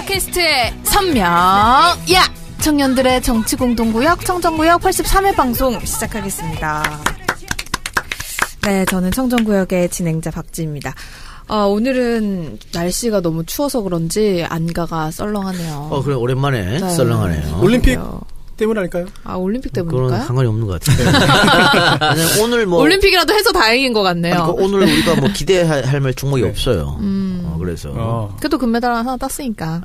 팟캐스트의 선명. 야! 청년들의 정치공동구역 청정구역 83회 방송 시작하겠습니다. 네, 저는 청정구역의 진행자 박지입니다. 오늘은 날씨가 너무 추워서 그런지 안가가 썰렁하네요. 그래, 오랜만에 네. 썰렁하네요. 올림픽 때문 아닐까요? 올림픽 때문일까요? 그건 상관이 없는 것 같아요. 오늘 올림픽이라도 해서 다행인 것 같네요. 그러니까 오늘 우리가 기대할 만 종목이 없어요. 그래서. 그래도 금메달 하나 땄으니까.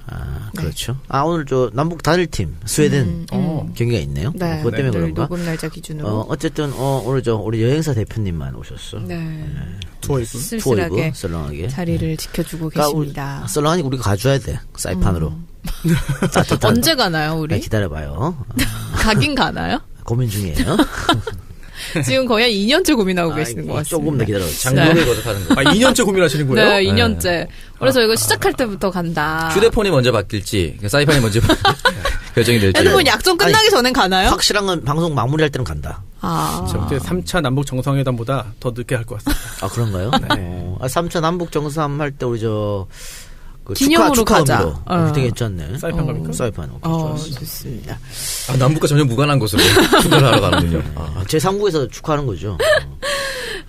그렇죠. 네. 오늘 남북 단일팀 스웨덴 경기가 있네요. 네. 그것 때문에 그런가? 녹음 날짜 기준으로. 어쨌든 오늘 우리 여행사 대표님만 오셨어. 네. 투어이브 쓸쓸하게 썰렁하게 자리를 지켜주고 계십니다. 썰렁하니까 우리가 가져야 돼. 사이판으로. 언제 가나요, 우리? 기다려봐요. 가긴 가나요? 고민 중이에요. 지금 거의 한 2년째 고민하고 계시는 것 같습니다. 조금 더 기다려보세요. 장문을 거듭하는 거예요. 2년째 고민하시는 거예요? 네, 2년째. 그래서 이거 시작할 때부터 간다. 휴대폰이 먼저 바뀔지, 사이판이 먼저 결정이 될지. 핸드폰 약정 끝나기 전엔 가나요? 확실한 건 방송 마무리할 때는 간다. 그렇죠. 3차 남북 정상회담보다 더 늦게 할 것 같습니다. 그런가요? 네. 3차 남북 정상 할 때 우리 기념으로 가자. 되게 괜찮네. 사이판 갑니까? 사이판. 좋습니다. 남북과 전혀 무관한 곳으로 축구를 하러 가는군요. 제3국에서 축하하는 거죠.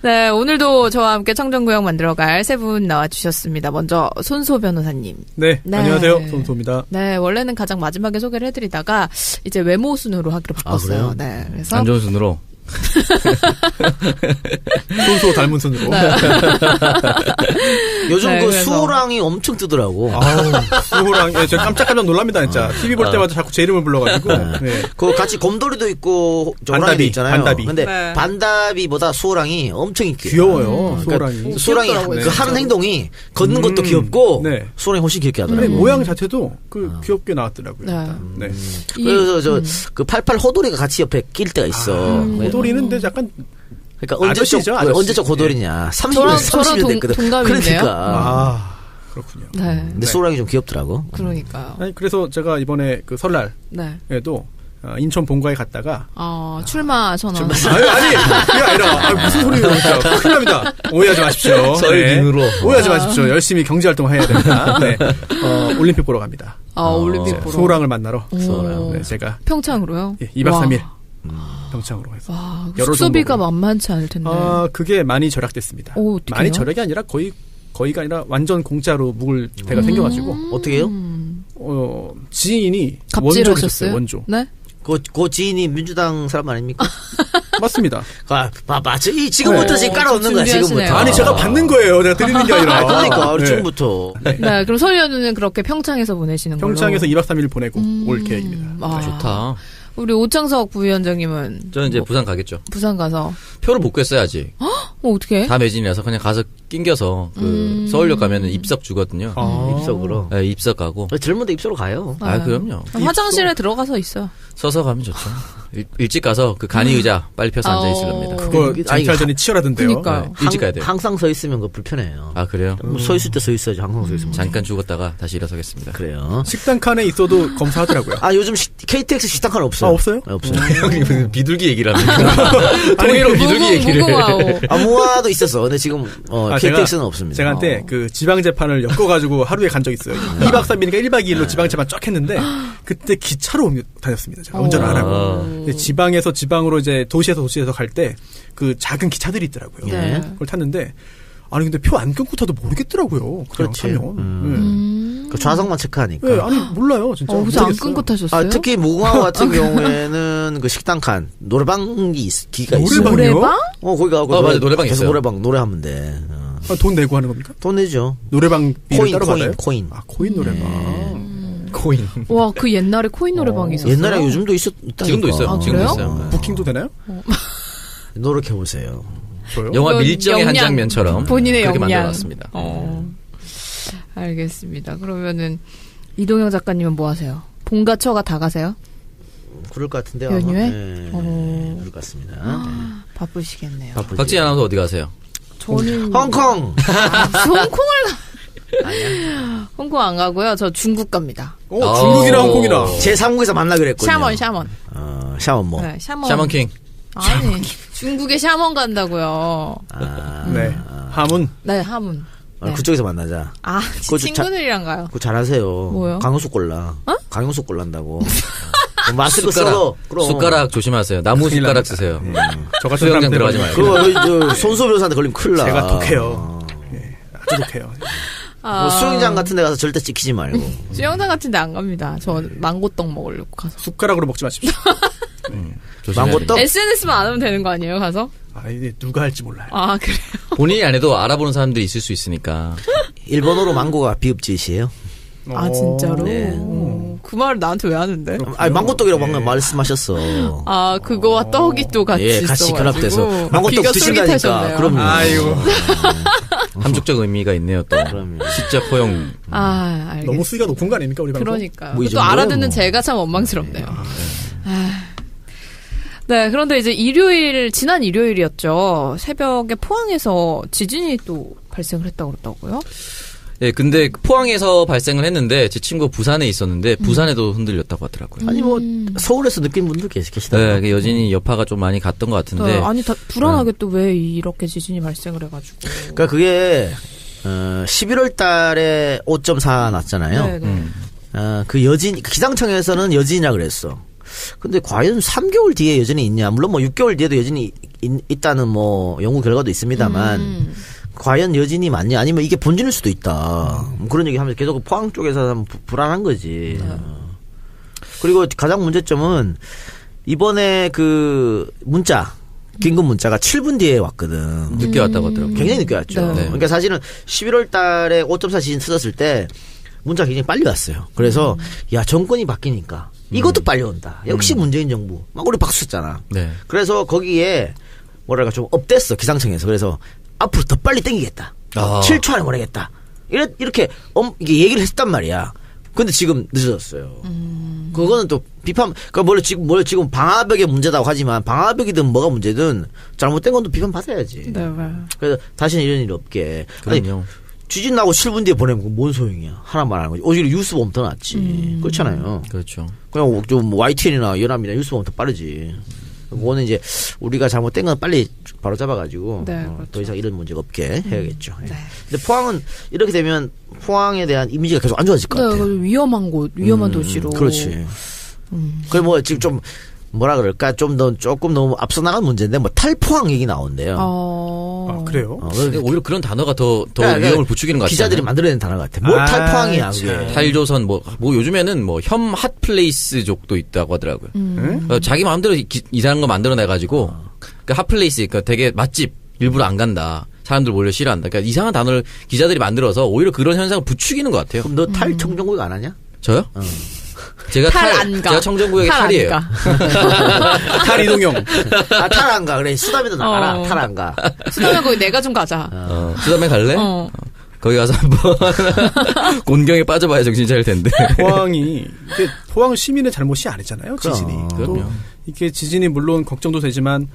네, 오늘도 저와 함께 청정구역 만들어갈 세 분 나와주셨습니다. 먼저 손소 변호사님. 네, 안녕하세요. 손소입니다. 네, 원래는 가장 마지막에 소개를 해드리다가 이제 외모 순으로 하기로 바꿨어요. 네, 그래서 안 좋은 순으로. 손소 닮은 순으로. 네. 요즘 수호랑이 엄청 뜨더라고. 수호랑, 제가 깜짝 놀랍니다, 진짜. TV 볼 때마다 자꾸 제 이름을 불러가지고. 네. 같이 곰돌이도 있고, 호랑이도 있잖아요. 반다비. 근데 반다비보다 수호랑이 엄청 인기예요. 귀여워요, 수호랑이. 그러니까 수호랑이 하는 행동이 걷는 것도 귀엽고, 수호랑이 훨씬 귀엽게 하더라고요. 모양 자체도 귀엽게 나왔더라고요. 네. 그래서 88 호돌이가 같이 옆에 낄 때가 있어. 호돌이는 약간 그러니까 언제적 고돌이냐. 30년 됐거든. 동갑인데요. 그러니까. 그렇군요. 네. 근데 수호랑이 좀 귀엽더라고. 그러니까요. 그래서 제가 이번에 설날에도 인천 본가에 갔다가 출마 전화. 아니 그게 아니라 무슨 소리예요? 큰일 납니다. 오해하지 마십시오. 설빙으로 오해하지 마십시오. 열심히 경제 활동을 해야 됩니다. 네. 올림픽 보러 갑니다. 올림픽 보러. 수호랑을 만나러. 네, 제가 평창으로요? 2박 3일. 평창으로 해서. 숙소비가 만만치 않을 텐데. 그게 많이 절약됐습니다. 많이 절약이 아니라 거의가 아니라 완전 공짜로 묵을 때가 생겨가지고. 어떻게 해요? 지인이 갑질을 원조를 하셨어요? 원조. 네? 그 지인이 민주당 사람 아닙니까? 맞습니다. 지금부터 지금 깔아놓는 거야, 지금부터. 아니, 제가 받는 거예요. 제가 드리는 게 아니라. 그러니까, 지금부터. 네, 그럼 설 연휴는 그렇게 평창에서 보내시는 걸로? 평창에서 2박 3일 보내고 올 계획입니다. 좋다. 우리 오창석 부위원장님은? 저는 이제 부산 가겠죠. 부산 가서. 표를 못 구했어요, 아직. 어떻게? 다 매진이라서 그냥 가서 낑겨서, 서울역 가면은 입석 주거든요. 입석으로? 네, 입석 가고. 젊은데 입석으로 가요. 그럼요. 화장실에 들어가서 있어요. 서서 가면 좋죠. 일찍 가서 간이 의자 빨리 펴서 앉아 있을 겁니다. 그거 쟁탈전이 치열하던데요. 그러니까요. 일찍 가야 돼요. 항상 서 있으면 불편해요. 그래요? 서 있을 때 서 있어야지, 항상 서 있으면. 잠깐 죽었다가 다시 일어서겠습니다. 그래요. 식당 칸에 있어도 검사하더라고요. 요즘 KTX 식당 칸 없어요. 없어요? 네, 없어요. 형이 무슨 비둘기 얘기를 합니까? 통일로 비둘기 얘기를. 무화도 있었어. 근데 지금, KTX는 없습니다. 제가 한때 지방재판을 엮어가지고 하루에 간 적 있어요. 2박 3일이니까 1박 2일로 지방재판 쫙 했는데, 그때 기차로 다녔습니다. 제가 운전을 안 하고. 지방에서 지방으로 이제 도시에서 갈 때 작은 기차들이 있더라고요. 네. 그걸 탔는데 근데 표 안 끊고 타도 모르겠더라고요. 그냥 타면. 좌석만 체크하니까. 네, 몰라요, 진짜. 그래서 안 끊고 타셨어요? 특히 무궁화 같은 경우에는 식당 칸 노래방기가 있어요. 노래방? 거기 가고 맞아, 노래방 계속 있어요. 노래하면 돼. 돈 내고 하는 겁니까? 돈 내죠. 노래방 비를 따로 받아요? 코인. 코인 노래방. 코인. 와, 옛날에 코인 노래방이 있었어요? 옛날에 요즘도 있었다. 지금도 있어요. 지금도 그래요? 있어요. 부킹도 되나요? 노력해보세요. 영화 밀정의 한 장면처럼 본인의 그렇게 역량. 만들어놨습니다. 알겠습니다. 그러면은 이동영 작가님은 뭐 하세요? 본가 처가 다 가세요? 그럴 것 같은데요. 연휴에? 네, 그럴 것 같습니다. 바쁘시겠네요. 박진희 아나운서 어디 가세요? 저는 홍콩. 홍콩을 홍콩 안 가고요. 저 중국 갑니다. 중국이나 홍콩이나. 제3국에서 만나기로 했거든요. 샤먼. 샤먼 뭐. 네, 샤먼킹. 아니, 중국에 샤먼 간다고요. 네. 하문. 네, 하문. 네. 그쪽에서 만나자. 아, 친구들이랑 가요? 그거 잘하세요. 뭐요? 강용수 골라. 강용수 골란다고. 마스크 써도. 숟가락 조심하세요. 나무 숟가락 쓰세요. 저 같은 수영장 들어가지 말고. 그거 손소 변호사한테 걸리면 큰일 나. 제가 독해요. 아주 독해요. 뭐 수영장 같은 데 가서 절대 찍히지 말고. 수영장 같은 데 안 갑니다. 저 망고떡 먹으려고 가서. 숟가락으로 먹지 마십시오. 망고떡? SNS만 안 하면 되는 거 아니에요, 가서? 이제 누가 할지 몰라요. 아, 그래요? 본인이 안 해도 알아보는 사람들이 있을 수 있으니까. 일본어로 망고가 비읍짓이에요. 아, 진짜로? 네. 그 말을 나한테 왜 하는데? 아니, 망고떡이라고 방금 말씀하셨어. 아, 그거와 떡이 또 같이 같이 있어가지고. 결합돼서. 망고떡 드신다니까. 그럼요. 아이고. 함축적 의미가 있네요, 또. 시적 포용. 아, 알겠습니다. 너무 수위가 높은 거 아닙니까, 우리 방송? 그러니까요. 뭐 또 알아듣는 제가 참 원망스럽네요. 네, 그런데 이제 지난 일요일이었죠. 새벽에 포항에서 지진이 또 발생을 했다고 그랬다고요? 네, 근데 포항에서 발생을 했는데 제 친구가 부산에 있었는데 부산에도 흔들렸다고 하더라고요. 아니 뭐 서울에서 느낀 분들 계시더라고요. 네, 여진이 여파가 좀 많이 갔던 것 같은데. 네, 아니 불안하게 또 왜 이렇게 지진이 발생을 해가지고. 그러니까 그게 11월 달에 5.4 났잖아요. 그 여진 기상청에서는 여진이라 그랬어. 근데 과연 3개월 뒤에 여전히 있냐? 물론 뭐 6개월 뒤에도 여전히 있다는 뭐 연구 결과도 있습니다만 과연 여진이 맞냐? 아니면 이게 본진일 수도 있다. 그런 얘기 하면서 계속 포항 쪽에서 불안한 거지. 그리고 가장 문제점은 이번에 그 문자 긴급 문자가 7분 뒤에 왔거든. 늦게 왔다고 하더라고요. 굉장히 늦게 왔죠. 네. 그러니까 사실은 11월 달에 5.4 지진 터졌을 때 문자가 굉장히 빨리 왔어요. 그래서 야 정권이 바뀌니까 이것도 빨리 온다. 역시 문재인 정부. 막 우리 박수 쳤잖아. 네. 그래서 거기에 뭐랄까 좀 업됐어 기상청에서. 그래서 앞으로 더 빨리 땡기겠다. 7초 안에 보내겠다. 이렇게 이게 얘기를 했단 말이야. 근데 지금 늦어졌어요. 그거는 또 비판. 그러니까 지금 방화벽의 문제다고 하지만 방화벽이든 뭐가 문제든 잘못된 건 또 비판 받아야지. 네. 그래서 다시는 이런 일이 없게. 그럼요. 아니, 지진 나고 7분 뒤에 보내면 뭔 소용이야. 하나만 하는 거지. 오히려 뉴스 보면 더 낫지. 그렇잖아요. 그렇죠. 그냥 좀 YTN이나 연합이나 뉴스 보면 더 빠르지. 그거는 이제 우리가 잘못된 건 빨리 바로 잡아가지고 네, 그렇죠. 더 이상 이런 문제가 없게 해야겠죠. 네. 근데 포항은 이렇게 되면 포항에 대한 이미지가 계속 안 좋아질 것 같아요. 위험한 도시로. 그렇지. 그래 뭐 지금 좀 뭐라 그럴까 조금 너무 앞서 나간 문제인데 뭐 탈포항 얘기 나온대요. 아, 그래요? 근데 오히려 그런 단어가 더 그러니까 위험을 부추기는 것 같아요. 기자들이 만들어낸 단어 같아. 뭐 탈포항이야 그게. 탈조선 뭐 요즘에는 뭐 혐 핫플레이스족도 있다고 하더라고요. 자기 마음대로 이상한 거 만들어내가지고 그 핫플레이스 그러니까 되게 맛집 일부러 안 간다. 사람들 몰려 싫어한다. 그러니까 이상한 단어를 기자들이 만들어서 오히려 그런 현상을 부추기는 것 같아요. 그럼 너 탈청정구역 안 하냐? 저요? 제가 제가 청정구역의 탈이에요. 탈 이동형. 탈 안 가. 그래 수담이도 나가라. 탈 안 가. 수담이 거기 내가 좀 가자. 수담에 갈래? 거기 가서 한번 곤경에 빠져봐야 정신 차릴 텐데. 포항 시민의 잘못이 아니잖아요. 지진이. 그럼요. 이게 지진이 물론 걱정도 되지만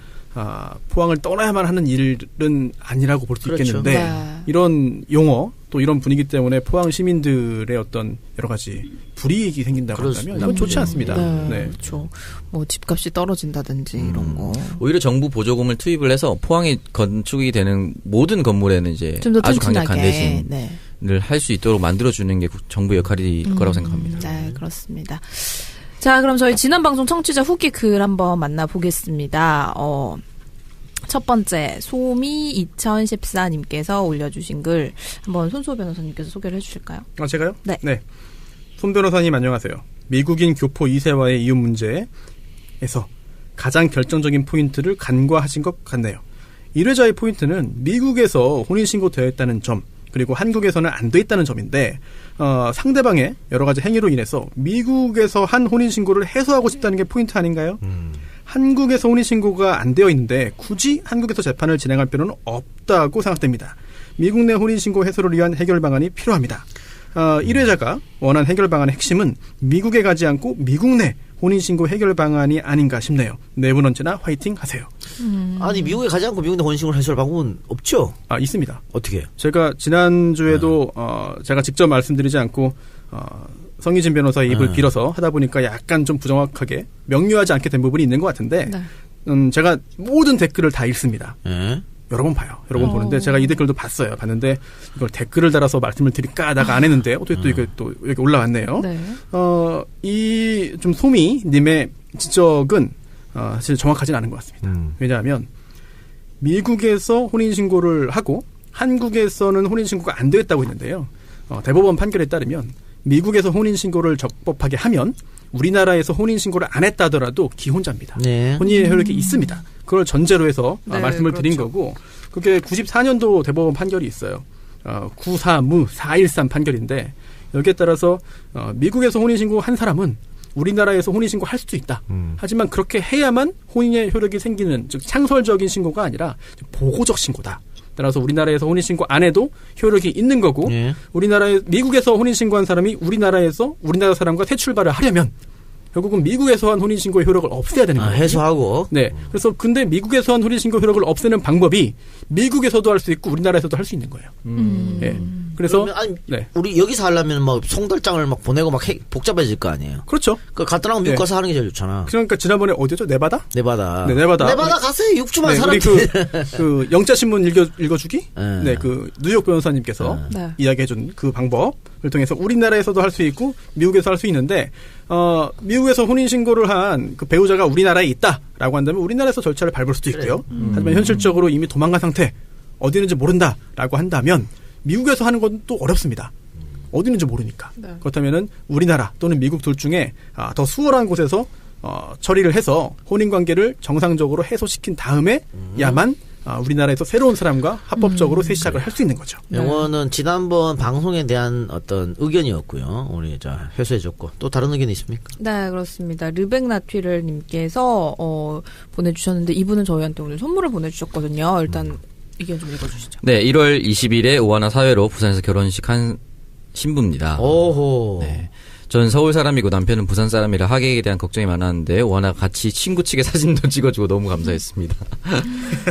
포항을 떠나야만 하는 일은 아니라고 볼 수 그렇죠. 있겠는데 네. 이런 용어 또 이런 분위기 때문에 포항 시민들의 어떤 여러 가지 불이익이 생긴다고 한다면 이건 좋지 않습니다. 네. 그렇죠. 뭐 집값이 떨어진다든지 이런 거. 오히려 정부 보조금을 투입을 해서 포항에 건축이 되는 모든 건물에는 이제 좀 더 아주 튼튼하게. 강력한 대신을 할 수 있도록 만들어주는 게 정부 역할일 거라고 생각합니다. 네, 그렇습니다. 자, 그럼 저희 지난 방송 청취자 후기 글 한번 만나보겠습니다. 첫 번째 소미 2014님께서 올려주신 글 한번 손수호 변호사님께서 소개를 해주실까요? 제가요? 네. 손 변호사님 안녕하세요. 미국인 교포 2세와의 이혼 문제에서 가장 결정적인 포인트를 간과하신 것 같네요. 1회자의 포인트는 미국에서 혼인신고 되어 있다는 점 그리고 한국에서는 안 돼 있다는 점인데 상대방의 여러 가지 행위로 인해서 미국에서 한 혼인신고를 해소하고 싶다는 게 포인트 아닌가요? 한국에서 혼인신고가 안 되어 있는데 굳이 한국에서 재판을 진행할 필요는 없다고 생각됩니다. 미국 내 혼인신고 해소를 위한 해결 방안이 필요합니다. 1회자가 원한 해결 방안의 핵심은 미국에 가지 않고 미국 내 혼인신고 해결 방안이 아닌가 싶네요. 네 분 언제나 화이팅 하세요. 아니 미국에 가지 않고 미국 내 혼인신고를 해소할 방법은 없죠? 있습니다. 어떻게 해요? 제가 지난주에도 제가 직접 말씀드리지 않고 성희진 변호사의 입을 빌어서 하다 보니까 약간 좀 부정확하게 명료하지 않게 된 부분이 있는 것 같은데 제가 모든 댓글을 다 읽습니다. 여러 번 봐요. 여러 번 보는데 제가 이 댓글도 봤어요. 봤는데 이걸 댓글을 달아서 말씀을 드릴까 하다가 안 했는데 어떻게 또 이게 또 여기 올라왔네요. 네. 이 좀 소미님의 지적은 사실 정확하진 않은 것 같습니다. 왜냐하면 미국에서 혼인신고를 하고 한국에서는 혼인신고가 안 되었다고 했는데요. 대법원 판결에 따르면 미국에서 혼인신고를 적법하게 하면 우리나라에서 혼인신고를 안 했다 하더라도 기혼자입니다. 네. 혼인의 효력이 있습니다. 그걸 전제로 해서 네, 말씀을 그렇죠. 드린 거고 그게 94년도 대법원 판결이 있어요. 9사무 413 판결인데 여기에 따라서 미국에서 혼인신고 한 사람은 우리나라에서 혼인신고 할 수도 있다. 하지만 그렇게 해야만 혼인의 효력이 생기는 즉 창설적인 신고가 아니라 보고적 신고다. 따라서 우리나라에서 혼인신고 안 해도 효력이 있는 거고 예. 미국에서 혼인신고한 사람이 우리나라에서 우리나라 사람과 새 출발을 하려면 결국은 미국에서 한 혼인신고의 효력을 없애야 되는 거예요. 해소하고. 네. 그래서 근데 미국에서 한 혼인신고 효력을 없애는 방법이 미국에서도 할 수 있고 우리나라에서도 할 수 있는 거예요. 네. 그래서 아니, 네. 우리 여기서 하려면 막 송달장을 막 보내고 막 복잡해질 거 아니에요. 그렇죠. 그 갔다랑 미국 가서 하는 게 제일 좋잖아. 그러니까 지난번에 어디죠? 네바다? 네바다. 네, 네바다. 네바다 가세요. 6주만 네, 우리 살았대. 그 영자 신문 읽어주기? 네. 네, 그 뉴욕 변호사님께서 네. 이야기해준 그 방법을 통해서 우리나라에서도 할 수 있고 미국에서 할 수 있는데 미국에서 혼인 신고를 한 그 배우자가 우리나라에 있다라고 한다면 우리나라에서 절차를 밟을 수도 있고요. 하지만 현실적으로 이미 도망간 상태, 어디 있는지 모른다라고 한다면 미국에서 하는 건 또 어렵습니다. 어디 있는지 모르니까. 네. 그렇다면은 우리나라 또는 미국 둘 중에 더 수월한 곳에서 처리를 해서 혼인 관계를 정상적으로 해소시킨 다음에야만 우리나라에서 새로운 사람과 합법적으로 새 시작을 할 수 있는 거죠. 영어는 지난번 방송에 대한 어떤 의견이었고요. 우리 회수해줬고 또 다른 의견이 있습니까? 네, 그렇습니다. 르백나튀를님께서 보내주셨는데 이분은 저희한테 오늘 선물을 보내주셨거든요. 일단 의견 좀 읽어주시죠. 네, 1월 20일에 오하나 사회로 부산에서 결혼식 한 신부입니다. 오호. 네. 전 서울 사람이고 남편은 부산 사람이라 하객에 대한 걱정이 많았는데 오하나 같이 친구 측의 사진도 찍어주고 너무 감사했습니다.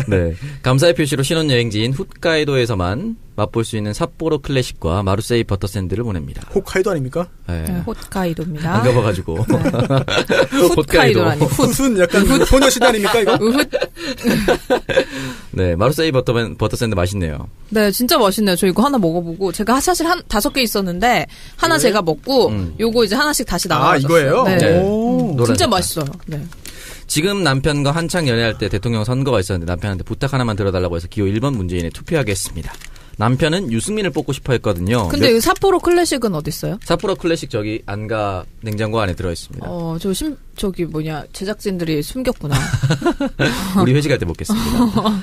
네, 감사의 표시로 신혼여행지인 홋카이도에서만 맛볼 수 있는 삿포로 클래식과 마르세이 버터샌드를 보냅니다. 홋카이도 아닙니까? 네. 네, 홋카이도입니다. 안 가봐가지고. 홋카이도라니. 무슨 약간 소녀시대 아닙니까 이거? 네, 마르세이 버터샌드 맛있네요. 네, 진짜 맛있네요. 저 이거 하나 먹어보고 제가 사실 5개 있었는데 하나 제가 먹고 요거 이제 하나씩 다시 나눠가졌어요. 이거예요? 네. 네. 진짜 노란색. 맛있어요. 네. 지금 남편과 한창 연애할 때 대통령 선거가 있었는데 남편한테 부탁 하나만 들어달라고 해서 기호 1번 문재인에 투표하게 했습니다. 남편은 유승민을 뽑고 싶어 했거든요. 근데 이 삿포로 클래식은 어디 있어요? 삿포로 클래식 저기 안가 냉장고 안에 들어있습니다. 저기 제작진들이 숨겼구나. 우리 회식할 때 먹겠습니다.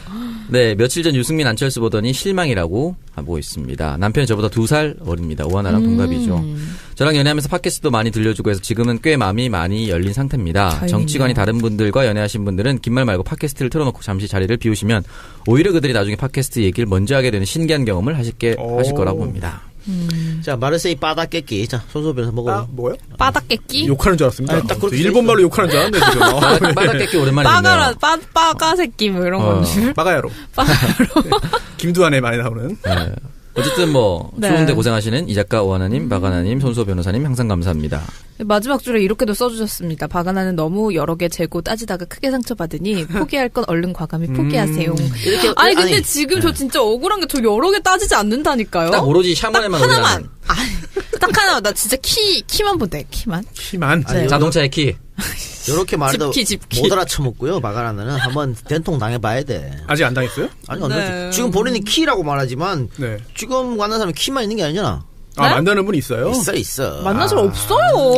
네, 며칠 전 유승민 안철수 보더니 실망이라고 하고 있습니다. 남편이 저보다 2살 어립니다. 오하나랑 동갑이죠. 저랑 연애하면서 팟캐스트도 많이 들려주고 해서 지금은 꽤 마음이 많이 열린 상태입니다. 다행이네요. 정치관이 다른 분들과 연애하신 분들은 긴 말 말고 팟캐스트를 틀어놓고 잠시 자리를 비우시면 오히려 그들이 나중에 팟캐스트 얘기를 먼저 하게 되는 신기한 경험을 하실 거라고 봅니다. 자, 마르세이 바다 깨끼. 자, 손소 변호사 먹어요. 뭐요? 바닥깨끼? 욕하는 줄 알았습니다. 아니, 딱 그렇게 일본말로 욕하는 줄 알았네 지금. 빠닥깨끼 오랜만에 듣네요. 빠가 새끼 뭐 이런 건 줄. 빠가야로. 김두한에 많이 나오는. 네. 어쨌든 네. 좋은데 고생하시는 이 작가 오하나님, 박하나님, 손수호 변호사님 항상 감사합니다. 마지막 줄에 이렇게도 써주셨습니다. 박아나는 너무 여러 개 재고 따지다가 크게 상처받으니 포기할 건 얼른 과감히 포기하세요. 이렇게 아니 근데 지금 저 진짜 억울한 게 저 여러 개 따지지 않는다니까요. 딱 오로지 샤머네만 하나만. 딱 하나. 나 진짜 키만 본대. 키만. 키만. 네. 자동차의 키. 이렇게 말해도 집키. 못 알아쳐먹고요. 마가라는 한번 된통 당해봐야 돼. 아직 안 당했어요? 아니, 안 네. 당했지. 지금 본인이 키라고 말하지만 네. 지금 만난 사람이 키만 있는 게 아니잖아. 네? 만나는 분 있어요? 있어. 만난 사람 없어요.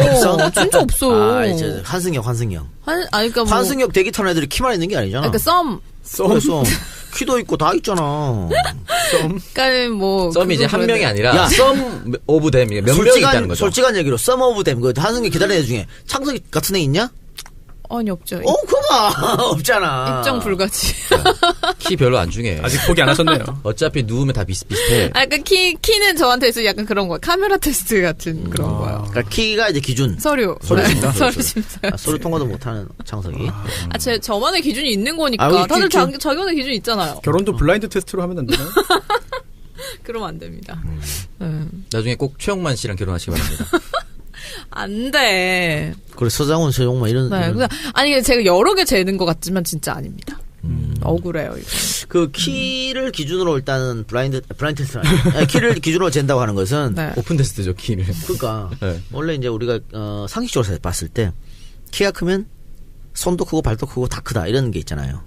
진짜 없어. 한승혁. 그러니까 뭐. 한승혁 대기 타는 애들이 키만 있는 게 아니잖아. 그러니까 썸. 썸. 키도 있고 다 있잖아. 그러니까 뭐. 썸이 이제 한 명이 아니라 야, 썸 오브 댐 몇 명이 있다는 거죠. 솔직한 얘기로 썸 오브 댐. 그 한승혁 기다리는 애 중에 창석이 같은 애 있냐? 아니 없죠. 그만 없잖아. 입장 불가지. 키 별로 안 중요해. 아직 포기 안 하셨네요. 어차피 누우면 다 비슷비슷해. 그러니까 키는 저한테 있어 약간 그런 거야. 카메라 테스트 같은 그런 거예요. 그러니까 키가 이제 기준. 서류. 서류 심사. 서류 심사. 서류 통과도 못하는 창석이. 저만의 기준이 있는 거니까. 우리 다들 자기만의 기준이 있잖아요. 결혼도 블라인드 테스트로 하면 안 되나요? 그러면 안 됩니다. 나중에 꼭 최영만 씨랑 결혼하시기 바랍니다. 안 돼. 그래 서장훈, 최용만 이런. 네, 이런. 아니 제가 여러 개 재는 것 같지만 진짜 아닙니다. 억울해요, 이거. 그 키를 기준으로 일단은 블라인드 테스트 키를 기준으로 잰다고 하는 것은 네. 오픈 테스트죠, 키를. 그러니까 네. 원래 이제 우리가 상식적으로 봤을 때 키가 크면 손도 크고 발도 크고 다 크다 이런 게 있잖아요.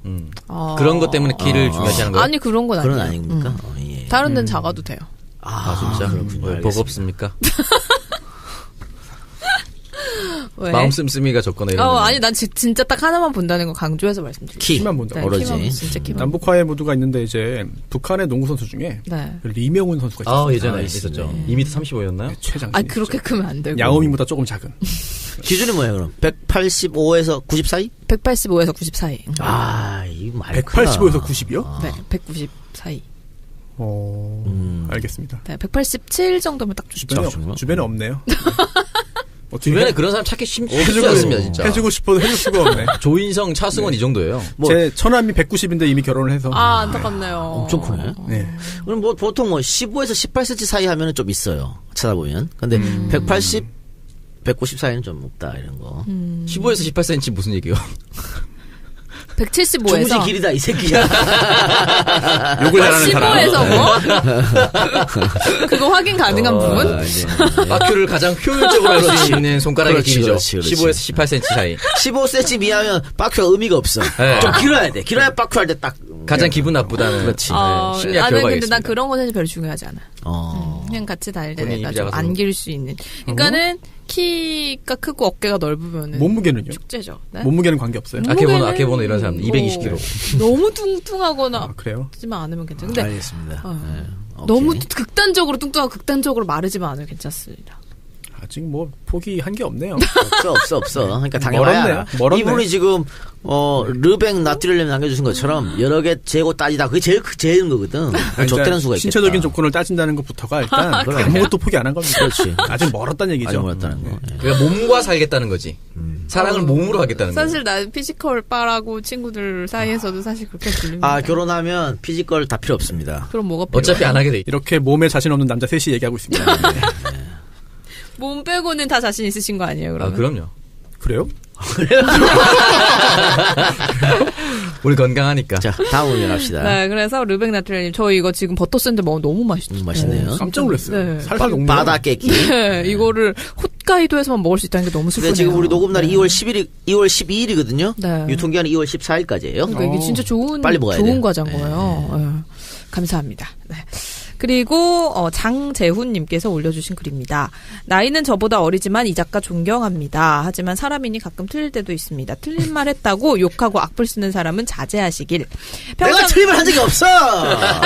그런 것 때문에 키를 중요시하는 거예요? 아니, 그런 건 아니에요. 그런 아닙니까? 예. 다른 데는 작아도 돼요. 진짜 그렇군요. 왜 버겁습니까? 왜? 마음 씀씀이가 적거나 이런 거. 아니, 난 진짜 딱 하나만 본다는 거 강조해서 말씀드릴게요. 키만 본다. 네, 오로지. 키만, 진짜 키만. 남북화해 모두가 있는데 이제 북한의 농구 선수 중에 네. 리명훈 선수가 있었어요. 예전에 있었죠. 2m 35였나요? 최장신. 아니, 그렇게 크면 안 되고. 야오밍보다 조금 작은. 기준이 뭐예요, 그럼? 185에서 90 사이? 185에서 90 사이. 이거 많이 크다. 185에서 90이요? 네, 190 사이. 알겠습니다. 네, 187 정도면 딱 좋죠. 주변에 없네요. 주변에 그런 사람 찾기 쉽지 않습니다, 진짜. 해주고 싶어도 해줄 수가 없네. 조인성, 차승원 이 정도예요. 제 처남이 190인데 이미 결혼을 해서. 안타깝네요. 엄청 크네. 네. 그럼 보통 15에서 18cm 사이 하면은 좀 있어요. 찾아보면. 근데 180, 190 사이는 좀 없다, 이런 거. 15에서 18cm 무슨 얘기요? 175에서 중지 길이다, 이 새끼야. 욕을 잘하는 사람. 15에서 뭐? 그거 확인 가능한 부분? 바큐를 가장 효율적으로 할 수 있는 손가락의 그렇지, 길이죠. 그렇지, 그렇지. 15에서 18cm 사이. 15cm 미하면 바큐가 의미가 없어. 네. 좀 길어야 돼. 길어야 바큐 할 때 딱. 가장 기분 나쁘다는. 그렇지. 심리학 아니, 결과가 근데 있습니다. 난 그런 건 사실 별로 중요하지 않아. 그냥 같이 다닐 때 본인이 내가 작아서. 좀 안길 수 있는. 그러니까는 키가 크고 어깨가 넓으면은 몸무게는요? 축제죠. 네? 몸무게는 관계없어요? 아케보노 이런 사람 220kg. 너무 뚱뚱하거나 그래요? 하지만 않으면 괜찮아. 근데 알겠습니다. 네. 너무 극단적으로 뚱뚱하고 극단적으로 마르지만 않으면 괜찮습니다. 아직 뭐 포기한 게 없네요. 없어. 그러니까 당연해요. 멀었네. 이분이 지금 르뱅 나트륨 남겨주신 것처럼 여러 개 재고 따지다 그게 제일 거거든. 좆되는 수가 있겠다. 신체적인 조건을 따진다는 것부터가 일단 아무것도 포기 안 한 겁니다. 그렇지. 아직 멀었다는 얘기죠. 아직 멀었다는 거. 그러니까 몸과 살겠다는 거지. 사랑을 몸으로 하겠다는 거. 사실 나 피지컬 빠라고 친구들 사이에서도 사실 그렇게 들립니다. 결혼하면 피지컬 다 필요 없습니다. 그럼 뭐가 필요해? 어차피 안 하게 돼. 이렇게 몸에 자신 없는 남자 셋이 얘기하고 있습니다. 몸 빼고는 다 자신 있으신 거 아니에요, 그러면? 그럼요. 그래요? 우리 건강하니까. 자, 다음 의견 합시다. 네, 그래서 르뱅 나트리아님, 저 이거 지금 버터 샌드 먹으면 너무 맛있죠. 맛있네요. 깜짝 놀랐어요. 네. 살살 녹네요. 바다 깨끼. 네, 이거를 홋카이도에서만 먹을 수 있다는 게 너무 슬프네요. 근데 지금 우리 녹음날이 2월 12일이거든요. 네. 유통기한이 2월 14일까지예요. 그러니까 이게 진짜 빨리 먹어야 좋은 돼. 과자인 거예요. 네. 감사합니다. 네. 그리고 장재훈님께서 올려주신 글입니다. 나이는 저보다 어리지만 이 작가 존경합니다. 하지만 사람이니 가끔 틀릴 때도 있습니다. 틀린 말 했다고 욕하고 악플 쓰는 사람은 자제하시길. 내가 틀린 말 한 적이 없어.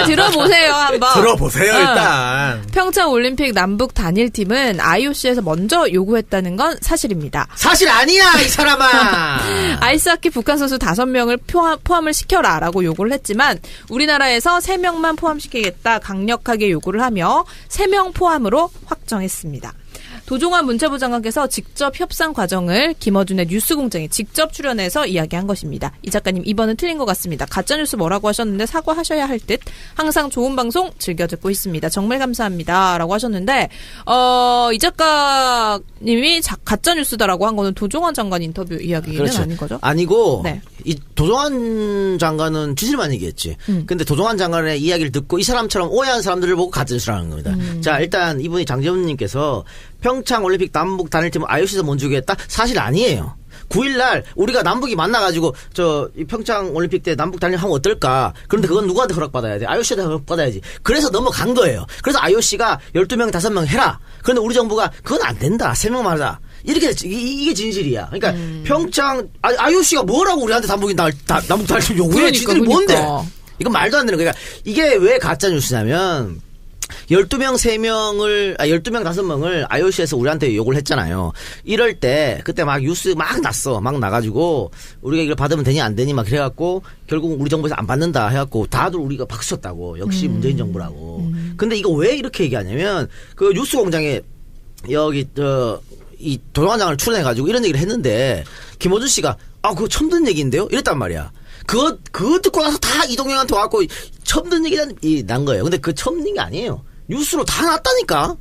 들어보세요 한번. 들어보세요 일단. 평창 올림픽 남북 단일팀은 IOC에서 먼저 요구했다는 건 사실입니다. 사실 아니야 이 사람아. 아이스하키 북한 선수 5명을 포함을 시켜라라고 요구를 했지만 우리나라에서 3명만 포함시키겠다 강력하게 요구를 하며 3명 포함으로 확정했습니다. 도종환 문체부 장관께서 직접 협상 과정을 김어준의 뉴스공장에 직접 출연해서 이야기한 것입니다. 이 작가님 이번은 틀린 것 같습니다. 가짜뉴스 뭐라고 하셨는데 사과하셔야 할 듯 항상 좋은 방송 즐겨 듣고 있습니다. 정말 감사합니다. 라고 하셨는데 이 작가님이 가짜뉴스다라고 한 거는 도종환 장관 인터뷰 이야기는 그렇죠. 아닌 거죠? 아니고 네. 이 도종환 장관은 진실만 얘기했지. 근데 도종환 장관의 이야기를 듣고 이 사람처럼 오해한 사람들을 보고 가짜뉴스라는 겁니다. 자 일단 이분이 장재훈님께서 평창 올림픽 남북 단일팀을 IOC에서 먼저 요구했다? 사실 아니에요. 9일날 우리가 남북이 만나가지고 이 평창 올림픽 때 남북 단일 하면 어떨까? 그런데 그건 누구한테 허락받아야 돼? IOC한테 허락받아야지. 그래서 넘어간 거예요. 그래서 IOC가 12명, 5명 해라. 그런데 우리 정부가 그건 안 된다. 3명만 하자. 이렇게 이게 진실이야. 그러니까 평창 IOC가 뭐라고 우리한테 남북 단일팀 요구해? 지들이 뭔데? 이건 말도 안 되는 거야. 그러니까 이게 왜 가짜 뉴스냐면 12명, 5명을 IOC에서 우리한테 요구를 했잖아요. 이럴 때, 그때 막 뉴스 막 났어. 막 나가지고, 우리가 이걸 받으면 되니 안 되니 막 그래갖고, 결국 우리 정부에서 안 받는다 해갖고, 다들 우리가 박수 쳤다고. 역시 문재인 정부라고. 근데 이거 왜 이렇게 얘기하냐면, 그 뉴스 공장에, 이 도종환 장관을 출연해가지고 이런 얘기를 했는데, 김어준 씨가, 그거 처음 듣는 얘기인데요? 이랬단 말이야. 그거 듣고 나서 다 이동영한테 와갖고 처음 듣는 얘기가 난 거예요. 근데 그 처음 듣는 게 아니에요. 뉴스로 다 났다니까.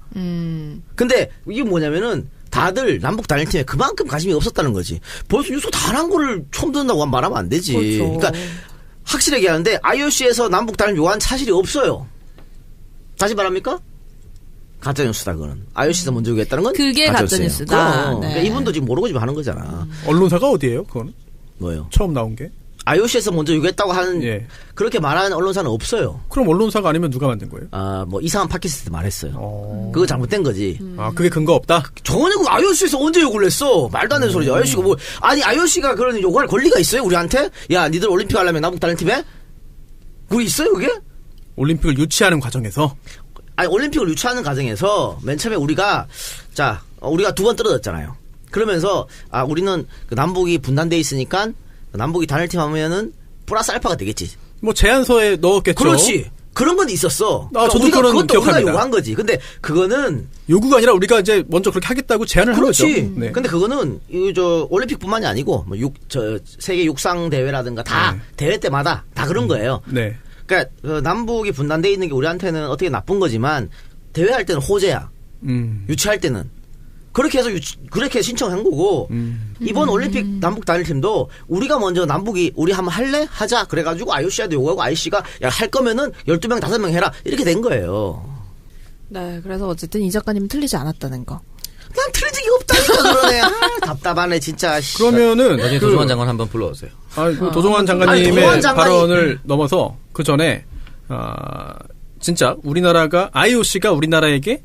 근데 이게 뭐냐면은 다들 남북 단일팀에 그만큼 관심이 없었다는 거지. 벌써 뉴스 다 난 거를 처음 듣는다고 말하면 안 되지. 그렇죠. 그러니까 확실하게 하는데 IOC에서 남북 단일 요구한 사실이 없어요. 다시 말합니까? 가짜뉴스다 그거는. IOC에서 먼저 요구했다는 건 그게 가짜뉴스다. 네. 그러니까 이분도 지금 모르고 지금 하는 거잖아. 언론사가 어디예요? 그건 뭐요? 처음 나온 게? IOC에서 먼저 요구했다고 하는 그렇게 말하는 언론사는 없어요. 그럼 언론사가 아니면 누가 만든 거예요? 뭐 이상한 팟캐스트 말했어요. 그거 잘못된 거지. 그게 근거 없다? 전혀 그 IOC에서 언제 요구를 했어? 말도 안 되는 소리죠. IOC가 뭐 아니 IOC가 그런 요구할 권리가 있어요? 우리한테? 야, 니들 올림픽 하려면 남북 단일팀에? 우리 있어요, 그게? 올림픽을 유치하는 과정에서? 아니 올림픽을 유치하는 과정에서 맨 처음에 우리가 우리가 2번 떨어졌잖아요. 그러면서 우리는 그 남북이 분단돼 있으니까 남북이 단일팀 하면은 플러스 알파가 되겠지. 뭐 제안서에 넣었겠죠. 그렇지. 그런 건 있었어. 그러니까 저도 그런 그것도 기억합니다. 우리가 요구한 거지. 근데 그거는 요구가 아니라 우리가 이제 먼저 그렇게 하겠다고 제안을 한 거죠. 그렇지. 네. 근데 그거는 올림픽뿐만이 아니고 뭐 세계 육상 대회라든가 다 대회 때마다 다 그런 거예요. 네. 그러니까 남북이 분단돼 있는 게 우리한테는 어떻게 나쁜 거지만 대회할 때는 호재야. 유치할 때는. 그렇게 해서 그렇게 신청한 거고 이번 올림픽 남북 단일팀도 우리가 먼저 남북이 우리 한번 할래? 하자. 그래가지고 IOC한테 요구하고 IOC가 야, 할 거면은 12명 5명 해라. 이렇게 된 거예요. 네, 그래서 어쨌든 이 작가님은 틀리지 않았다는 거. 난 틀린 적이 없다니까 그러네. 답답하네 진짜. 그러면은 나중에 도종환 장관 한번 불러오세요. 도종환 장관님의 발언을 넘어서 그 전에 진짜 우리나라가 IOC가 우리나라에게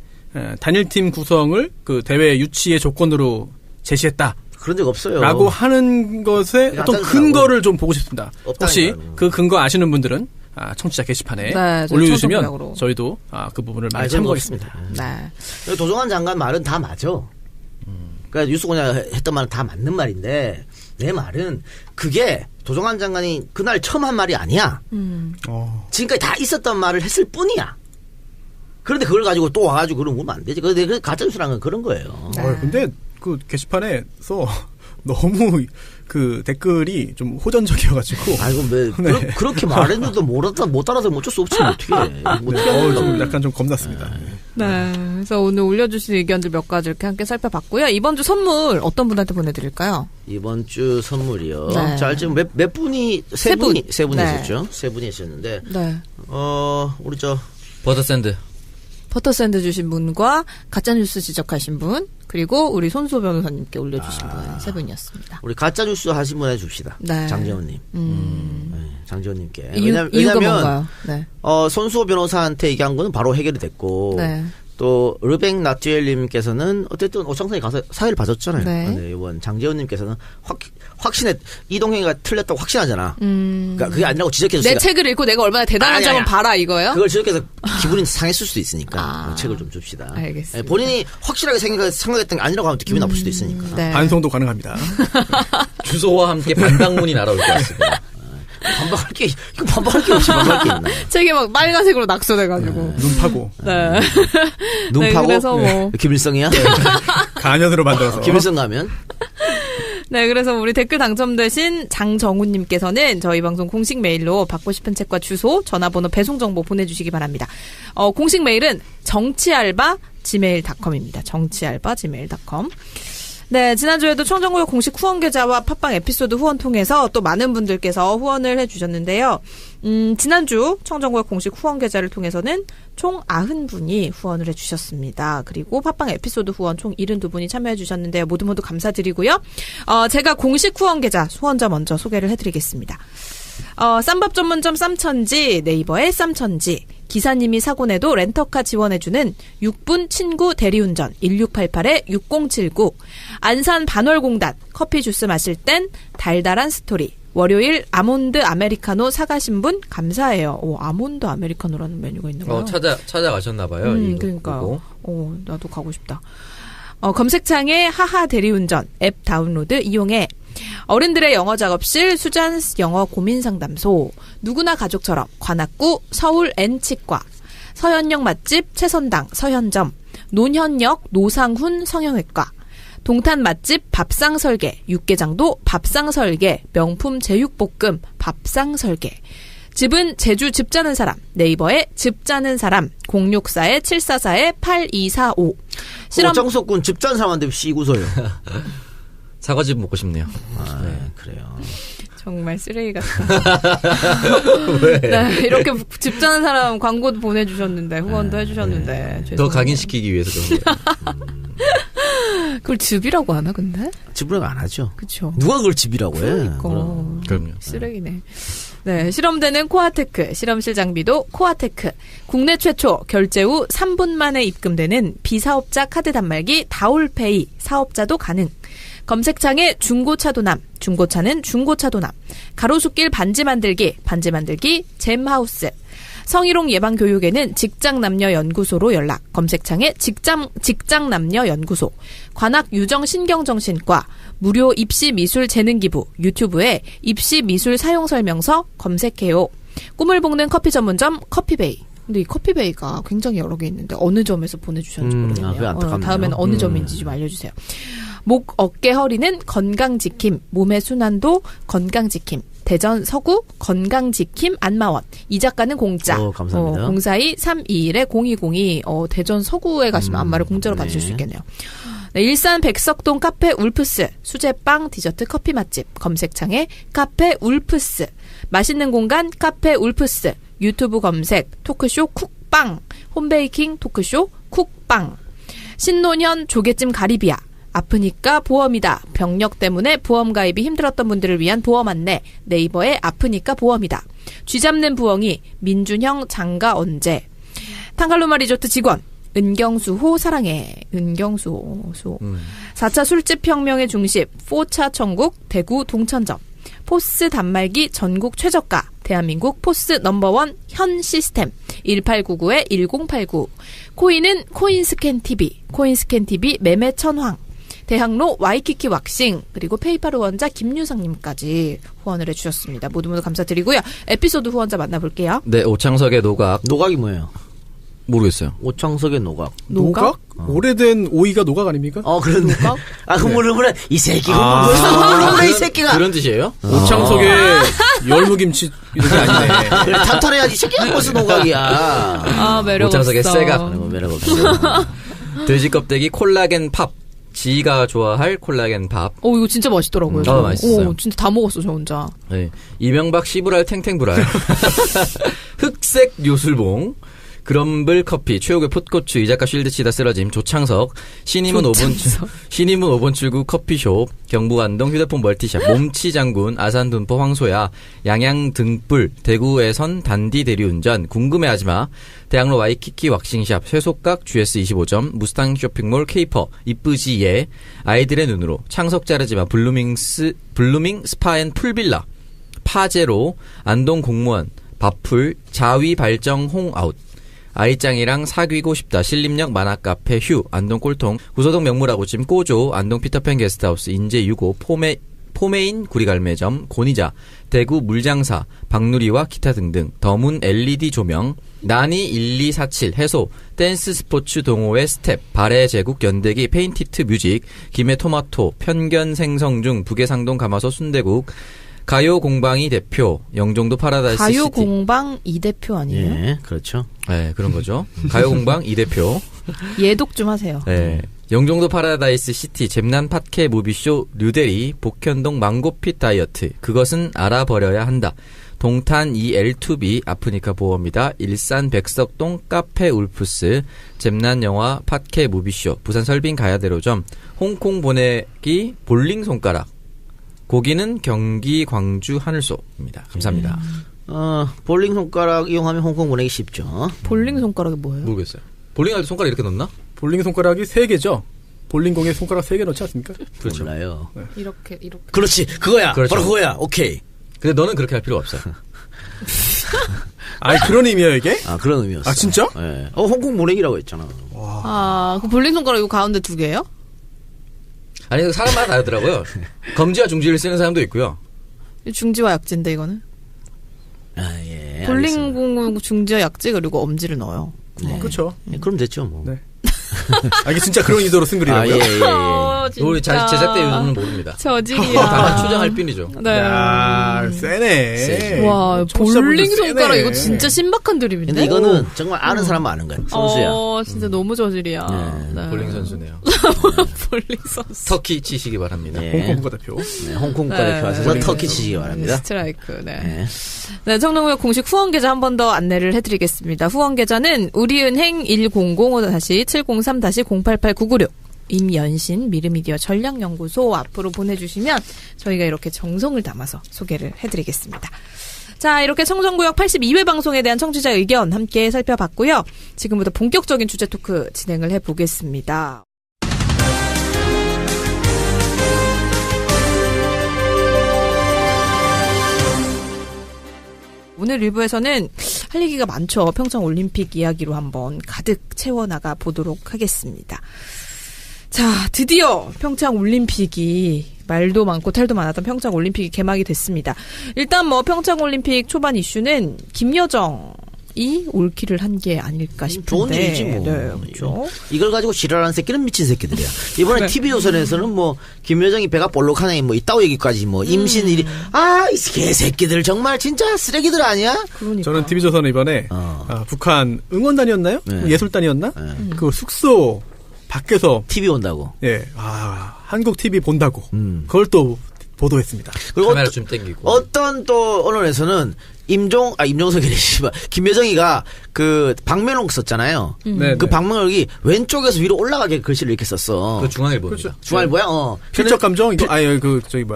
단일팀 구성을 그 대회 유치의 조건으로 제시했다. 그런 적 없어요. 라고 하는 것에 어떤 근거를 좀 보고 싶습니다. 혹시 그 근거 아시는 분들은 청취자 게시판에 올려주시면 저희도 그 부분을 많이 참고하겠습니다. 네. 도종환 장관 말은 다 맞아. 그러니까 뉴스공장 했던 말은 다 맞는 말인데 내 말은 그게 도종환 장관이 그날 처음 한 말이 아니야. 지금까지 다 있었던 말을 했을 뿐이야. 그런데 그걸 가지고 또 와가지고 그러면 안 되지. 근데 가짜뉴스라는 건 그런 거예요. 근데 그 게시판에서 너무 그 댓글이 좀 호전적이어가지고. 아이고, 그렇게 말했는데도 못 알아서 어쩔 수 없지. 어떻게 해. 좀 약간 좀 겁났습니다. 네. 그래서 오늘 올려주신 의견들 몇 가지 이렇게 함께 살펴봤고요. 이번 주 선물 어떤 분한테 보내드릴까요? 이번 주 선물이요. 네. 자, 지금 몇 분이, 세 분이 네. 있었죠. 세 분이 있었는데. 네. 우리 버터샌드 주신 분과 가짜뉴스 지적하신 분, 그리고 우리 손수호 변호사님께 올려주신 분 세 분이었습니다. 우리 가짜뉴스 하신 분 해줍시다. 네. 장재원님. 네, 장재원님께. 이유가 뭔가요? 네. 손수호 변호사한테 얘기한 거는 바로 해결이 됐고. 네. 또 르벡 나티엘님께서는 어쨌든 오창성이 가서 사회를 봐줬잖아요. 네. 이번 장재원님께서는 확신해 이동형이가 틀렸다고 확신하잖아. 그러니까 그게 아니라고 지적해줬으니까. 내 책을 읽고 내가 얼마나 대단한지 한번 봐라 이거예요? 그걸 지적해서 기분이 상했을 수도 있으니까 책을 좀 줍시다. 알겠습니다. 본인이 확실하게 생각했던 게 아니라고 하면 또 기분 나쁠 수도 있으니까. 네. 반송도 가능합니다. 주소와 함께 반박문이 날아올 것 같습니다. 반박할 게 없이 반박할 게 있나. 책이 막 빨간색으로 낙서돼가지고. 눈 파고. 네. 눈 네, 파고? 그래서 김일성이야? 가면으로 만들어서. 김일성 가면? 네, 그래서 우리 댓글 당첨되신 장정훈님께서는 저희 방송 공식 메일로 받고 싶은 책과 주소, 전화번호, 배송 정보 보내주시기 바랍니다. 공식 메일은 정치알바@gmail.com입니다. 정치알바@gmail.com. 네, 지난주에도 청정구역 공식 후원 계좌와 팟빵 에피소드 후원 통해서 또 많은 분들께서 후원을 해주셨는데요. 지난주 청정구역 공식 후원 계좌를 통해서는 총 90분이 후원을 해주셨습니다. 그리고 팟빵 에피소드 후원 총 72분이 참여해주셨는데요. 모두 감사드리고요. 제가 공식 후원 계좌 후원자 먼저 소개를 해드리겠습니다. 쌈밥 전문점 쌈천지, 네이버의 쌈천지, 기사님이 사고 내도 렌터카 지원해주는 6분 친구 대리운전 1688-6079, 안산 반월공단 커피 주스 마실 땐 달달한 스토리, 월요일 아몬드 아메리카노 사가신 분 감사해요. 아몬드 아메리카노라는 메뉴가 있는 거예요. 찾아가셨나봐요. 그러니까요. 나도 가고 싶다. 검색창에 하하 대리운전 앱 다운로드 이용해. 어른들의 영어 작업실 수잔스 영어 고민 상담소, 누구나 가족처럼 관악구 서울 N치과, 서현역 맛집 최선당 서현점, 논현역 노상훈 성형외과, 동탄 맛집 밥상설계 육개장도 밥상설계, 명품 제육볶음 밥상설계, 집은 제주 집 짜는 사람, 네이버에 집 짜는 사람, 064-744-8245. 정석군 집 짜는 사람한테 씨 웃어요. 사과즙 먹고 싶네요. 그래요. 정말 쓰레기 같다. 왜? 네, 이렇게 즙자는 사람 광고도 보내주셨는데 후원도 해주셨는데 더 각인시키기 위해서 그런 거예요. 그걸 즙이라고 하나 근데? 즙이라고 안 하죠. 그쵸. 누가 그걸 즙이라고 해? 그럼요. 쓰레기네. 네, 실험대는 코아테크, 실험실 장비도 코아테크. 국내 최초 결제 후 3분 만에 입금되는 비사업자 카드 단말기 다올페이, 사업자도 가능. 검색창에 중고차도남, 중고차는 중고차도남. 가로수길 반지 만들기, 반지 만들기 잼하우스. 성희롱 예방 교육에는 직장남녀연구소로 연락. 검색창에 직장남녀연구소. 관악 유정신경정신과. 무료 입시미술 재능기부. 유튜브에 입시미술 사용설명서 검색해요. 꿈을 볶는 커피 전문점 커피베이. 근데 이 커피베이가 굉장히 여러 개 있는데 어느 점에서 보내주셨는지 모르겠네요. 다음에는 어느 점인지 좀 알려주세요. 목, 어깨, 허리는 건강지킴. 몸의 순환도 건강지킴. 대전 서구 건강지킴 안마원. 이 작가는 공짜. 감사합니다. 042-321-0202. 대전 서구에 가시면 안마를 공짜로 받으실 수 있겠네요. 네, 일산 백석동 카페 울프스. 수제빵, 디저트, 커피 맛집. 검색창에 카페 울프스. 맛있는 공간 카페 울프스. 유튜브 검색 토크쇼 쿡빵. 홈베이킹 토크쇼 쿡빵. 신노년 조개찜 가리비야. 아프니까 보험이다. 병력 때문에 보험 가입이 힘들었던 분들을 위한 보험 안내. 네이버에 아프니까 보험이다. 쥐 잡는 부엉이 민준형 장가 언제. 탕칼로마 리조트 직원. 은경수호 사랑해. 은경수호. 4차 술집 혁명의 중심. 4차 천국 대구 동천점. 포스 단말기 전국 최저가. 대한민국 포스 넘버원 현 시스템. 1899-1089. 코인은 코인스캔TV. 코인스캔TV 매매 천황. 대학로 와이키키 왁싱. 그리고 페이팔 후원자 김유상님까지 후원을 해주셨습니다. 모두 감사드리고요. 에피소드 후원자 만나볼게요. 네, 오창석의 노각. 노각이 뭐예요? 모르겠어요. 오창석의 노각. 노각? 오래된 오이가 노각 아닙니까? 그런데. 노각? 그래. 이 새끼가 벌써 이 새끼가. 그런 뜻이에요? 오창석의 열무김치 이런 게 아니네. 그래, 탄탄해야지. 이 새끼가 벌써 노각이야. 매력 오창석의 없어. 새각. 매력 없어. 돼지 껍데기 콜라겐 팝. 지가 좋아할 콜라겐 밥. 이거 진짜 맛있더라고요. 맛있어요. 진짜 다 먹었어, 저 혼자. 네. 이명박 시부랄 탱탱부랄. 흑색 요술봉. 그럼블 커피, 최욱의 풋고추, 이작가 쉴드 치다 쓰러짐, 조창석, 신임은 5번 출구 커피숍, 경북안동 휴대폰 멀티샵, 몸치 장군, 아산 분포 황소야, 양양 등불, 대구에선 단디 대리운전, 궁금해하지마, 대학로 와이키키 왁싱샵, 쇠속각 GS 25점, 무스탕 쇼핑몰 케이퍼, 이쁘지예, 아이들의 눈으로, 창석 자르지마, 블루밍 스파앤 풀빌라, 파제로, 안동 공무원, 밥풀, 자위 발정 홍아웃, 아이짱이랑 사귀고 싶다. 신림역 만화카페 휴. 안동 꼴통. 구서동 명물아구찜 꼬조. 안동 피터팬 게스트하우스. 인제 유고. 포메인 구리갈매점. 고니자. 대구 물장사. 박누리와 기타 등등. 더문 LED 조명. 나니 1247 해소. 댄스 스포츠 동호회 스텝. 발해 제국 연대기 페인티트 뮤직. 김해 토마토. 편견 생성 중 북해상동 가마솥 순대국. 가요 공방이 대표, 영종도 파라다이스 가요 시티. 공방 이 대표 아니에요? 예, 그렇죠. 네, 그런 거죠. 가요 공방 이 대표. 예독 좀 하세요. 네. 영종도 파라다이스 시티, 잼난 팟캐 무비쇼, 류대리, 복현동 망고핏 다이어트. 그것은 알아버려야 한다. 동탄 EL2B, 아프니까 보험이다. 일산 백석동 카페 울프스, 잼난 영화 팟캐 무비쇼, 부산 설빈 가야대로점, 홍콩 보내기 볼링 손가락. 고기는 경기 광주 하늘소입니다. 감사합니다. 볼링 손가락 이용하면 홍콩 보내기 쉽죠. 볼링 손가락이 뭐예요? 모르겠어요. 볼링 할 때 손가락 이렇게 넣나? 볼링 손가락이 3개죠. 볼링공에 손가락 3개 넣지 않습니까? 그렇죠. 몰라요. 네. 이렇게. 그렇지. 그거야. 그렇죠. 바로 그거야. 오케이. 근데 너는 그렇게 할 필요 없어요. 그런 의미예요, 이게? 그런 의미였어. 진짜? 네. 홍콩 보내기라고 했잖아. 그 볼링 손가락 이거 가운데 2개예요? 아니, 사람마다 다르더라고요. 검지와 중지를 쓰는 사람도 있고요. 중지와 약지인데, 이거는? 예. 볼링 공 중지와 약지, 그리고 엄지를 넣어요. 그렇죠. 그럼 됐죠, 뭐. 네. 이게 진짜 그런 의도로 쓴 글이라고요? 예. 진짜. 제작 때 요즘은 모릅니다. 저질이야. 다만 추정할 뿐이죠. 네. 야, 세네. 와, 볼링 손가락 이거 진짜 신박한 드립인데. 근데 이거는 정말 아는 사람은 아는 거예요. 선수야. 진짜 너무 저질이야. 네. 볼링 선수네요. 볼링 선수. 터키 치시기 바랍니다. 네. 홍콩 국가대표. 네, 홍콩 국가대표 하셔서 터키 치시기 바랍니다. 스트라이크. 네. 네. 네, 청정구역 공식 후원 계좌 한 번 더 안내를 해드리겠습니다. 후원 계좌는 우리은행 100-703-088-996 임연신 미르미디어 전략연구소 앞으로 보내주시면 저희가 이렇게 정성을 담아서 소개를 해드리겠습니다. 자, 이렇게 청정구역 82회 방송에 대한 청취자 의견 함께 살펴봤고요. 지금부터 본격적인 주제 토크 진행을 해보겠습니다. 오늘 1부에서는 할 얘기가 많죠. 평창올림픽 이야기로 한번 가득 채워나가 보도록 하겠습니다. 자, 드디어 평창올림픽이 말도 많고 탈도 많았던 평창올림픽이 개막이 됐습니다. 일단 평창올림픽 초반 이슈는 김여정이 올킬을 한 게 아닐까 싶은데. 좋은 일이지 뭐. 네, 그렇죠. 이걸 가지고 지랄하는 새끼는 미친 새끼들이야. 이번에 네. TV조선에서는 김여정이 배가 볼록하네 있다고 얘기까지 임신 일이 이 개새끼들 정말 진짜 쓰레기들 아니야? 그러니까. 저는 TV조선 이번에 북한 응원단이었나요? 네. 예술단이었나? 그 숙소 밖에서 TV 온다고. 한국 TV 본다고 그걸 또 보도했습니다. 그리고 카메라 좀 땡기고. 어떤 또 언론에서는 임종석이래, 씨발. 김여정이가 그 방명록 썼잖아요. 네, 그 네. 방명록이 왼쪽에서 위로 올라가게 글씨를 이렇게 썼어. 그 중앙일보입니다. 그렇죠. 중앙일보야? 필적 감정?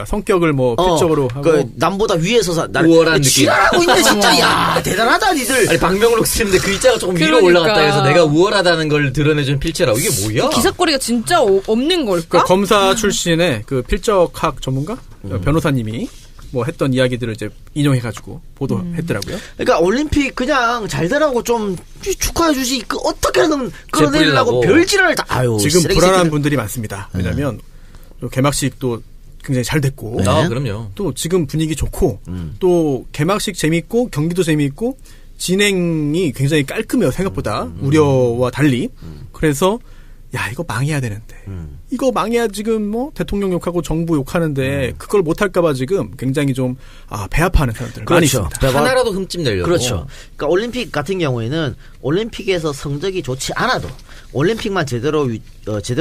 성격을 필적으로 하고. 그 남보다 위에 서서 우월한 느낌. 지랄하고 있네, 진짜. 야, 대단하다, 니들. 아니 방명록 쓰는데 글자가 조금 위로 그러니까. 올라갔다 해서 내가 우월하다는 걸 드러내준 필체라고. 이게 뭐야? 기사거리가 진짜 없는 걸까? 그 검사 출신의 그 필적학 전문가? 변호사님이 했던 이야기들을 이제 인용해가지고 보도했더라고요. 그러니까 올림픽 그냥 잘 되라고 좀 축하해주지. 어떻게든 끌어내려고 제뿌리려고. 별지랄을 다. 아유, 지금 쓰레기 불안한 새끼들. 분들이 많습니다. 왜냐면 개막식도 굉장히 잘 됐고 네. 그럼요. 또 지금 분위기 좋고 또 개막식 재밌고 경기도 재밌고 진행이 굉장히 깔끔해요. 생각보다 우려와 달리. 그래서 이거 망해야 되는데 이거 망해야 지금 대통령 욕하고 정부 욕하는데 그걸 못할까봐 지금 굉장히 좀 배 아파하는 사람들 많이 그렇죠. 있습니다. 하나라도 흠집 내려고. 그렇죠. 그러니까 올림픽 같은 경우에는 올림픽에서 성적이 좋지 않아도 올림픽만 제대로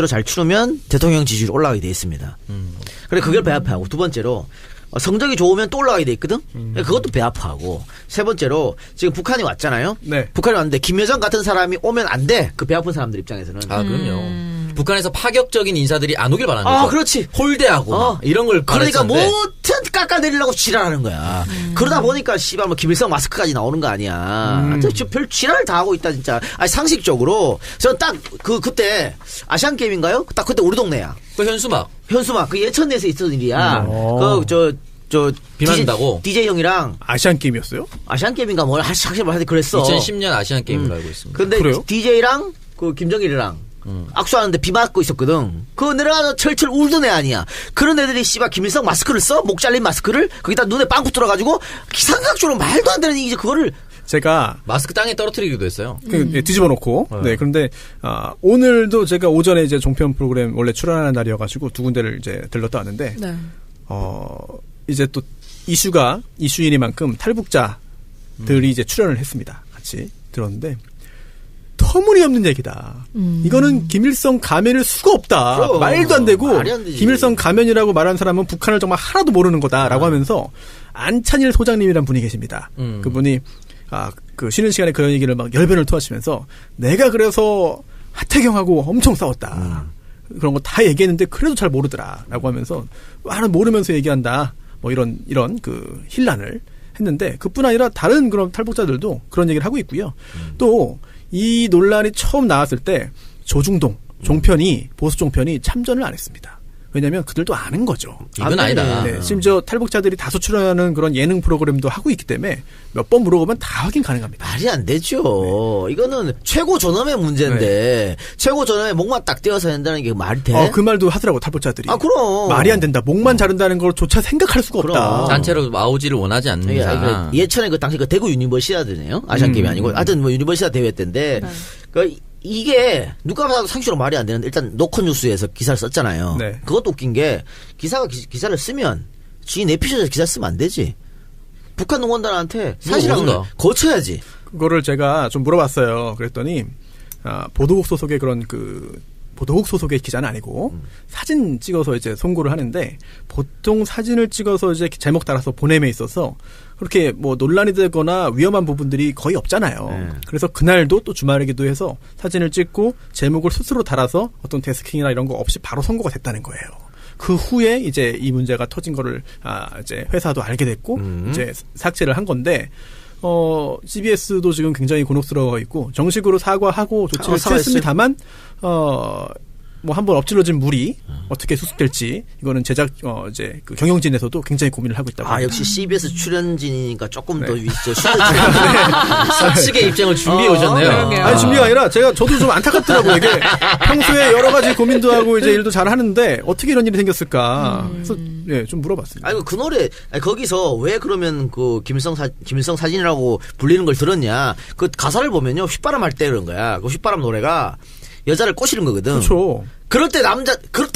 잘 치르면 대통령 지지율이 올라가게 돼 있습니다. 그래 그걸 배 아파하고 두 번째로 성적이 좋으면 또 올라가게 돼 있거든. 그것도 배 아파하고 세 번째로 지금 북한이 왔잖아요. 네. 북한이 왔는데 김여정 같은 사람이 오면 안 돼. 그 배 아픈 사람들 입장에서는. 그럼요. 북한에서 파격적인 인사들이 안 오길 바라는 거죠. 그렇지. 홀대하고 이런 걸 그러니까 바랬었는데. 뭐든 깎아내리려고 지랄하는 거야. 그러다 보니까 씨발 김일성 마스크까지 나오는 거 아니야. 별 지랄을 다 하고 있다 진짜. 상식적으로 저는 딱 그때 아시안 게임인가요? 딱 그때 우리 동네야. 그 현수막 그 예천내에서 있었던 일이야. 비 맞는다고? DJ 형이랑 아시안 게임이었어요? 아시안 게임인가 확실히 말하지 그랬어. 2010년 아시안 게임으로 알고 있습니다. 근데 그래요? DJ랑 그 김정일이랑 악수하는데 비 맞고 있었거든. 그거 내려가서 철철 울던 애 아니야. 그런 애들이 씨발 김일성 마스크를 써? 목 잘린 마스크를? 거기다 눈에 빵꾸 뚫어가지고 기상각적으로 말도 안 되는 이제 그거를 제가 마스크 땅에 떨어뜨리기도 했어요. 뒤집어 놓고. 네. 그런데 오늘도 제가 오전에 이제 종편 프로그램 원래 출연하는 날이어가지고 두 군데를 이제 들렀다 왔는데 네. 이제 또 이슈이니만큼 탈북자들이 이제 출연을 했습니다. 같이 들었는데 터무니없는 얘기다. 이거는 김일성 가면일 수가 없다. 그럼. 말도 안 되고 말이 안 되지. 김일성 가면이라고 말하는 사람은 북한을 정말 하나도 모르는 거다라고 하면서 안찬일 소장님이란 분이 계십니다. 그분이 그 쉬는 시간에 그런 얘기를 막 열변을 토하시면서 내가 그래서 하태경하고 엄청 싸웠다. 그런 거 다 얘기했는데 그래도 잘 모르더라라고 하면서 나는 모르면서 얘기한다. 이런 그 힐난을 했는데 그뿐 아니라 다른 그런 탈북자들도 그런 얘기를 하고 있고요. 또 이 논란이 처음 나왔을 때 조중동 종편이 보수 종편이 참전을 안 했습니다. 왜냐하면 그들도 아는 거죠. 이건 아니다. 네, 심지어 탈북자들이 다수 출연하는 그런 예능 프로그램도 하고 있기 때문에 몇 번 물어보면 다 확인 가능합니다. 말이 안 되죠. 이거는 최고 존엄의 문제인데 최고 존엄의 목만 딱 떼어서 한다는 게 말이 돼? 그 말도 하더라고 탈북자들이. 그럼. 말이 안 된다. 목만 자른다는 걸조차 생각할 수가 그럼. 없다. 단체로 아우지를 원하지 않는 이상. 예천에 당시 대구 유니버시아드네요. 아시안 게임이 아니고 하여튼 유니버시아 대회 때인데 이게 누가 봐도 상식으로 말이 안 되는데 일단 노컷뉴스에서 기사를 썼잖아요. 네. 그것도 웃긴 게 기사를 쓰면 지 내피셜에서 기사 쓰면 안 되지. 북한 응원단한테 사실은 거쳐야지. 그거를 제가 좀 물어봤어요. 그랬더니 보도국 소속의 보도국 소속의 기자는 아니고 사진 찍어서 이제 송고를 하는데 보통 사진을 찍어서 이제 제목 따라서 보냄에 있어서 그렇게 뭐 논란이 되거나 위험한 부분들이 거의 없잖아요. 그래서 그날도 또 주말이기도 해서 사진을 찍고 제목을 스스로 달아서 어떤 데스킹이나 이런 거 없이 바로 선고가 됐다는 거예요. 그 후에 이제 이 문제가 터진 거를 이제 회사도 알게 됐고 이제 삭제를 한 건데 CBS도 지금 굉장히 곤혹스러워 있고 정식으로 사과하고 조치를 취했습니다만 뭐 한번 엎질러진 물이 어떻게 수습될지 이거는 제작 이제 그 경영진에서도 굉장히 고민을 하고 있다고. 역시 CBS 출연진이니까 조금 네. 더 있죠. 사측의 입장을 준비해 오셨네요. 아니 준비가 아니라 저도 좀 안타깝더라고요. 이게 평소에 여러 가지 고민도 하고 이제 일도 잘 하는데 어떻게 이런 일이 생겼을까. 그래서 좀 물어봤습니다. 아니 그 노래 거기서 왜 그러면 그 김일성 사진이라고 불리는 걸 들었냐? 그 가사를 보면요 휘바람 할 때 그런 거야. 그 휘바람 노래가 여자를 꼬시는 거거든. 그렇죠. 그럴 때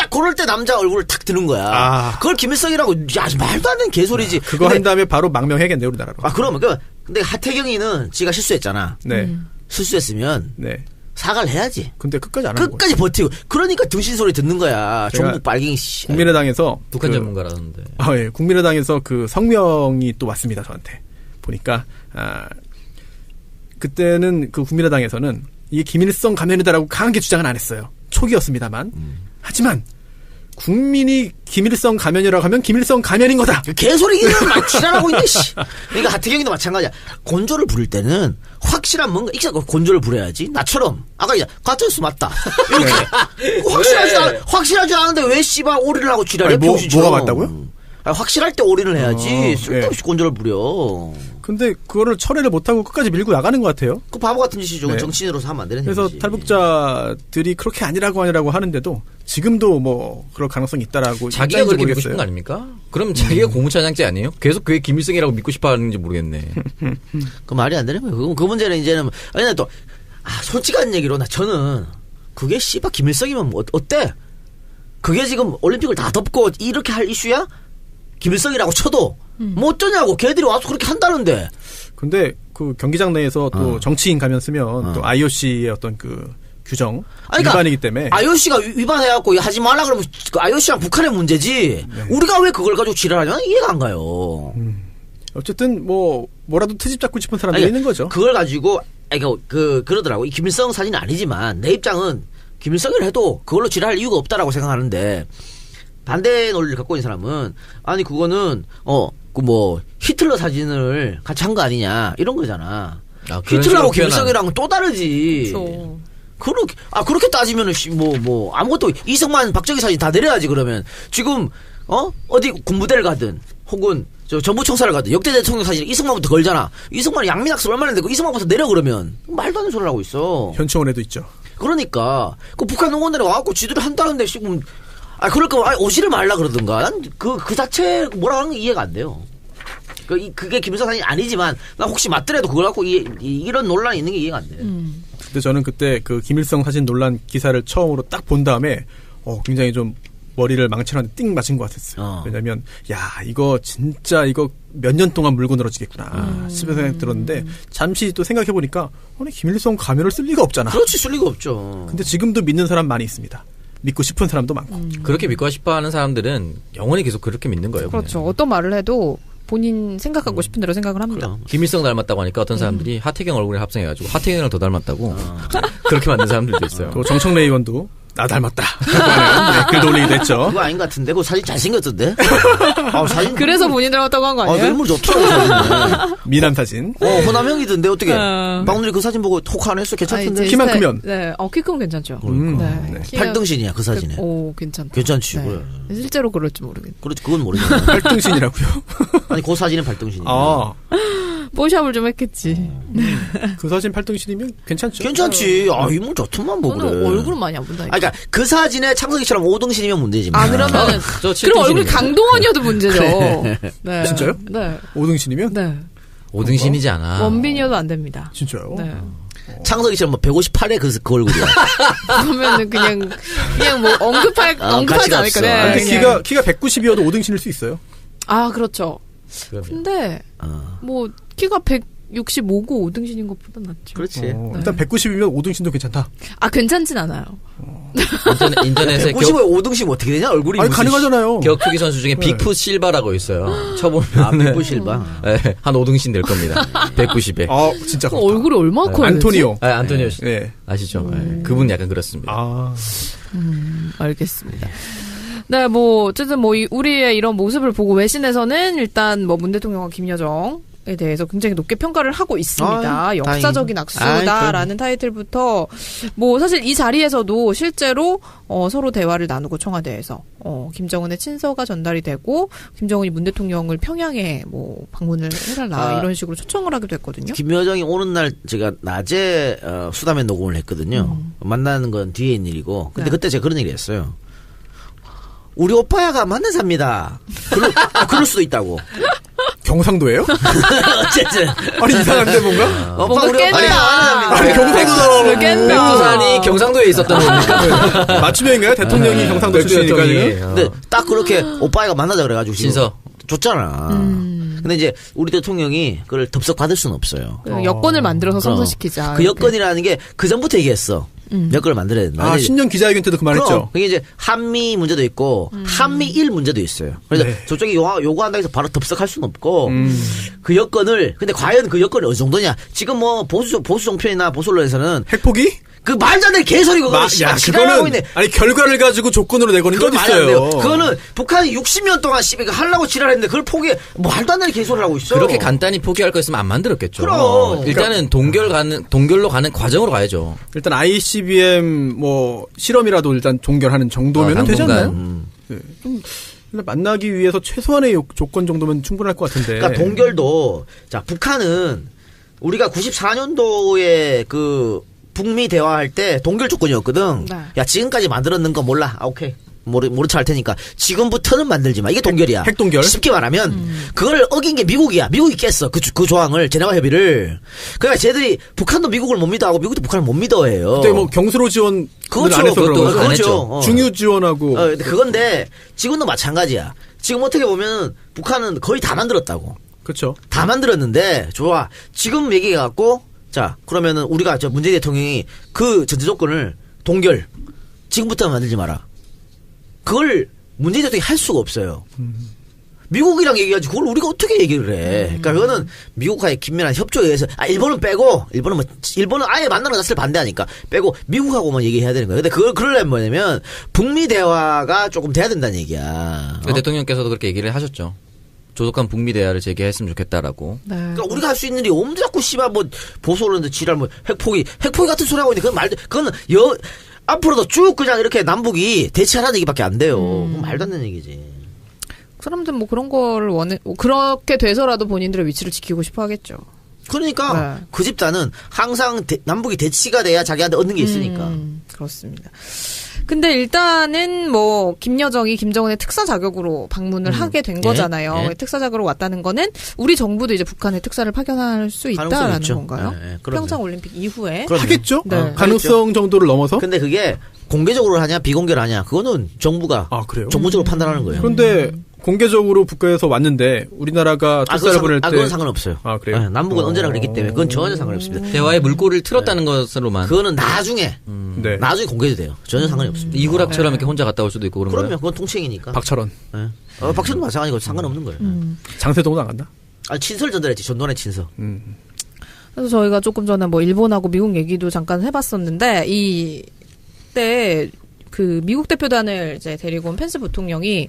그럴 때 남자 얼굴을 탁 드는 거야. 그걸 김일성이라고, 야, 말도 안 되는 개소리지. 그거 한 다음에 바로 망명해야겠네, 우리나라로. 그러면, 근데 하태경이는 지가 실수했잖아. 네. 실수했으면. 네. 사과를 해야지. 근데 끝까지 안 하는 끝까지 버티고. 그러니까 등신 소리 듣는 거야. 종북 빨갱이 씨. 국민의당에서. 북한 전문가라는데. 예. 국민의당에서 그 성명이 또 왔습니다, 저한테. 보니까, 그때는 그 국민의당에서는 이게 김일성 가면이다라고 강하게 주장은 안 했어요. 초기였습니다만. 하지만 국민이 김일성 가면이라고 하면 김일성 가면인 거다. 개소리기는 막 지랄하고 있네. 씨. 그러니까 하태경이도 마찬가지야. 곤조를 부를 때는 확실한 뭔가 곤조를 부려야지. 나처럼 아까 가짜뉴스 맞다. 이렇게 확실하지 않은데 왜 씨발 올인을 하고 지랄해? 뭐가 맞다고요? 확실할 때 올인을 해야지. 쓸데없이 곤조를 부려. 근데 그거를 철회를 못하고 끝까지 밀고 나가는 것 같아요. 그 바보 같은 짓이죠. 네. 정치인으로서 하면 안 되는 그래서 얘기지. 탈북자들이 그렇게 아니라고 하는데도 지금도 뭐 그럴 가능성이 있다라고. 자기가 그렇게 믿고 싶은 거 아닙니까? 그럼 자기가 고무찬양제 아니에요? 계속 그게 김일성이라고 믿고 싶어 하는지 모르겠네. 그 말이 안 되는 거예요. 그 문제는 이제는 아니 또 솔직한 얘기로 저는 그게 씨발 김일성이면 뭐 어때? 그게 지금 올림픽을 다 덮고 이렇게 할 이슈야? 김일성이라고 쳐도 뭐 어쩌냐고. 걔들이 와서 그렇게 한다는데. 근데 그 경기장 내에서 또 정치인 가면 쓰면 또 IOC의 어떤 그 규정 위반이기 때문에. IOC가 위반해갖고 하지 말라 그러면 그 IOC랑 북한의 문제지. 네. 우리가 왜 그걸 가지고 지랄하냐? 이해가 안 가요. 어쨌든 뭐라도 트집 잡고 싶은 사람들이 있는 거죠. 그걸 가지고 그러더라고. 이 김일성 사진이 아니지만 내 입장은 김일성이라 해도 그걸로 지랄할 이유가 없다라고 생각하는데. 반대 논리를 갖고 있는 사람은 아니 그거는 히틀러 사진을 같이 한 거 아니냐 이런 거잖아. 히틀러하고 김일성이랑은 또 다르지. 그렇죠. 그렇게 따지면은 뭐 아무것도 이승만 박정희 사진 다 내려야지. 그러면 지금 어디 군부대를 가든 혹은 정부 청사를 가든 역대 대통령 사진 이승만부터 걸잖아. 이승만이 양민학습 얼마나 했는데 이승만부터 내려 그러면 말도 안 되는 소리를 하고 있어. 현충원에도 있죠. 그러니까 그 북한 응원들이 와갖고 지들이 한다는데 지금. 그럴 거면 오지를 말라 그러든가. 난 그 자체 뭐라 하는 게 이해가 안 돼요. 그게 김일성 사진이 아니지만 나 혹시 맞더라도 그걸 갖고 이런 논란이 있는 게 이해가 안 돼요. 근데 저는 그때 그 김일성 사진 논란 기사를 처음으로 딱 본 다음에 굉장히 좀 머리를 망치는데 띵 맞은 것 같았어요. 왜냐면 이거 진짜 몇 년 동안 물고 늘어지겠구나 싶은 생각이 들었는데 잠시 또 생각해 보니까 김일성 가면을 쓸 리가 없잖아. 그렇지, 쓸 리가 없죠. 근데 지금도 믿는 사람 많이 있습니다. 믿고 싶은 사람도 많고. 그렇게 믿고 싶어 하는 사람들은 영원히 계속 그렇게 믿는 거예요. 그렇죠. 그냥. 어떤 말을 해도 본인 생각하고 싶은 대로 생각을 합니다. 김일성 닮았다고 하니까 어떤 사람들이 하태경 얼굴에 합성해가지고 하태경이랑 더 닮았다고 그렇게 만든 사람들도 있어요. 또 정청래 의원도 나 닮았다. 글도 올리기도 했죠. 그거 아닌 것 같은데? 그 사진 잘생겼던데? 사진. 그래서 본인 닮았다고 한 거 아니에요? 인물 좋더라고, 사진. 미남 사진. 호남형이던데, 어떻게. 방문이 그 사진 보고 혹 안 했어? 괜찮던데? 키만 크면. 네. 키 크면 괜찮죠. 네. 팔등신이야, 그 사진에. 괜찮다. 괜찮지. 네. 그래. 실제로 그럴지 모르겠네. 그렇지, 그건 모르겠네. 팔등신이라고요? 아니, 그 사진은 팔등신이야. 뽀샵을 좀 했겠지. 그 사진 팔등신이면 괜찮죠? 괜찮지. 인물 좋더만 뭐, 그래. 얼굴은 많이 안 본다니까. 그러니까 그 사진에 창석이처럼 5등신이면 문제지. 그러면. 그럼 얼굴 강동원이어도 문제죠. 네. 진짜요? 네. 5등신이면? 네. 5등신이지 않아. 원빈이어도 안 됩니다. 진짜요? 네. 창석이처럼 뭐 158에 그 얼굴이야. 그러면은 그냥 뭐 언급하지 않을까. 네, 근데 키가 190이어도 5등 신을 수 있어요. 아, 그렇죠. 그럼요. 근데 뭐 키가 165고 5등신인 것보다 낫죠. 그렇지. 일단 190이면 5등신도 괜찮다. 아, 괜찮진 않아요. 인터넷에 95에 5등신 어떻게 되냐? 얼굴이 아니 가능하잖아요. 격투기 선수 중에 빅풋 실바라고 있어요. 쳐보면 빅풋 실바. 네, 한 5등신 될 겁니다. 190에. 아 진짜. 얼굴이 얼마나 커요? 안토니오. 안토니오 씨. 네. 아시죠? 네, 그분 약간 그렇습니다. 아. 알겠습니다. 네, 뭐 어쨌든 뭐 우리의 이런 모습을 보고 외신에서는 일단 뭐 문 대통령과 김여정에 대해서 굉장히 높게 평가를 하고 있습니다. 역사적인 악수다라는 타이틀부터 뭐 사실 이 자리에서도 실제로 서로 대화를 나누고 청와대에서 김정은의 친서가 전달이 되고 김정은이 문 대통령을 평양에 뭐 방문을 해달라 이런 식으로 초청을 하기도 했거든요. 김여정이 오는 날 제가 낮에 수담에 녹음을 했거든요. 만나는 건 뒤에 있는 일이고. 근데 그때 제가 그런 얘기를 했어요. 우리 오빠야가 만난 삽니다. 그럴 수도 있다고. 경상도예요? 어쨌든. 아니 이상한데 뭔가? 오빠 우리 오빠야 아니 경상도다. 백두산이 경상도에 있었던 겁니까? 맞춤형인가요? 대통령이 경상도 출신이니까 지금. 근데 딱 그렇게 오빠야가 만나자 그래가지고 신서 줬잖아. 근데 이제 우리 대통령이 그걸 덥석 받을 수는 없어요. 여건을 만들어서 성사시키자. 그 여건이라는 게 그 전부터 얘기했어. 여건을 만들어야 된다. 신년 기자회견 때도 그 말했죠. 그게 이제 한미 문제도 있고 한미일 문제도 있어요. 그래서 저쪽이 요구한다고 해서 바로 덥석할 수는 없고 그 여건을 근데 과연 그 여건이 어느 정도냐? 지금 뭐 보수 종편이나 보수 언론에서는 핵포기? 그 말도 안 되는 개소리 그거 그거는 있네. 아니 결과를 가지고 조건으로 내거는 게 어딨어요. 그거는 북한이 60년 동안 하려고 지랄했는데 그걸 말도 안 되는 개소리를 하고 있어. 그렇게 간단히 포기할 거 있으면 안 만들었겠죠. 그럼. 일단은 동결로 가는 과정으로 가야죠. 일단 ICBM 뭐 실험이라도 일단 종결하는 정도면 되지 않나요? 네. 좀 만나기 위해서 최소한의 조건 정도면 충분할 것 같은데. 그러니까 동결도 자 북한은 우리가 94년도에 그 북미 대화할 때 동결 조건이었거든. 네. 야 지금까지 만들었는 거 몰라. 오케이. 모른 척 할 테니까 지금부터는 만들지 마. 이게 동결이야. 핵동결. 쉽게 말하면 그걸 어긴 게 미국이야. 미국이 깼어. 그 조항을 제네바 협의를. 그러니까 쟤들이 북한도 미국을 못 믿어하고 미국도 북한을 못 믿어해요. 그때 뭐 경수로 지원 그렇죠. 안 해서 그런 그것도 거죠. 안 했죠. 중유 지원하고. 그건데 지금도 마찬가지야. 지금 어떻게 보면 북한은 거의 다 만들었다고. 그렇죠. 다 만들었는데 좋아. 지금 얘기해갖고 자 그러면은 우리가 문재인 대통령이 그 전제 조건을 동결 지금부터 만들지 마라. 그걸 문재인 대통령이 할 수가 없어요. 미국이랑 얘기하지 그걸 우리가 어떻게 얘기를 해. 그러니까 그거는 미국과의 긴밀한 협조에 의해서 일본은 빼고 일본은 아예 만나는 것 자체를 반대하니까 빼고 미국하고만 얘기해야 되는 거예요. 근데 그걸 그러려면 뭐냐면 북미 대화가 조금 돼야 된다는 얘기야. 대통령께서도 그렇게 얘기를 하셨죠. 조속한 북미 대화를 재개했으면 좋겠다라고. 네. 그러니까 우리가 할 수 있는 일이 엄청 자꾸 씨발 뭐 보수 언론들 지랄 뭐 핵포기 같은 소리 하고 있는데 그거는 앞으로도 쭉 그냥 이렇게 남북이 대치하라는 얘기밖에 안 돼요. 그건 말도 안 되는 얘기지. 그 사람들은 뭐 그런 거를 그렇게 돼서라도 본인들의 위치를 지키고 싶어 하겠죠. 그러니까 네. 그 집단은 항상 남북이 대치가 돼야 자기한테 얻는 게 있으니까. 그렇습니다. 근데 일단은 뭐 김여정이 김정은의 특사 자격으로 방문을 하게 된 거잖아요. 예. 특사 자격으로 왔다는 거는 우리 정부도 이제 북한의 특사를 파견할 수 있다라는 건가요? 평창 올림픽 이후에 하겠죠? 네. 가능성 정도를 넘어서. 근데 그게 공개적으로 하냐 비공개로 하냐 그거는 정부가 그래요? 정부적으로 판단하는 거예요. 그런데 공개적으로 북한에서 왔는데 우리나라가 특사를 보낼 때 그건 상관없어요. 그래요? 네, 남북은 언제나 그랬기 때문에 그건 전혀 상관없습니다. 대화의 물꼬를 틀었다는 것으로만. 그거는 나중에 네. 나중에 공개도 돼요. 전혀 상관이 없습니다. 이구락처럼 이렇게 혼자 갔다 올 수도 있고 그런 그럼요. 거예요. 그건 통칭이니까. 박철원. 네. 박철원도 마찬가지고 상관없는 거예요. 장세동도 안 간다? 아니 친서를 전달했지. 전두환의 친서. 그래서 저희가 조금 전에 뭐 일본하고 미국 얘기도 잠깐 해봤었는데 이때 그 미국 대표단을 이제 데리고 온 펜스 부통령이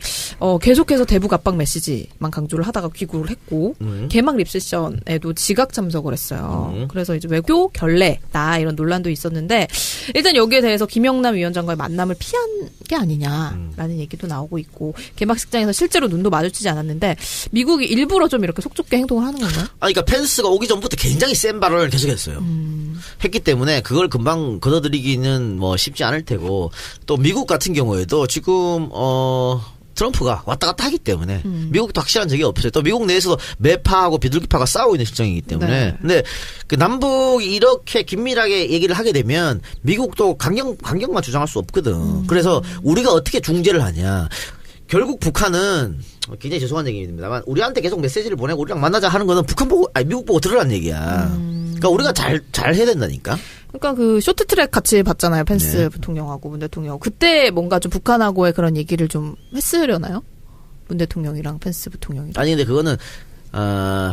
계속해서 대북 압박 메시지만 강조를 하다가 귀국을 했고 개막 리셉션에도 지각 참석을 했어요. 그래서 이제 외교 결례다 이런 논란도 있었는데 일단 여기에 대해서 김영남 위원장과의 만남을 피한 게 아니냐라는 얘기도 나오고 있고 개막식장에서 실제로 눈도 마주치지 않았는데 미국이 일부러 좀 이렇게 속좁게 행동을 하는 건가요? 그러니까 펜스가 오기 전부터 굉장히 센 발언을 계속했어요. 했기 때문에 그걸 금방 걷어들이기는 뭐 쉽지 않을 테고 또 미국 같은 경우에도 지금 트럼프가 왔다 갔다 하기 때문에 미국도 확실한 적이 없어요. 또 미국 내에서도 매파하고 비둘기파가 싸우고 있는 실정이기 때문에. 네. 근데 그 남북이 이렇게 긴밀하게 얘기를 하게 되면 미국도 강경만 주장할 수 없거든. 그래서 우리가 어떻게 중재를 하냐. 결국 북한은 굉장히 죄송한 얘기입니다만 우리한테 계속 메시지를 보내고 우리랑 만나자 하는 거는 미국 보고 들으라는 얘기야. 그러니까 우리가 잘 해야 된다니까. 그러니까 그 쇼트트랙 같이 봤잖아요. 펜스 대통령하고 문 대통령. 그때 뭔가 좀 북한하고의 그런 얘기를 좀 했으려나요? 문 대통령이랑 펜스 대통령이랑. 아니 근데 그거는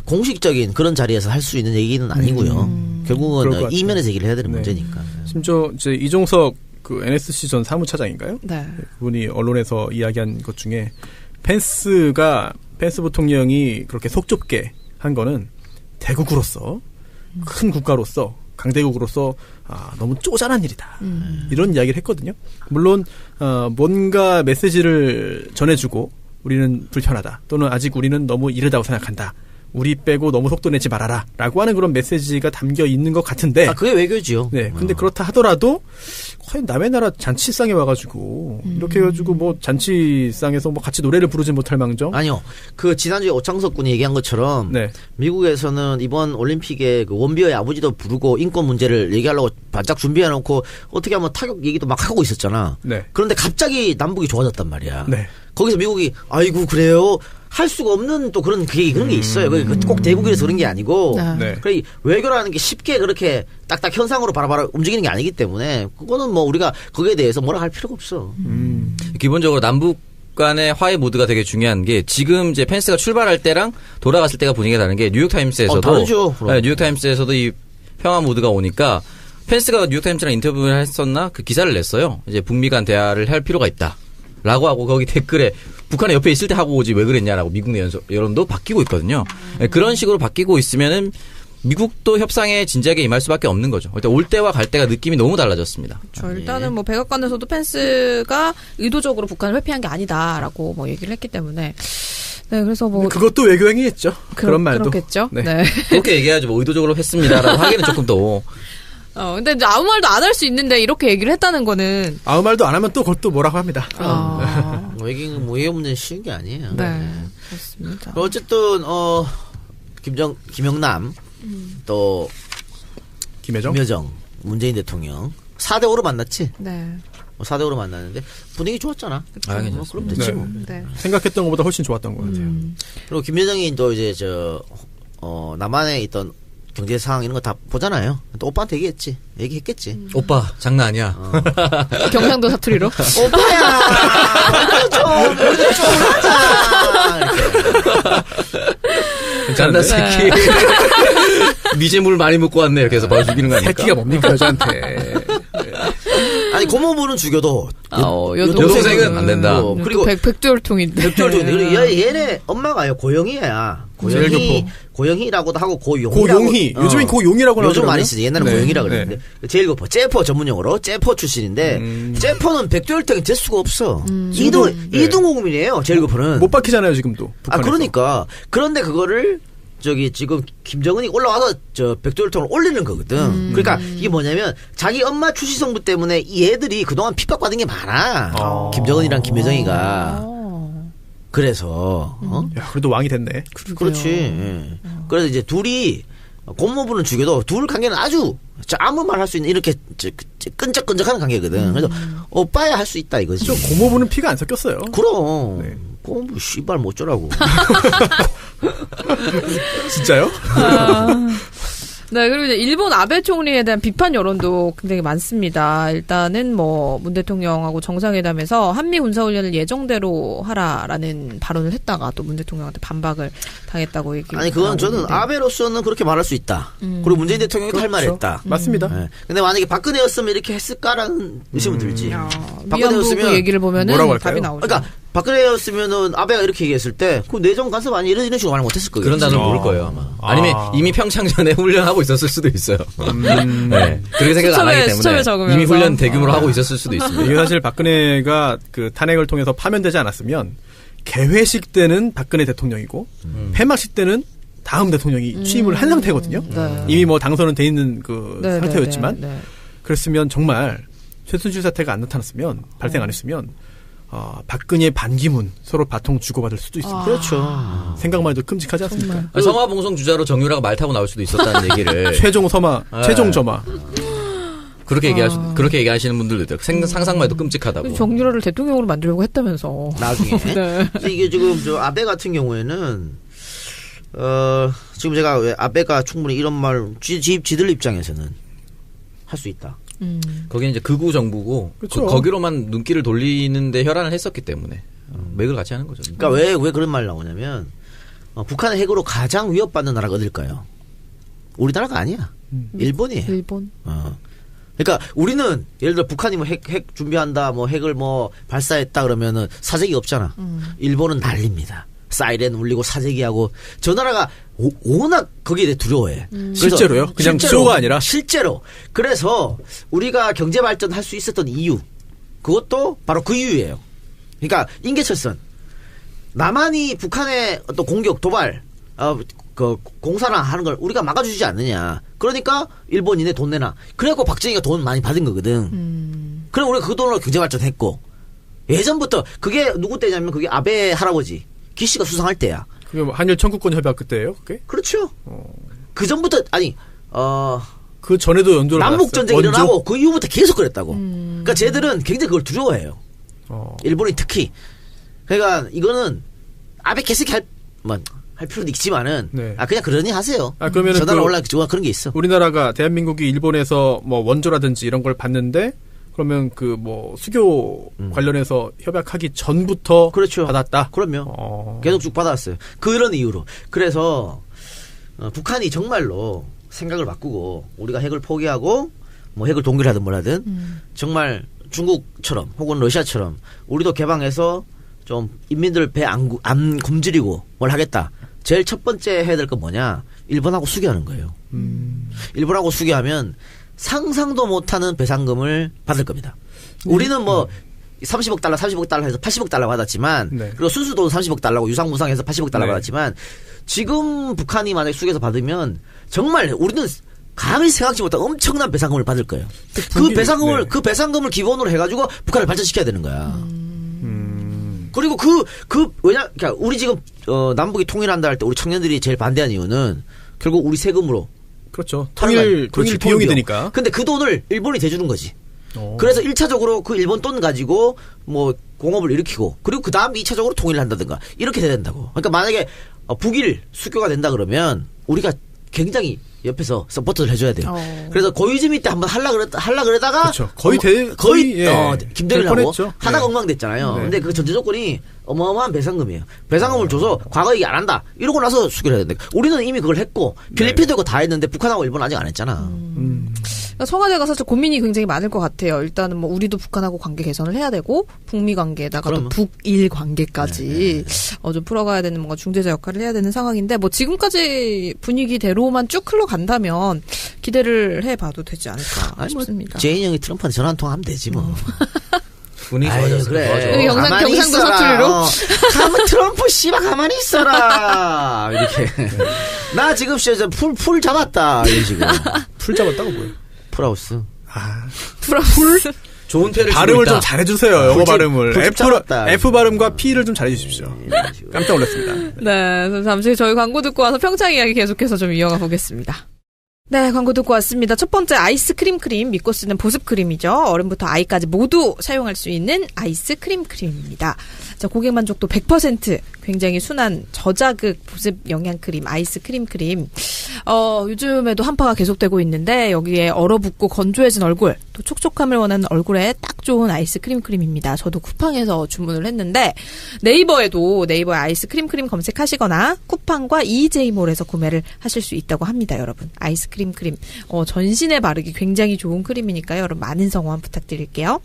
공식적인 그런 자리에서 할 수 있는 얘기는 아니고요. 결국은 이면에서 얘기를 해야 되는 문제니까. 심지어 이제 이종석 그 NSC 전 사무차장인가요? 네. 그분이 언론에서 이야기한 것 중에 펜스 부통령이 그렇게 속 좁게 한 거는 대국으로서 큰 국가로서 강대국으로서 너무 쪼잔한 일이다. 이런 이야기를 했거든요. 물론 뭔가 메시지를 전해주고 우리는 불편하다. 또는 아직 우리는 너무 이르다고 생각한다. 우리 빼고 너무 속도 내지 말아라. 라고 하는 그런 메시지가 담겨 있는 것 같은데. 그게 외교지요. 네. 근데 그렇다 하더라도, 과연 남의 나라 잔치상에 와가지고, 이렇게 해가지고 뭐 잔치상에서 뭐 같이 노래를 부르지 못할 망정? 아니요. 그 지난주에 오창석 군이 얘기한 것처럼, 네. 미국에서는 이번 올림픽에 그 원비어의 아버지도 부르고 인권 문제를 얘기하려고 바짝 준비해놓고 어떻게 하면 타격 얘기도 막 하고 있었잖아. 네. 그런데 갑자기 남북이 좋아졌단 말이야. 네. 거기서 미국이, 아이고, 그래요? 할 수가 없는 또 그런 게 있어요. 꼭 대국이라서 그런 게 아니고. 네. 그래, 외교라는 게 쉽게 그렇게 딱딱 현상으로 바라바라 움직이는 게 아니기 때문에 그거는 뭐 우리가 거기에 대해서 뭐라 할 필요가 없어. 기본적으로 남북 간의 화해 모드가 되게 중요한 게 지금 이제 펜스가 출발할 때랑 돌아갔을 때가 분위기가 다른 게 뉴욕타임스에서도 다르죠. 네, 뉴욕타임스에서도 이 평화 모드가 오니까 펜스가 뉴욕타임스랑 인터뷰를 했었나 그 기사를 냈어요. 이제 북미 간 대화를 할 필요가 있다라고 하고 거기 댓글에 북한의 옆에 있을 때 하고 오지 왜 그랬냐라고 미국 내 여론도 바뀌고 있거든요. 네, 그런 식으로 바뀌고 있으면은 미국도 협상에 진지하게 임할 수밖에 없는 거죠. 일단 올 때와 갈 때가 느낌이 너무 달라졌습니다. 그렇죠. 일단은 뭐 백악관에서도 펜스가 의도적으로 북한을 회피한 게 아니다라고 뭐 얘기를 했기 때문에. 네, 그래서 뭐 그것도 외교행위겠죠. 그런 말도. 그렇겠죠. 네. 네. 그렇게 얘기하죠. 뭐 의도적으로 했습니다라고 하기는 조금 더. 근데 이제 아무 말도 안 할 수 있는데 이렇게 얘기를 했다는 거는. 아무 말도 안 하면 또 그것도 뭐라고 합니다. 외교 문제는 쉬운 게 아니에요. 네. 그렇습니다. 어쨌든, 김영남, 또, 김여정, 문재인 대통령. 4대5로 만났지? 네. 4대5로 만났는데, 분위기 좋았잖아. 그럼 됐지 뭐. 네. 생각했던 것보다 훨씬 좋았던 것 같아요. 그리고 김여정이 또 이제 남한에 있던 경제 상황 이런 거 다 보잖아요. 또 오빠한테 얘기했겠지. 오빠 장난 아니야. 경상도 사투리로. 오빠야. 우리도 좀 하자. 장난 새끼. 미제물 많이 먹고 왔네. 이렇게 해서 바로 죽이는 거 아닙니까? 새끼가 뭡니까 여자한테. 아니 고모부는 죽여도 여동생은 안 된다. 그리고 백두혈통인데. 백두혈통. 얘네 엄마가요 고영희야. 고영희라고도 하고 고용희. 요즘엔 고용이라고 하더라고요. 요즘 많이 쓰지. 옛날에 고영희라 그랬는데. 제일 고퍼. 째퍼 전문용어로 째퍼 출신인데 째퍼는 백두혈통이 될 수가 없어. 이등호국민이에요. 제일 고퍼는. 못 박히잖아요 지금도. 북한에서. 그러니까. 그런데 그거를 지금 김정은이 올라와서 백두혈통을 올리는 거거든. 그러니까 이게 뭐냐면 자기 엄마 출시성부 때문에 이 애들이 그동안 핍박받은 게 많아. 김정은이랑 김여정이가. 그래서 야, 그래도 왕이 됐네. 그렇지. 예. 그래서 이제 둘이 고모부는 죽여도 둘 관계는 아주 아무 말 할 수 있는 이렇게 끈적끈적한 관계거든. 그래서 오빠야 할 수 있다 이거지. 고모부는 피가 안 섞였어요. 그럼. 네. 고모부 씨발 못 쩌라고. 진짜요? 네, 그리고 이제 일본 아베 총리에 대한 비판 여론도 굉장히 많습니다. 일단은 뭐 문 대통령하고 정상회담에서 한미 군사훈련을 예정대로 하라라는 발언을 했다가 또 문 대통령한테 반박을 당했다고 얘기를. 아니 그건 저는 아베로서는 그렇게 말할 수 있다. 그리고 문재인 대통령도 할 말했다. 맞습니다. 네. 근데 만약에 박근혜였으면 이렇게 했을까라는 의심은 들지. 위안부 얘기를 보면은 답이 나오죠. 그러니까 박근혜였으면은 아베가 이렇게 얘기했을 때 그 내정 간섭 아니 이런 식으로 말 못했을 거예요. 그런 단어를 모를 거예요 아마. 아니면 이미 평창 전에 훈련하고 있었을 수도 있어요. 네. 그렇게 생각 안 하기 때문에 이미 훈련 대규모로 하고 있었을 수도 있습니다. 이게 사실 박근혜가 그 탄핵을 통해서 파면되지 않았으면 개회식 때는 박근혜 대통령이고 폐막식 때는 다음 대통령이 취임을 한 상태거든요. 네. 이미 뭐 당선은 돼 있는 그 네, 상태였지만 네, 네. 그랬으면 정말 최순실 사태가 안 나타났으면 발생 안 했으면 박근혜 반기문 서로 바통 주고받을 수도 있습니다. 그렇죠. 생각만 해도 끔찍하지 않습니까? 서마봉송 주자로 정유라가 말 타고 나올 수도 있었다는 얘기를. 최종 점화. 그렇게 얘기하시는 분들도 있더라고요. 상상만 해도 끔찍하다고. 정유라를 대통령으로 만들려고 했다면서. 나중에. 네. 이게 지금 저 아베 같은 경우에는 지금 제가 왜 아베가 충분히 이런 말 지들 입장에서는 할 수 있다. 거기는 이제 극우 정부고 그렇죠. 거기로만 눈길을 돌리는데 혈안을 했었기 때문에 맥을 같이 하는 거죠. 그러니까 왜 그런 말 나오냐면 북한의 핵으로 가장 위협받는 나라가 어딜까요? 우리나라가 아니야. 일본이에요. 일본. 그러니까 우리는 예를 들어 북한이 뭐 핵 준비한다, 뭐 핵을 뭐 발사했다 그러면은 사재기 없잖아. 일본은 난립니다. 사이렌 울리고 사재기하고 저 나라가 워낙 거기에 대해 두려워해. 실제로요? 그냥 쇼가 아니라? 실제로. 그래서 우리가 경제 발전할 수 있었던 이유 그것도 바로 그 이유예요. 그러니까 인계철선 남한이 북한의 어떤 공격 도발 그 공사나 하는 걸 우리가 막아주지 않느냐. 그러니까 일본인의 돈 내놔. 그래갖고 박정희가 돈 많이 받은 거거든. 그럼 우리가 그 돈으로 경제 발전했고 예전부터 그게 누구 때냐면 그게 아베 할아버지 기씨가 수상할 때야. 그게 뭐 한일 청구권 협약 그때예요? 그게? 그렇죠. 그 전부터 그 전에도 연도를 남북 전쟁이 일어나고 그 이후부터 계속 그랬다고. 그러니까 쟤들은 굉장히 그걸 두려워해요. 일본이 특히. 그러니까 이거는 아베 개새끼 할 필요도 있지만은 네. 그냥 그러니 하세요. 그러면은 전화를 올라 그런 게 있어. 우리나라가 대한민국이 일본에서 뭐 원조라든지 이런 걸 받는데 그러면 그 뭐 수교 관련해서 협약하기 전부터 그렇죠. 받았다. 그럼요. 계속 쭉 받아왔어요. 그런 이유로. 그래서 북한이 정말로 생각을 바꾸고 우리가 핵을 포기하고 뭐 핵을 동결하든 뭐라든 정말 중국처럼 혹은 러시아처럼 우리도 개방해서 좀 인민들 배 안 굶주리고 뭘 하겠다. 제일 첫 번째 해야 될 건 뭐냐? 일본하고 수교하는 거예요. 일본하고 수교하면 상상도 못하는 배상금을 받을 겁니다. 우리는 뭐 30억 달러 해서 80억 달러 받았지만 네. 그리고 순수돈 30억 달러고 유상무상해서 80억 달러 네. 받았지만 지금 북한이 만약에 수교해서 받으면 정말 우리는 감히 생각지 못한 엄청난 배상금을 받을 거예요. 그 배상금을 기본으로 해가지고 북한을 발전시켜야 되는 거야. 그리고 그러니까 우리 지금 남북이 통일한다 할 때 우리 청년들이 제일 반대한 이유는 결국 우리 세금으로. 그렇죠. 통일 비용이 드니까. 근데 그 돈을 일본이 대주는 거지. 그래서 1차적으로 그 일본 돈 가지고 뭐 공업을 일으키고 그리고 그 다음 2차적으로 통일을 한다든가 이렇게 돼야 된다고. 그러니까 만약에 북일 수교가 된다 그러면 우리가 굉장히 옆에서 서포트를 해줘야 돼요. 그래서 고이즈미 때 한번 할라 그러다가 그렇죠. 거의 김대리하고 하다가 엉망됐잖아요. 네. 근데 그 전제 조건이 어마어마한 배상금이에요. 배상금을 줘서 과거 얘기 안 한다. 이러고 나서 수교를 해야 된다. 우리는 이미 그걸 했고 필리핀도 그거 다 했는데 북한하고 일본은 아직 안 했잖아. 그러니까 청와대가 사실 고민이 굉장히 많을 것 같아요. 일단은 뭐 우리도 북한하고 관계 개선을 해야 되고 북미 관계에다가 또 북일 관계까지 좀 풀어가야 되는 뭔가 중재자 역할을 해야 되는 상황인데 뭐 지금까지 분위기대로만 쭉 흘러간다면 기대를 해봐도 되지 않을까 싶습니다. 제인 형이 트럼프한테 전화 한 통 하면 되지 뭐. 분위기 좋아졌어. 그래. 경상도 사투리로. 가만 트럼프 씨발 가만히 있어라. 이렇게. 나 지금 진짜 풀 잡았다. 이런 식으로. 풀 잡았다고 뭐예요? 풀하우스. 풀? 좋은 패를 발음을 좀 잘해주세요. 영어 발음을. 잡았다. F 발음과 P를 좀 잘해주십시오. 깜짝 놀랐습니다. 네, 그럼 잠시 저희 광고 듣고 와서 평창 이야기 계속해서 좀 이어가 보겠습니다. 네, 광고 듣고 왔습니다. 첫 번째 아이스크림 크림, 믿고 쓰는 보습 크림이죠. 어른부터 아이까지 모두 사용할 수 있는 아이스크림 크림입니다. 자, 고객 만족도 100%, 굉장히 순한 저자극 보습 영양 크림, 아이스크림 크림. 요즘에도 한파가 계속되고 있는데 여기에 얼어붙고 건조해진 얼굴, 또 촉촉함을 원하는 얼굴에 딱 좋은 아이스크림 크림입니다. 저도 쿠팡에서 주문을 했는데 네이버에 아이스크림 크림 검색하시거나 쿠팡과 EJ몰에서 구매를 하실 수 있다고 합니다, 여러분. 아이스크림 크림. 전신에 바르기 굉장히 좋은 크림이니까요. 여러분 많은 성원 부탁드릴게요.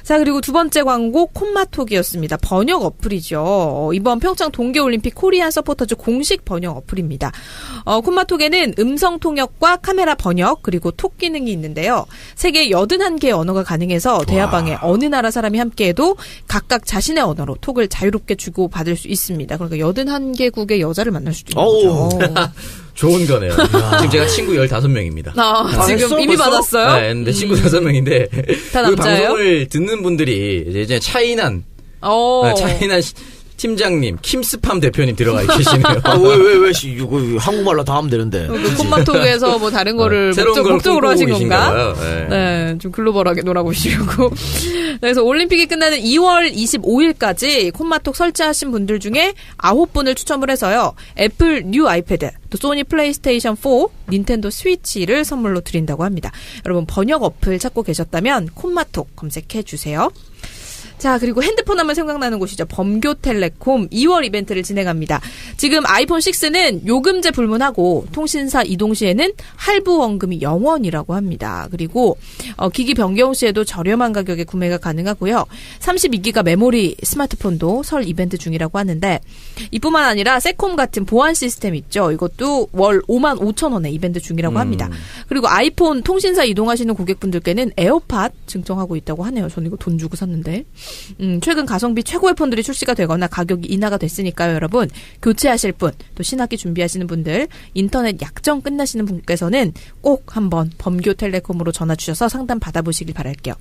자, 그리고 두 번째 광고 콤마톡이었습니다. 번역 어플이죠. 이번 평창 동계올림픽 코리안 서포터즈 공식 번역 어플입니다. 콤마톡에는 음성 통역과 카메라 번역 그리고 톡 기능이 있는데요. 세계 81개의 언어가 가능해서 대화방에 어느 나라 사람이 함께해도 각각 자신의 언어로 톡을 자유롭게 주고받을 수 있습니다. 그러니까 81개국의 여자를 만날 수도 있는 거죠. 좋은 거네요. 지금 제가 친구 15명입니다. 지금 이미 벌써? 받았어요? 네, 근데 친구 5명인데 다 남자예요? 방송을 듣는 분들이 이제 차이난 네, 차이나 팀장님, 킴스팜 대표님 들어가 계시네요. 왜 한국말로 다 하면 되는데. 콤마톡에서 뭐 다른 거를 목적으로 하신 건가? 네, 좀 글로벌하게 놀아보시려고. 그래서 올림픽이 끝나는 2월 25일까지 콤마톡 설치하신 분들 중에 9분을 추첨을 해서요. 애플 뉴 아이패드, 또 소니 플레이스테이션 4, 닌텐도 스위치를 선물로 드린다고 합니다. 여러분 번역 어플 찾고 계셨다면 콤마톡 검색해 주세요. 자, 그리고 핸드폰 하면 생각나는 곳이죠. 범교텔레콤 2월 이벤트를 진행합니다. 지금 아이폰 6는 요금제 불문하고 통신사 이동 시에는 할부 원금이 0원이라고 합니다. 그리고 기기 변경 시에도 저렴한 가격에 구매가 가능하고요. 32기가 메모리 스마트폰도 설 이벤트 중이라고 하는데 이뿐만 아니라 세콤 같은 보안 시스템 있죠. 이것도 월 55,000원에 이벤트 중이라고 합니다. 그리고 아이폰 통신사 이동하시는 고객분들께는 에어팟 증정하고 있다고 하네요. 저는 이거 돈 주고 샀는데. 최근 가성비 최고의 폰들이 출시가 되거나 가격이 인하가 됐으니까요, 여러분. 교체하실 분, 또 신학기 준비하시는 분들, 인터넷 약정 끝나시는 분께서는 꼭 한번 범교텔레콤으로 전화 주셔서 상담 받아보시길 바랄게요.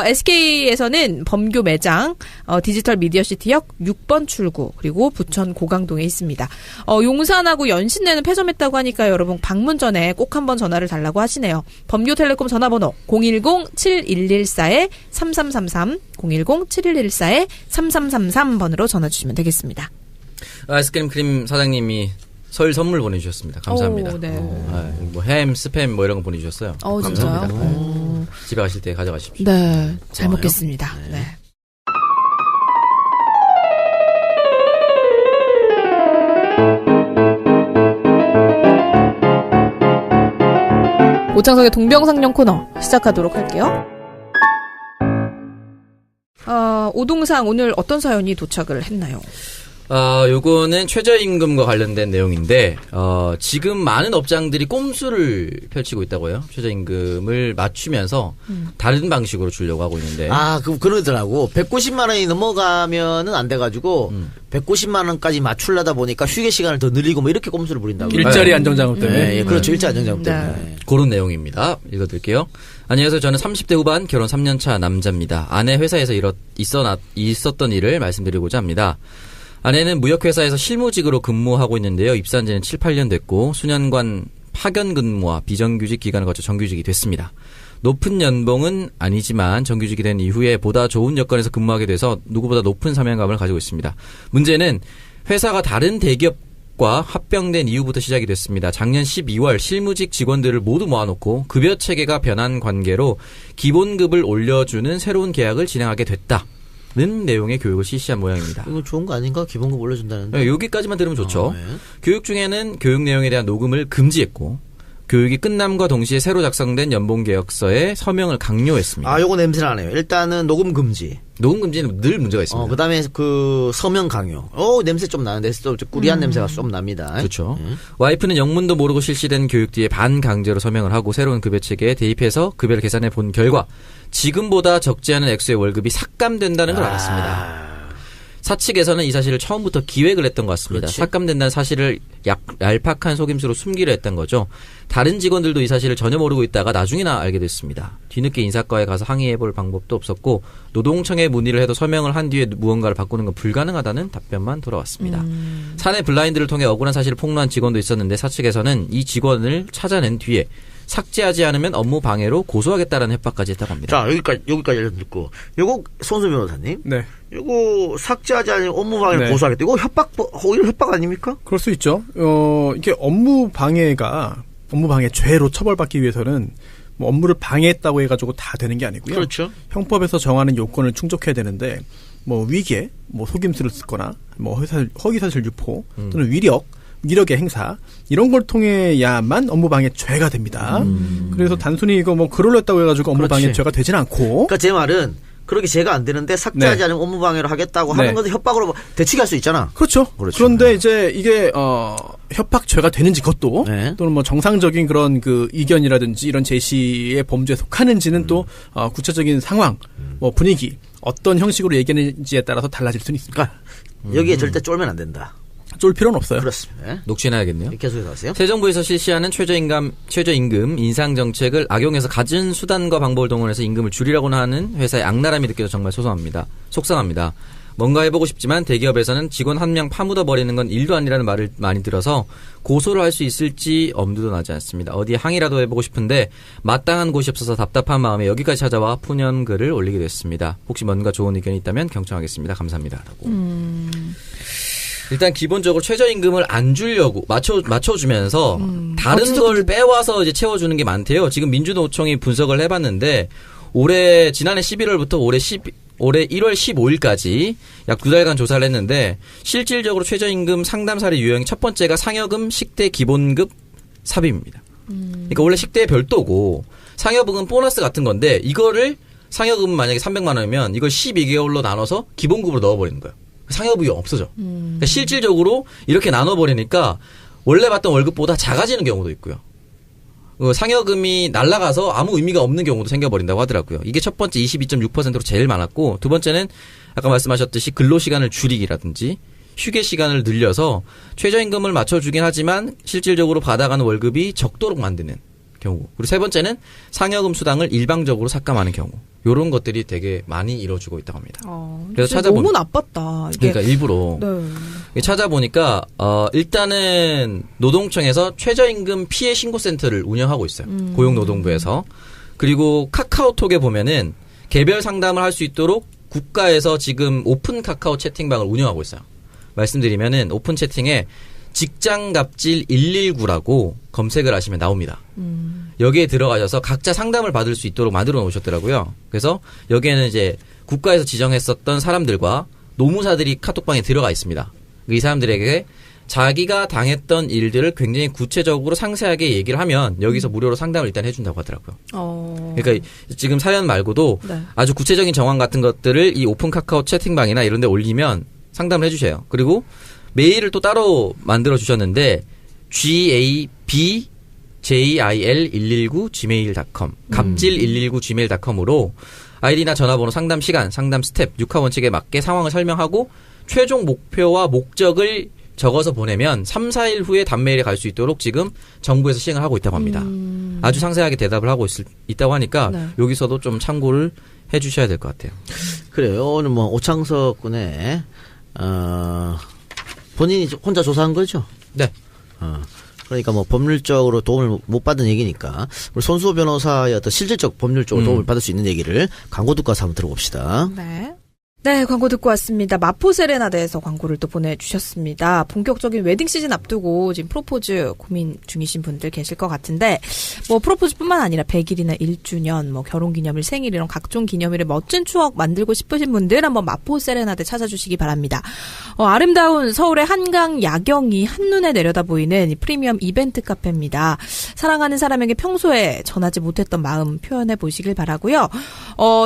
SK에서는 범교 매장, 디지털 미디어시티역 6번 출구, 그리고 부천 고강동에 있습니다. 용산하고 연신내는 폐점했다고 하니까 여러분 방문 전에 꼭 한번 전화를 달라고 하시네요. 범교텔레콤 전화번호 010-7114-3333, 010-7114-3333번으로 전화 주시면 되겠습니다. 아이스크림 크림 사장님이 설 선물 보내주셨습니다. 감사합니다. 오, 네. 뭐 햄, 스팸 뭐 이런 거 보내주셨어요. 감사합니다. 네. 집에 가실 때 가져가십시오. 네, 잘 먹겠습니다. 네. 오창석의 동병상련 코너 시작하도록 할게요. 오동상 오늘 어떤 사연이 도착을 했나요? 요거는 최저임금과 관련된 내용인데, 지금 많은 업장들이 꼼수를 펼치고 있다고 해요. 최저임금을 맞추면서 다른 방식으로 주려고 하고 있는데. 그러더라고. 190만 원이 넘어가면은 안 돼가지고, 190만 원까지 맞추려다 보니까 휴게 시간을 더 늘리고 뭐 이렇게 꼼수를 부린다고. 일자리 안정작업 때문에. 네, 그렇죠. 일자리 안정작업 때문에. 네. 그런 내용입니다. 읽어드릴게요. 안녕하세요. 저는 30대 후반 결혼 3년차 남자입니다. 아내 회사에서 있었던 일을 말씀드리고자 합니다. 아내는 무역회사에서 실무직으로 근무하고 있는데요. 입사한 지는 7, 8년 됐고 수년간 파견 근무와 비정규직 기간을 거쳐 정규직이 됐습니다. 높은 연봉은 아니지만 정규직이 된 이후에 보다 좋은 여건에서 근무하게 돼서 누구보다 높은 사명감을 가지고 있습니다. 문제는 회사가 다른 대기업과 합병된 이후부터 시작이 됐습니다. 작년 12월 실무직 직원들을 모두 모아놓고 급여 체계가 변한 관계로 기본급을 올려주는 새로운 계약을 진행하게 됐다. 는 내용의 교육을 실시한 모양입니다. 이거 좋은 거 아닌가? 기본급 올려준다는데. 네, 여기까지만 들으면 좋죠. 네. 교육 중에는 교육 내용에 대한 녹음을 금지했고 교육이 끝남과 동시에 새로 작성된 연봉계약서에 서명을 강요했습니다. 요거 냄새 나네요. 일단은 녹음 금지. 녹음 금지는 늘 문제가 있습니다. 그다음에 그 서명 강요. 냄새 좀 나는데 또 꾸리한 냄새가 좀 납니다. 그렇죠. 와이프는 영문도 모르고 실시된 교육 뒤에 반강제로 서명을 하고 새로운 급여 체계에 대입해서 급여를 계산해 본 결과 지금보다 적지 않은 액수의 월급이 삭감된다는 걸 알았습니다. 사측에서는 이 사실을 처음부터 기획을 했던 것 같습니다. 그렇지. 삭감된다는 사실을 얄팍한 속임수로 숨기려 했던 거죠. 다른 직원들도 이 사실을 전혀 모르고 있다가 나중에나 알게 됐습니다. 뒤늦게 인사과에 가서 항의해볼 방법도 없었고 노동청에 문의를 해도 서명을 한 뒤에 무언가를 바꾸는 건 불가능하다는 답변만 돌아왔습니다. 사내 블라인드를 통해 억울한 사실을 폭로한 직원도 있었는데 사측에서는 이 직원을 찾아낸 뒤에 삭제하지 않으면 업무 방해로 고소하겠다라는 협박까지 했다고 합니다. 자, 여기까지 듣고. 요거, 손수 변호사님. 네. 요거, 삭제하지 않으면 업무 방해를 고소하겠다. 이거 오히려 협박 아닙니까? 그럴 수 있죠. 이게 업무 방해 죄로 처벌받기 위해서는 뭐 업무를 방해했다고 해가지고 다 되는 게 아니고요. 그렇죠. 형법에서 정하는 요건을 충족해야 되는데, 뭐 위계, 뭐 속임수를 쓰거나, 뭐 허위사실 유포, 또는 위력의 행사 이런 걸 통해야만 업무방해 죄가 됩니다. 그래서 단순히 이거 뭐 글을 냈다고 해가지고 업무방해 죄가 되진 않고. 그러니까 제 말은 그렇게 죄가 안 되는데 삭제하지 않으면 업무방해를 하겠다고 하는 것도 협박으로 대치할 수 있잖아. 그렇죠. 그런데 이제 이게 협박죄가 되는지 그것도 또는 뭐 정상적인 그런 그 이견이라든지 이런 제시의 범죄에 속하는지는 또 구체적인 상황, 뭐 분위기 어떤 형식으로 얘기하는지에 따라서 달라질 수는 있습니다. 그러니까 여기에 절대 쫄면 안 된다. 쫄 필요는 없어요. 그렇습니다. 녹취해놔야겠네요. 계속해서 하세요. 새 정부에서 실시하는 최저임금 인상 정책을 악용해서 갖은 수단과 방법을 동원해서 임금을 줄이려고 하는 회사의 악랄함이 느껴져 정말 속상합니다. 뭔가 해보고 싶지만 대기업에서는 직원 한 명 파묻어 버리는 건 일도 아니라는 말을 많이 들어서 고소를 할 수 있을지 엄두도 나지 않습니다. 어디에 항의라도 해보고 싶은데 마땅한 곳이 없어서 답답한 마음에 여기까지 찾아와 푸념글을 올리게 됐습니다. 혹시 뭔가 좋은 의견이 있다면 경청하겠습니다. 감사합니다. 라고. 일단 기본적으로 최저임금을 안 주려고 맞춰주면서 다른 걸 빼와서 이제 채워주는 게 많대요. 지금 민주노총이 분석을 해봤는데 지난해 11월부터 올해 1월 15일까지 약 2달간 조사를 했는데 실질적으로 최저임금 상담 사례 유형이 첫 번째가 상여금, 식대, 기본급 삽입입니다. 그러니까 원래 식대에 별도고 상여금은 보너스 같은 건데 이거를 상여금은 만약에 300만 원이면 이걸 12개월로 나눠서 기본급으로 넣어버리는 거예요. 상여금이 없어져. 그러니까 실질적으로 이렇게 나눠버리니까 원래 받던 월급보다 작아지는 경우도 있고요. 상여금이 날아가서 아무 의미가 없는 경우도 생겨버린다고 하더라고요. 이게 첫 번째 22.6%로 제일 많았고 두 번째는 아까 말씀하셨듯이 근로시간을 줄이기라든지 휴게 시간을 늘려서 최저임금을 맞춰주긴 하지만 실질적으로 받아가는 월급이 적도록 만드는 경우. 그리고 세 번째는 상여금 수당을 일방적으로 삭감하는 경우. 요런 것들이 되게 많이 이루어지고 있다고 합니다. 그래서 너무 나빴다. 이게. 그러니까 일부러 찾아보니까 일단은 노동청에서 최저임금 피해 신고센터를 운영하고 있어요. 고용노동부에서. 그리고 카카오톡에 보면은 개별 상담을 할 수 있도록 국가에서 지금 오픈 카카오 채팅방을 운영하고 있어요. 말씀드리면은 오픈 채팅에 직장갑질 119라고 검색을 하시면 나옵니다. 여기에 들어가셔서 각자 상담을 받을 수 있도록 만들어 놓으셨더라고요. 그래서 여기에는 이제 국가에서 지정했었던 사람들과 노무사들이 카톡방에 들어가 있습니다. 이 사람들에게 자기가 당했던 일들을 굉장히 구체적으로 상세하게 얘기를 하면 여기서 무료로 상담을 일단 해준다고 하더라고요. 그러니까 지금 사연 말고도 아주 구체적인 정황 같은 것들을 이 오픈 카카오 채팅방이나 이런 데 올리면 상담을 해주셔요. 그리고 메일을 또 따로 만들어 주셨는데 gabjil119gmail.com 갑질119gmail.com으로 아이디나 전화번호, 상담 시간, 상담 스텝, 육하 원칙에 맞게 상황을 설명하고 최종 목표와 목적을 적어서 보내면 3, 4일 후에 답메일에 갈 수 있도록 지금 정부에서 시행을 하고 있다고 합니다. 아주 상세하게 대답을 하고 있다고 하니까 여기서도 좀 참고를 해 주셔야 될 것 같아요. 그래요. 오늘 오창석 군의 본인이 혼자 조사한 거죠? 네. 그러니까 법률적으로 도움을 못 받은 얘기니까 우리 손수호 변호사의 어떤 실질적 법률적으로 도움을 받을 수 있는 얘기를 광고 듣고 와서 한번 들어봅시다. 네, 광고 듣고 왔습니다. 마포 세레나데에서 광고를 또 보내주셨습니다. 본격적인 웨딩 시즌 앞두고 지금 프로포즈 고민 중이신 분들 계실 것 같은데 프로포즈뿐만 아니라 100일이나 1주년, 결혼기념일, 생일 이런 각종 기념일에 멋진 추억 만들고 싶으신 분들 한번 마포 세레나데 찾아주시기 바랍니다. 아름다운 서울의 한강 야경이 한눈에 내려다 보이는 프리미엄 이벤트 카페입니다. 사랑하는 사람에게 평소에 전하지 못했던 마음 표현해 보시길 바라고요.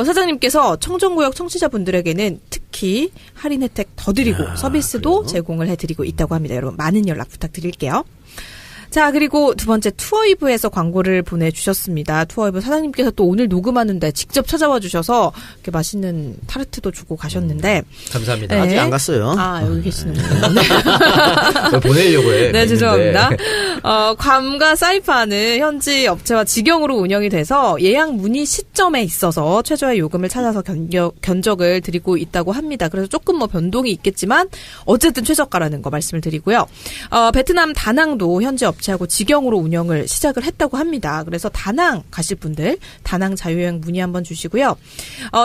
사장님께서 청정구역 청취자분들에게는 특히 할인 혜택 더 드리고 서비스도 그래요? 제공을 해드리고 있다고 합니다. 여러분 많은 연락 부탁드릴게요. 자, 그리고 두 번째 투어이브에서 광고를 보내주셨습니다. 투어이브 사장님께서 또 오늘 녹음하는데 직접 찾아와 주셔서 이렇게 맛있는 타르트도 주고 가셨는데 감사합니다. 네. 아직 안 갔어요. 여기 계시는군요. 보내려고 해. 네, 죄송합니다. 괌과 사이판은 현지 업체와 직영으로 운영이 돼서 예약 문의 시점에 있어서 최저의 요금을 찾아서 견적을 드리고 있다고 합니다. 그래서 조금 변동이 있겠지만 어쨌든 최저가라는 거 말씀을 드리고요. 베트남 다낭도 현지 업체하고 직영으로 운영을 시작을 했다고 합니다. 그래서 다낭 가실 분들 다낭 자유여행 문의 한번 주시고요.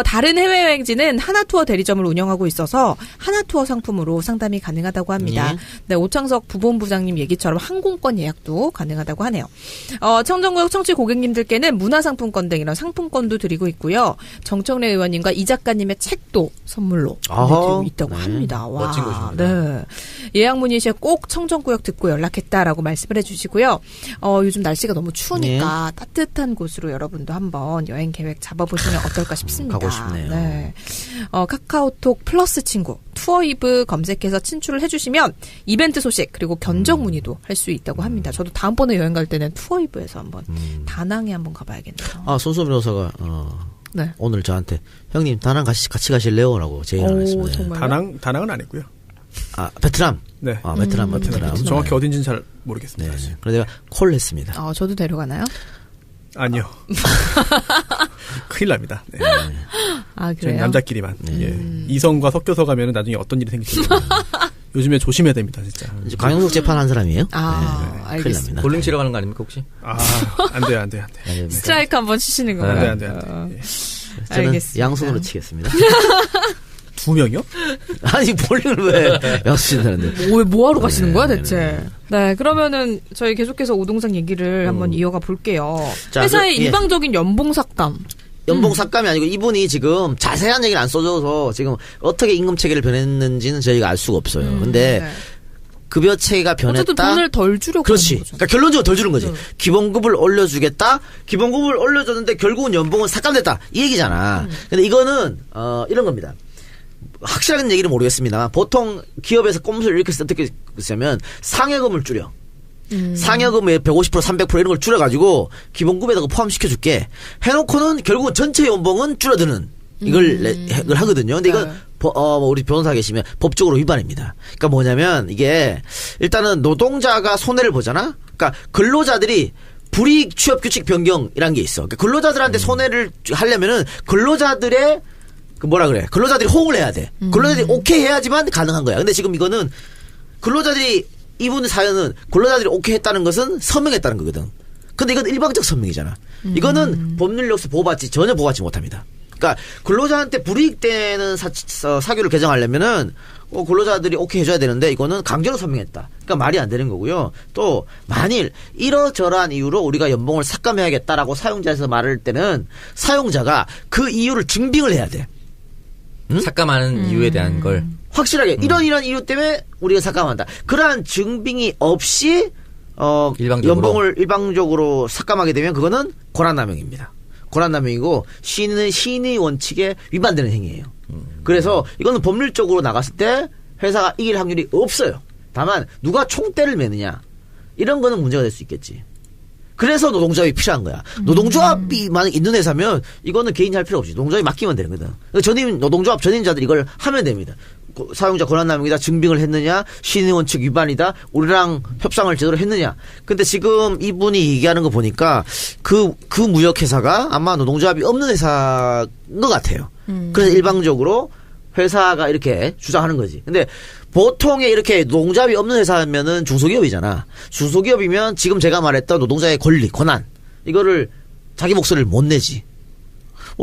다른 해외여행지는 하나투어 대리점을 운영하고 있어서 하나투어 상품으로 상담이 가능하다고 합니다. 네, 오창석 부본부장님 얘기처럼 항공권 예약도 가능하다고 하네요. 청정구역 청취 고객님들께는 문화상품권 등 이런 상품권도 드리고 있고요. 정청래 의원님과 이 작가님의 책도 선물로 보내드리고 있다고 합니다. 와, 멋진 곳입니다. 네. 예약 문의 시에 꼭 청정구역 듣고 연락했다라고 말씀을 해주시고요. 요즘 날씨가 너무 추우니까 따뜻한 곳으로 여러분도 한번 여행 계획 잡아보시면 어떨까 싶습니다. 가고 싶네요. 네. 카카오톡 플러스 친구 투어이브 검색해서 친출을 해주시면 이벤트 소식 그리고 견적 문의도 할 수 있다고 합니다. 저도 다음번에 여행 갈 때는 투어이브에서 한번 다낭에 한번 가봐야겠네요. 손수호 변호사가 오늘 저한테 형님 다낭 같이 가실래요? 라고 제의를 했습니다. 정말요? 다낭은 안 했고요. 베트남. 네. 베트남. 정확히 어딘지는 잘 모르겠습니다. 네. 그래서 내가 콜을 했습니다. 저도 데려가나요? 아니요. 큰일 납니다. 네. 그래요? 남자끼리만. 예. 이성과 섞여서 가면 나중에 어떤 일이 생길지 모릅니다. 요즘에 조심해야 됩니다, 진짜. 이제 강용석 재판한 사람이에요? 알겠습니다. 큰일 납니다. 볼링 치러 가는 거 아닙니까 혹시? 안 돼요. 스트라이크 한번 치시는 거예요? 안 돼. 저는 알겠습니다. 양손으로 치겠습니다. 2명이요? 아니 볼링을 왜 양손으로 뭐 하러 가시는 거야 대체? 네, 그러면은 저희 계속해서 오동상 얘기를 한번 이어가 볼게요. 자, 회사의 일방적인 연봉 삭감. 연봉 삭감이 아니고 이분이 지금 자세한 얘기를 안 써줘서 지금 어떻게 임금 체계를 변했는지는 저희가 알 수가 없어요. 근데 네. 급여 체계가 변했다. 어쨌든 돈을 덜 주려고. 그렇지. 하는 거죠. 그러니까 결론적으로 덜 주는 거지. 기본급을 올려주겠다. 기본급을 올려줬는데 결국은 연봉은 삭감됐다. 이 얘기잖아. 근데 이거는 이런 겁니다. 확실한 얘기는 모르겠습니다만 보통 기업에서 꼼수를 이렇게 어떻게 쓰냐면 상여금을 줄여. 상여금의 150%, 300% 이런 걸 줄여가지고 기본급에다가 포함시켜줄게. 해놓고는 결국은 전체 연봉은 줄어드는 이걸 하거든요. 근데 이건 우리 변호사 계시면 법적으로 위반입니다. 그러니까 뭐냐면 이게 일단은 노동자가 손해를 보잖아. 그러니까 근로자들이 불이익 취업 규칙 변경이라는 게 있어. 그러니까 근로자들한테 손해를 하려면은 근로자들의 근로자들이 호응을 해야 돼. 근로자들이 오케이 해야지만 가능한 거야. 근데 지금 이거는 이분의 사연은 근로자들이 오케이 했다는 것은 서명했다는 거거든. 근데 이건 일방적 서명이잖아. 이거는 법률력서 보호받지 전혀 보호받지 못합니다. 그러니까 근로자한테 불이익되는 사규를 개정하려면은 근로자들이 오케이 해줘야 되는데 이거는 강제로 서명했다. 그러니까 말이 안 되는 거고요. 또 만일 이러저러한 이유로 우리가 연봉을 삭감해야겠다라고 사용자에서 말할 때는 사용자가 그 이유를 증빙을 해야 돼. 삭감하는 이유에 대한 걸 확실하게 이런 이유 때문에 우리가 삭감한다. 그러한 증빙이 없이 연봉을 일방적으로 삭감하게 되면 그거는 권한남용입니다. 권한남용이고 신의 원칙에 위반되는 행위예요. 그래서 이거는 법률적으로 나갔을 때 회사가 이길 확률이 없어요. 다만 누가 총대를 매느냐 이런 거는 문제가 될 수 있겠지. 그래서 노동조합이 필요한 거야. 노동조합이 만약 있는 회사면 이거는 개인이 할 필요 없이 노동조합이 맡기면 되는 거든. 노동조합 전임자들이 이걸 하면 됩니다. 사용자 권한남용이다. 증빙을 했느냐. 신의 원칙 위반이다. 우리랑 협상을 제대로 했느냐. 근데 지금 이분이 얘기하는 거 보니까 그 무역회사가 아마 노동조합이 없는 회사인 것 같아요. 그래서 일방적으로 회사가 이렇게 주장하는 거지. 근데 보통에 이렇게 노동조합이 없는 회사면은 중소기업이잖아. 중소기업이면 지금 제가 말했던 노동자의 권리, 권한 이거를 자기 목소리를 못 내지.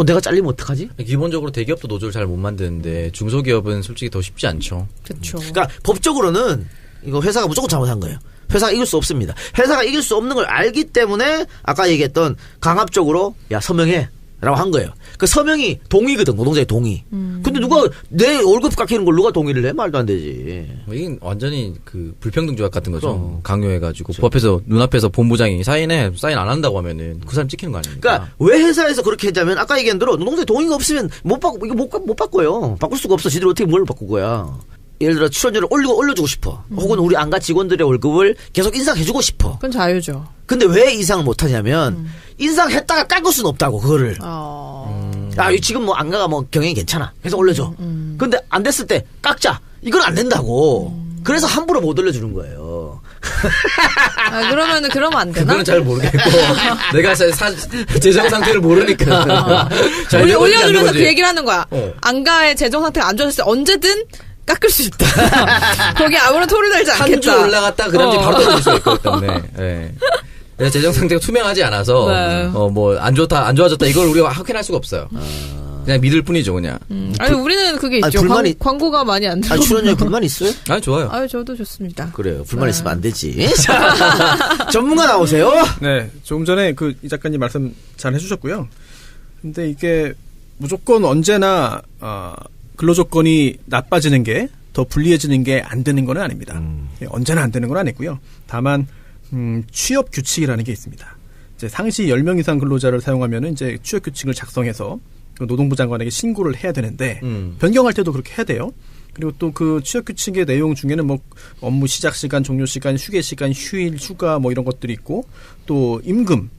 내가 잘리면 어떡하지? 기본적으로 대기업도 노조를 잘 못 만드는데 중소기업은 솔직히 더 쉽지 않죠. 그렇죠. 그러니까 법적으로는 이거 회사가 무조건 잘못한 거예요. 회사가 이길 수 없습니다. 회사가 이길 수 없는 걸 알기 때문에 아까 얘기했던 강압적으로 서명해 라고 한 거예요. 그 서명이 동의거든. 노동자의 동의. 근데 누가 내 월급 깎이는 걸 누가 동의를 해? 말도 안 되지. 이게 완전히 그 불평등 조약 같은 거죠. 그럼. 강요해가지고 그렇죠. 법에서 눈앞에서 본부장이 사인 안 한다고 하면은 그 사람 찍히는 거 아닙니까? 그러니까 왜 회사에서 그렇게 했냐면 아까 얘기한 대로 노동자의 동의가 없으면 못 바꿔요. 바꿀 수가 없어. 지들이 어떻게 뭘 바꿀 거야. 예를 들어 출연료를 올려주고 싶어. 혹은 우리 안가 직원들의 월급을 계속 인상해주고 싶어. 그건 자유죠. 근데 왜 인상을 못하냐면 인상했다가 깎을 수는 없다고 그거를. 지금 안가가 경영이 괜찮아. 그래서 올려줘. 근데 안 됐을 때 깎자. 이건 안 된다고. 그래서 함부로 못 올려주는 거예요. 그러면 안 되나? 그거는 잘 모르겠고 내가 재정 상태를 모르니까 올려주면서 그 얘기를 하는 거야. 안가의 재정 상태가 안 좋았을 때 언제든 깎을 수 있다. 거기 아무런 토를 달지 않겠다. 한 주 올라갔다 그 다음에 바로 떨어질 수가 있기 때문에. 네. 내가 재정 상태가 투명하지 않아서 네. 안 좋아졌다 이걸 우리가 확인할 수가 없어요. 그냥 믿을 뿐이죠 그냥. 아니 우리는 그게 있죠. 광고가 많이 안 들어. 출연료에 불만 있어요? 아니 좋아요. 저도 좋습니다. 그래요. 불만 있으면 안 되지. 전문가 나오세요. 네, 조금 전에 이 작가님 말씀 잘 해주셨고요. 근데 이게 무조건 언제나 근로조건이 나빠지는 게 더 불리해지는 게 안 되는 건 아닙니다. 언제나 안 되는 건 아니고요. 다만 취업 규칙이라는 게 있습니다. 이제 상시 10명 이상 근로자를 사용하면은 이제 취업 규칙을 작성해서 노동부 장관에게 신고를 해야 되는데 변경할 때도 그렇게 해야 돼요. 그리고 또 그 취업 규칙의 내용 중에는 업무 시작 시간, 종료 시간, 휴게 시간, 휴일, 휴가 이런 것들이 있고 또 임금,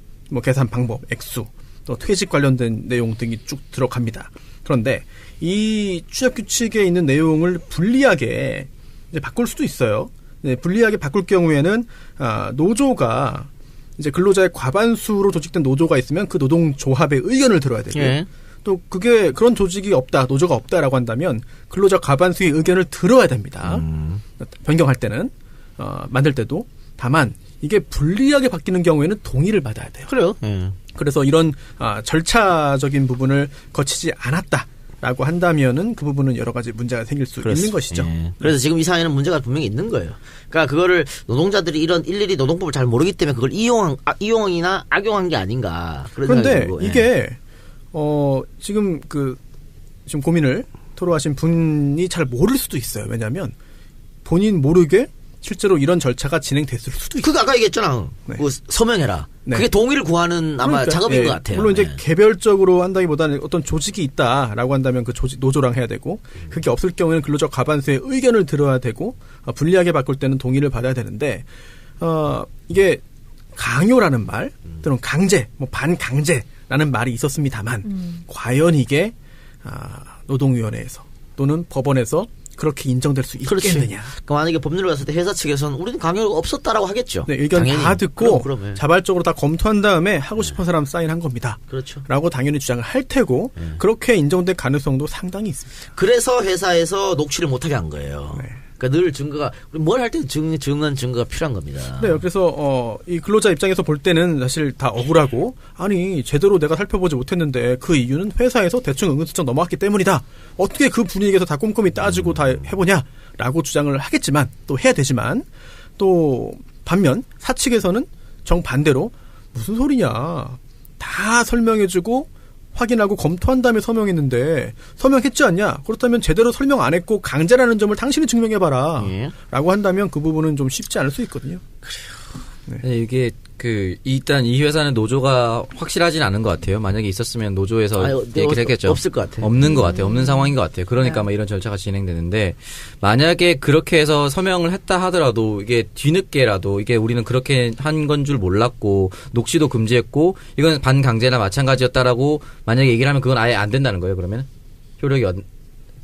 계산 방법, 액수, 또 퇴직 관련된 내용 등이 쭉 들어갑니다. 그런데 이 취업 규칙에 있는 내용을 불리하게 이제 바꿀 수도 있어요. 네, 불리하게 바꿀 경우에는 노조가 이제 근로자의 과반수로 조직된 노조가 있으면 그 노동조합의 의견을 들어야 되고 예. 또 그게 그런 조직이 없다, 노조가 없다라고 한다면 근로자 과반수의 의견을 들어야 됩니다. 변경할 때는 만들 때도 다만 이게 불리하게 바뀌는 경우에는 동의를 받아야 돼요. 그래요. 예. 그래서 이런 절차적인 부분을 거치지 않았다라고 한다면은 그 부분은 여러 가지 문제가 생길 수 있는 것이죠. 예. 그래서 지금 이 사회는 문제가 분명히 있는 거예요. 그러니까 그거를 노동자들이 이런 일일이 노동법을 잘 모르기 때문에 그걸 이용이나 악용한 게 아닌가. 그런데 이게 지금 지금 고민을 토로하신 분이 잘 모를 수도 있어요. 왜냐하면 본인 모르게 실제로 이런 절차가 진행됐을 수도 있어요. 그거 아까 얘기했잖아. 네. 그 서명해라. 네. 그게 동의를 구하는 아마 그러니까, 작업인 것 같아요. 물론 이제 네. 개별적으로 한다기보다는 어떤 조직이 있다라고 한다면 그 조직 노조랑 해야 되고 그게 없을 경우에는 근로자 과반수의 의견을 들어야 되고 불리하게 바꿀 때는 동의를 받아야 되는데 이게 강요라는 말 또는 강제, 뭐 반강제라는 말이 있었습니다만 과연 이게 노동위원회에서 또는 법원에서 그렇게 인정될 수 있겠느냐. 그러니까 만약에 법률을 갔을 때 회사 측에서는 우리는 강요가 없었다라고 하겠죠. 네, 의견 당연히. 다 듣고 그럼, 자발적으로 다 검토한 다음에 하고 싶은 사람 사인한 겁니다. 그렇죠. 라고 당연히 주장을 할 테고 그렇게 인정될 가능성도 상당히 있습니다. 그래서 회사에서 녹취를 못하게 한 거예요. 네. 그러니까 늘 증거가 뭘 할 때는 증거가 필요한 겁니다. 네, 그래서 이 근로자 입장에서 볼 때는 사실 다 억울하고 아니 제대로 내가 살펴보지 못했는데 그 이유는 회사에서 대충 은근슬쩍 넘어갔기 때문이다. 어떻게 그 분위기에서 다 꼼꼼히 따지고 다 해보냐라고 주장을 하겠지만 또 해야 되지만 또 반면 사측에서는 정반대로 무슨 소리냐 다 설명해주고 확인하고 검토한 다음에 서명했는데 서명했지 않냐? 그렇다면 제대로 설명 안 했고 강제라는 점을 당신이 증명해봐라. 예. 라고 한다면 그 부분은 좀 쉽지 않을 수 있거든요. 네, 이게 일단 이 회사는 노조가 확실하진 않은 것 같아요. 만약에 있었으면 노조에서 얘기를 했겠죠. 없을 것 같아요. 없는 것 같아요. 없는 상황인 것 같아요. 그러니까 막 이런 절차가 진행되는데 만약에 그렇게 해서 서명을 했다 하더라도 이게 뒤늦게라도 이게 우리는 그렇게 한 건 줄 몰랐고 녹취도 금지했고 이건 반강제나 마찬가지였다라고 만약에 얘기를 하면 그건 아예 안 된다는 거예요. 그러면 효력이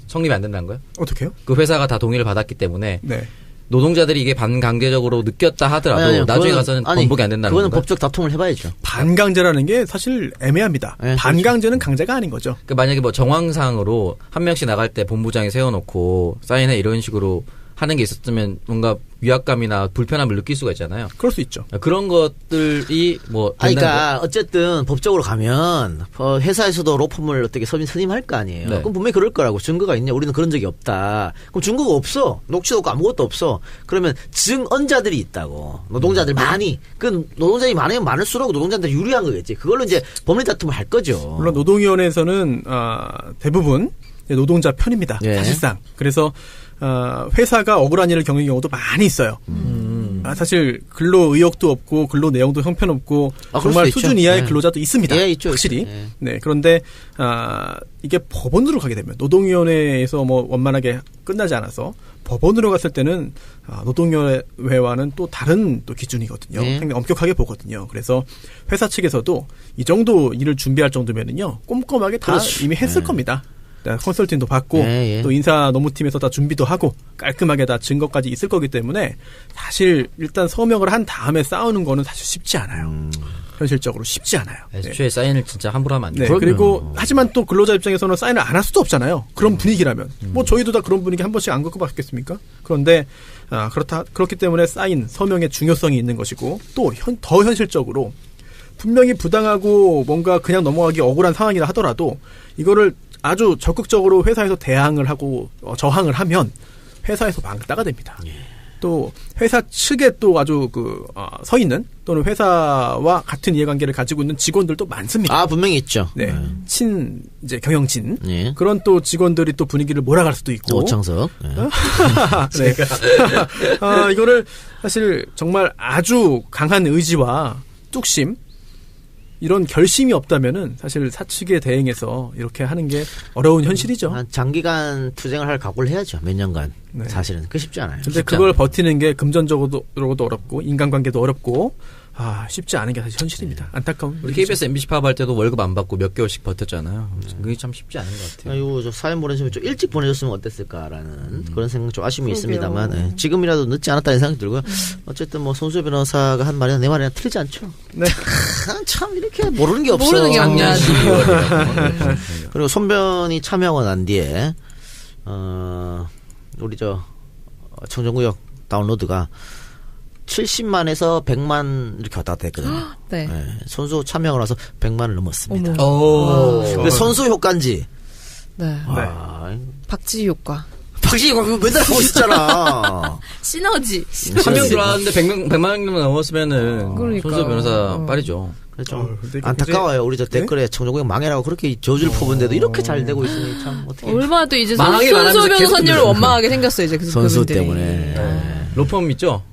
성립이 안 된다는 거예요? 어떻게요? 그 회사가 다 동의를 받았기 때문에 네. 노동자들이 이게 반강제적으로 느꼈다 하더라도 아니요. 나중에 그거는, 가서는 번복이 안 된다는 그거는 건가요? 법적 다툼을 해봐야죠. 반강제라는 게 사실 애매합니다. 네, 반강제는 강제가 아닌 거죠. 그러니까 만약에 뭐 정황상으로 한 명씩 나갈 때 본부장이 세워놓고 사인해 이런 식으로 하는 게 있었으면 뭔가 위압감이나 불편함을 느낄 수가 있잖아요. 그럴 수 있죠. 그런 것들이 뭐 그러니까 어쨌든 법적으로 가면 회사에서도 로펌을 어떻게 선임할 거 아니에요. 네. 그럼 분명히 그럴 거라고. 증거가 있냐? 우리는 그런 적이 없다. 그럼 증거가 없어. 녹취도 없고 아무것도 없어. 그러면 증언자들이 있다고. 노동자들 많이. 그 노동자들이 많으면 많을수록 노동자들이 유리한 거겠지. 그걸로 이제 법리 다툼을 할 거죠. 물론 노동위원회에서는 대부분 노동자 편입니다. 예. 사실상. 그래서 회사가 억울한 일을 겪는 경우도 많이 있어요. 사실 근로 의욕도 없고 근로 내용도 형편없고 정말 수준 있죠. 이하의 네. 근로자도 있습니다. 예, 있죠. 확실히. 예. 네. 그런데 이게 법원으로 가게 되면 노동위원회에서 뭐 원만하게 끝나지 않아서 법원으로 갔을 때는 노동위원회와는 또 다른 또 기준이거든요. 네. 상당히 엄격하게 보거든요. 그래서 회사 측에서도 이 정도 일을 준비할 정도면은요 꼼꼼하게 다 그렇죠. 이미 했을 겁니다. 컨설팅도 받고 예. 또 인사 노무팀에서 다 준비도 하고 깔끔하게 다 증거까지 있을 거기 때문에 사실 일단 서명을 한 다음에 싸우는 거는 사실 쉽지 않아요. 현실적으로 쉽지 않아요. 애초에 사인을 진짜 함부로 하면 안 네. 돼요. 그리고 하지만 또 근로자 입장에서는 사인을 안 할 수도 없잖아요. 그런 분위기라면 뭐 저희도 다 그런 분위기 한 번씩 안 겪어봤겠습니까? 그런데 그렇기 때문에 사인 서명의 중요성이 있는 것이고 또 더 현실적으로 분명히 부당하고 뭔가 그냥 넘어가기 억울한 상황이라 하더라도 이거를 아주 적극적으로 회사에서 대항을 하고 저항을 하면 회사에서 망다가 됩니다. 또 회사 측에 또 아주 서 있는 또는 회사와 같은 이해관계를 가지고 있는 직원들도 많습니다. 분명히 있죠. 네, 이제 경영진 예. 그런 또 직원들이 또 분위기를 몰아갈 수도 있고. 오창석. 예. 네. 이거를 사실 정말 아주 강한 의지와 뚝심. 이런 결심이 없다면은 사실 사측에 대행해서 이렇게 하는 게 어려운 현실이죠. 장기간 투쟁을 할 각오를 해야죠. 몇 년간. 네. 사실은 그 쉽지 않아요. 근데 그걸 버티는 게 금전적으로도 어렵고 인간관계도 어렵고 쉽지 않은 게 사실 현실입니다. 안타까운. 우리 KBS MBC 파업할 때도 월급 안 받고 몇 개월씩 버텼잖아요. 그게 참 쉽지 않은 것 같아요. 아이고, 저 사연 보내주면 좀 일찍 보내줬으면 어땠을까라는 그런 생각 좀 아쉬움이 있습니다만 네. 지금이라도 늦지 않았다는 생각이 들고요. 어쨌든 뭐 손수혜 변호사가 한 말이나 내 말이나 틀리지 않죠. 네. 참 이렇게 모르는 게 없어. 모르는 게 작년 12월이요. 그리고 손변이 참여하고 난 뒤에 우리 청정구역 다운로드가 70만에서 100만 이렇게 왔다 갔다 했거든요. 네. 네. 선수 참여하고 나서 100만을 넘었습니다. 오. 선수 효과인지. 네. 박지희 효과. 박지희 그거 맨날 하고 있었잖아. 시너지. 한 명 들어왔는데 100만 명 넘었으면은 그러니까. 손수혜 변호사 빨이죠. 좀 안타까워요. 우리 청정구역 청정구역 망해라고 그렇게 저주를 퍼붓는데도 이렇게 잘 되고 있으니 참 어떻게. 얼마나 또 이제 망하게 손수혜 말하면서 변호사님을 원망하게 생겼어요. 이제 선수 그분들이. 때문에. 로펌 있죠?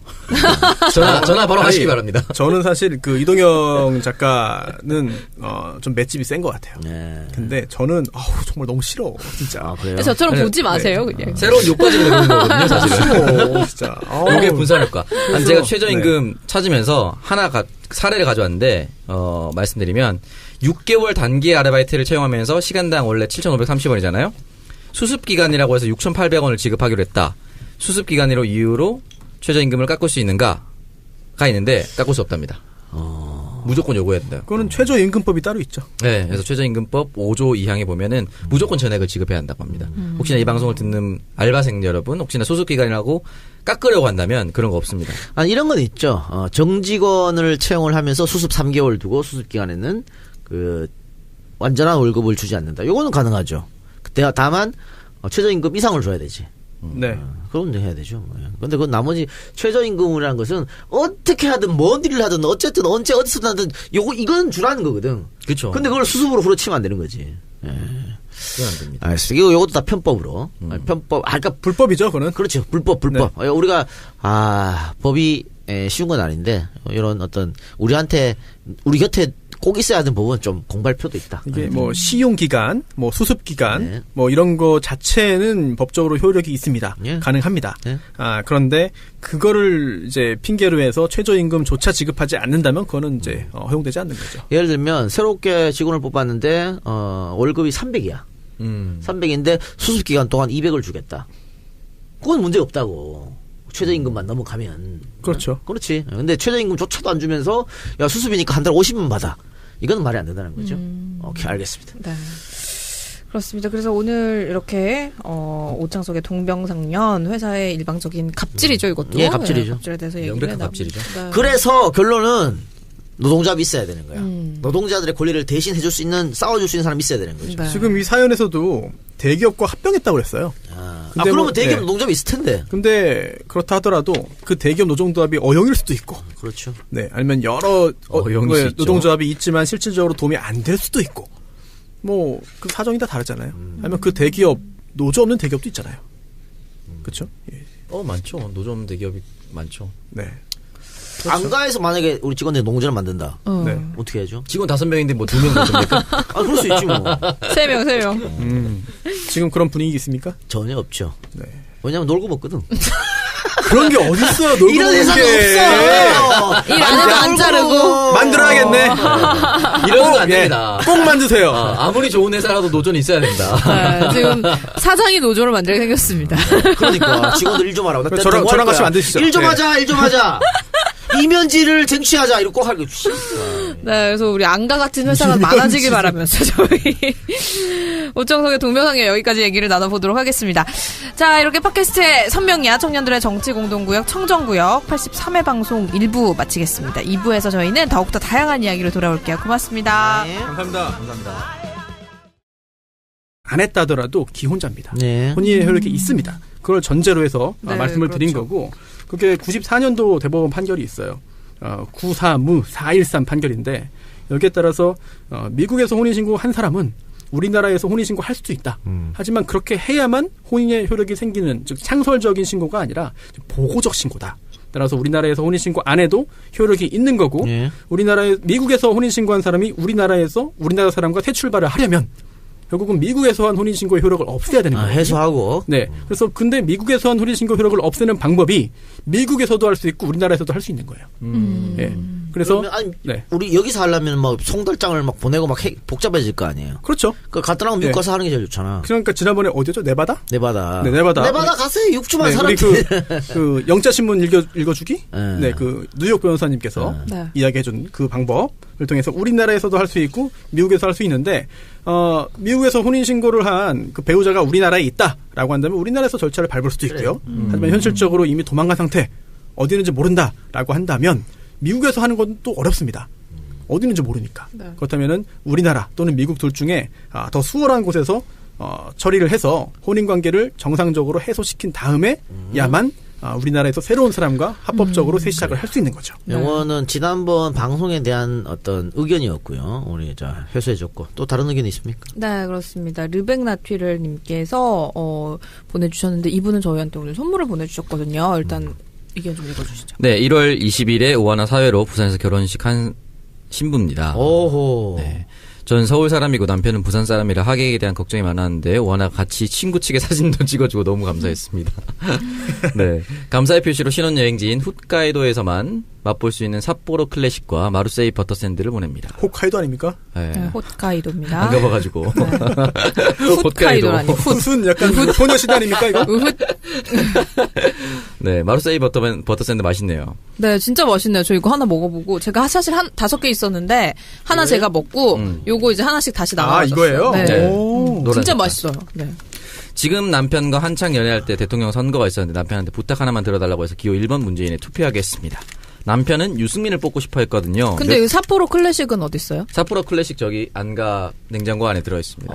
전화 바로 하시기 바랍니다. 저는 사실 이동영 작가는 좀 맷집이 센 것 같아요. 네. 근데 저는 정말 너무 싫어 진짜. 그래요? 저처럼 보지 마세요. 그냥. 새로운 욕까지 내는 거거든요, 사실은. 싫어 진짜. 요게 분산효과. 제가 최저임금 찾으면서 사례를 가져왔는데 말씀드리면 6개월 단기 아르바이트를 채용하면서 시간당 원래 7,530원이잖아요. 수습기간이라고 해서 6,800원을 지급하기로 했다. 수습기간으로 이유로 최저임금을 깎을 수 있는가가 있는데 깎을 수 없답니다. 무조건 요구해야 된다. 그거는 최저임금법이 따로 있죠. 네, 그래서 최저임금법 5조 2항에 보면은 무조건 전액을 지급해야 한다고 합니다. 혹시나 이 방송을 듣는 알바생 여러분, 혹시나 소속기관이라고 깎으려고 한다면 그런 거 없습니다. 아니, 이런 건 있죠. 정직원을 채용을 하면서 수습 3개월 두고 수습 기간에는 완전한 월급을 주지 않는다. 요거는 가능하죠. 다만 최저임금 이상을 줘야 되지. 네. 그건 해야 되죠. 근데 그 나머지 최저임금이라는 것은 어떻게 하든 뭔 일을 하든 어쨌든 언제 어디서 하든 이건 주라는 거거든. 그렇죠. 근데 그걸 수습으로 후려치면 안 되는 거지. 그건 안 됩니다. 알겠습니다. 이것도 다 편법으로. 편법. 그러니까 불법이죠, 그거는. 그렇죠. 불법. 네. 우리가 법이 쉬운 건 아닌데 이런 우리 곁에 꼭 있어야 하는 법은 좀 공부할 필요도 있다. 이게 시용기간, 수습기간, 네. 이런 거 자체는 법적으로 효력이 있습니다. 예. 가능합니다. 예. 그런데 그거를 이제 핑계로 해서 최저임금조차 지급하지 않는다면 그거는 이제 허용되지 않는 거죠. 예를 들면 새롭게 직원을 뽑았는데 월급이 300이야. 300인데 수습 기간 동안 200을 주겠다. 그건 문제 없다고. 최저임금만 넘어가면. 그렇죠. 그렇지. 근데 최저임금조차도 안 주면서 야 수습이니까 한 달에 50만 받아. 이건 말이 안 된다는 거죠. 오케이, 알겠습니다. 네. 그렇습니다. 그래서 오늘 이렇게 오창석의 동병상련 회사의 일방적인 갑질이죠, 이것도. 예, 갑질이죠. 네, 갑질에 대해서 얘기를 명백한 갑질이죠. 네. 그래서 결론은 노동조합이 있어야 되는 거야. 노동자들의 권리를 대신 해줄 수 있는, 싸워줄 수 있는 사람이 있어야 되는 거죠. 네. 지금 이 사연에서도 대기업과 합병했다고 그랬어요. 근데 그러면 대기업 노동조합이 있을 텐데. 근데 그렇다 하더라도 그 대기업 노동조합이 어영일 수도 있고. 그렇죠. 네, 아니면 여러 어영일 수 있죠. 노동조합이 있지만 실질적으로 도움이 안 될 수도 있고. 그 사정이 다 다르잖아요. 아니면 그 대기업 노조 없는 대기업도 있잖아요. 그렇죠? 예. 많죠. 노조 없는 대기업이 많죠. 네. 그렇죠. 안가에서 만약에 우리 직원들이 농장을 만든다. 네. 어떻게 해야죠? 직원 5명인데 2명 노조입니까? 그럴 수 있지 뭐. 3명. 지금 그런 분위기 있습니까? 전혀 없죠. 네. 왜냐면 놀고 먹거든. 그런 게 어딨어요? 놀고 이런 먹는 회사는 게. 없어. 일 안 해도 안 자르고. 만들어야겠네. 이런 거 안 됩니다. 꼭 만드세요. 아무리 좋은 회사라도 노조는 있어야 된다. 네, 지금 사장이 노조를 만들게 생겼습니다. 그러니까 직원들 일 좀 하라고. 나 저랑 같이 만드시죠. 일 좀 네. 하자, 일 좀 하자. 이면지를 쟁취하자. 이러고 꼭 하고. 네, 그래서 우리 안가 같은 회사가 많아지길 바라면서 저희 오창석의 동명상련 여기까지 얘기를 나눠보도록 하겠습니다. 자, 이렇게 팟캐스트의 선명야 청년들의 정치공동구역 청정구역 83회 방송 1부 마치겠습니다. 2부에서 저희는 더욱더 다양한 이야기로 돌아올게요. 고맙습니다. 네. 감사합니다. 안 했다 하더라도 기혼자입니다. 네. 혼인의 효력이 있습니다. 그걸 전제로 해서 네, 말씀을 드린 그렇죠. 거고 그게 94년도 대법원 판결이 있어요. 9사무 413 판결인데 여기에 따라서 미국에서 혼인신고 한 사람은 우리나라에서 혼인신고 할 수도 있다. 하지만 그렇게 해야만 혼인의 효력이 생기는 즉 창설적인 신고가 아니라 보고적 신고다. 따라서 우리나라에서 혼인신고 안 해도 효력이 있는 거고 예. 미국에서 혼인신고한 사람이 우리나라 사람과 새 출발을 하려면 결국은 미국에서 한 혼인신고의 효력을 없애야 되는 거예요. 해소하고. 네. 그래서 근데 미국에서 한 혼인신고 효력을 없애는 방법이 미국에서도 할 수 있고 우리나라에서도 할 수 있는 거예요. 네. 그래서 아니, 네. 우리 여기서 하려면 막 송달장을 막 보내고 막 복잡해질 거 아니에요. 그렇죠. 그 갔다랑 미국 가서 하는 게 제일 좋잖아. 그러니까 지난번에 어디죠? 네바다? 네바다. 네, 네바다. 네바다 가세요. 6주만 네, 우리 살았대. 그 영자 신문 읽어주기? 네, 그 뉴욕 변호사님께서 네. 이야기해준 그 방법을 통해서 우리나라에서도 할 수 있고 미국에서 할 수 있는데 미국에서 혼인 신고를 한 그 배우자가 우리나라에 있다라고 한다면 우리나라에서 절차를 밟을 수도 있고요. 하지만 현실적으로 이미 도망간 상태, 어디 있는지 모른다라고 한다면 미국에서 하는 건 또 어렵습니다. 어디 있는지 모르니까. 네. 그렇다면은 우리나라 또는 미국 둘 중에 더 수월한 곳에서 처리를 해서 혼인 관계를 정상적으로 해소시킨 다음에야만 우리나라에서 새로운 사람과 합법적으로 새 시작을 할 수 있는 거죠. 영어는 지난번 방송에 대한 어떤 의견이었고요. 우리 회수해줬고 또 다른 의견이 있습니까? 네, 그렇습니다. 르백나튀를님께서 보내주셨는데 이분은 저희한테 오늘 선물을 보내주셨거든요. 일단 의견 좀 읽어주시죠. 네, 1월 20일에 오하나 사회로 부산에서 결혼식 한 신부입니다. 오호. 네. 전 서울 사람이고 남편은 부산 사람이라 하객에 대한 걱정이 많았는데 오하나 같이 친구 측의 사진도 찍어주고 너무 감사했습니다. 네, 감사의 표시로 신혼여행지인 홋카이도에서만 맛볼 수 있는 삿포로 클래식과 마르세이 버터샌드를 보냅니다. 홋카이도 아닙니까? 네. 네, 홋카이도입니다. 안 가봐가지고. 홋카이도라니. 훗은 약간 소녀시대 아닙니까 이거? 네, 마르세이 버터샌드 맛있네요. 네, 진짜 맛있네요. 저 이거 하나 먹어보고 제가 사실 5개 있었는데 하나 제가 먹고 요거 이제 하나씩 다시 나와줬어요. 이거예요? 네. 오. 진짜 맛있어요. 네. 지금 남편과 한창 연애할 때 대통령 선거가 있었는데 남편한테 부탁 하나만 들어달라고 해서 기호 1번 문재인에 투표하겠습니다. 남편은 유승민을 뽑고 싶어 했거든요. 근데 이 삿포로 클래식은 어디 있어요? 삿포로 클래식 저기 안가 냉장고 안에 들어있습니다.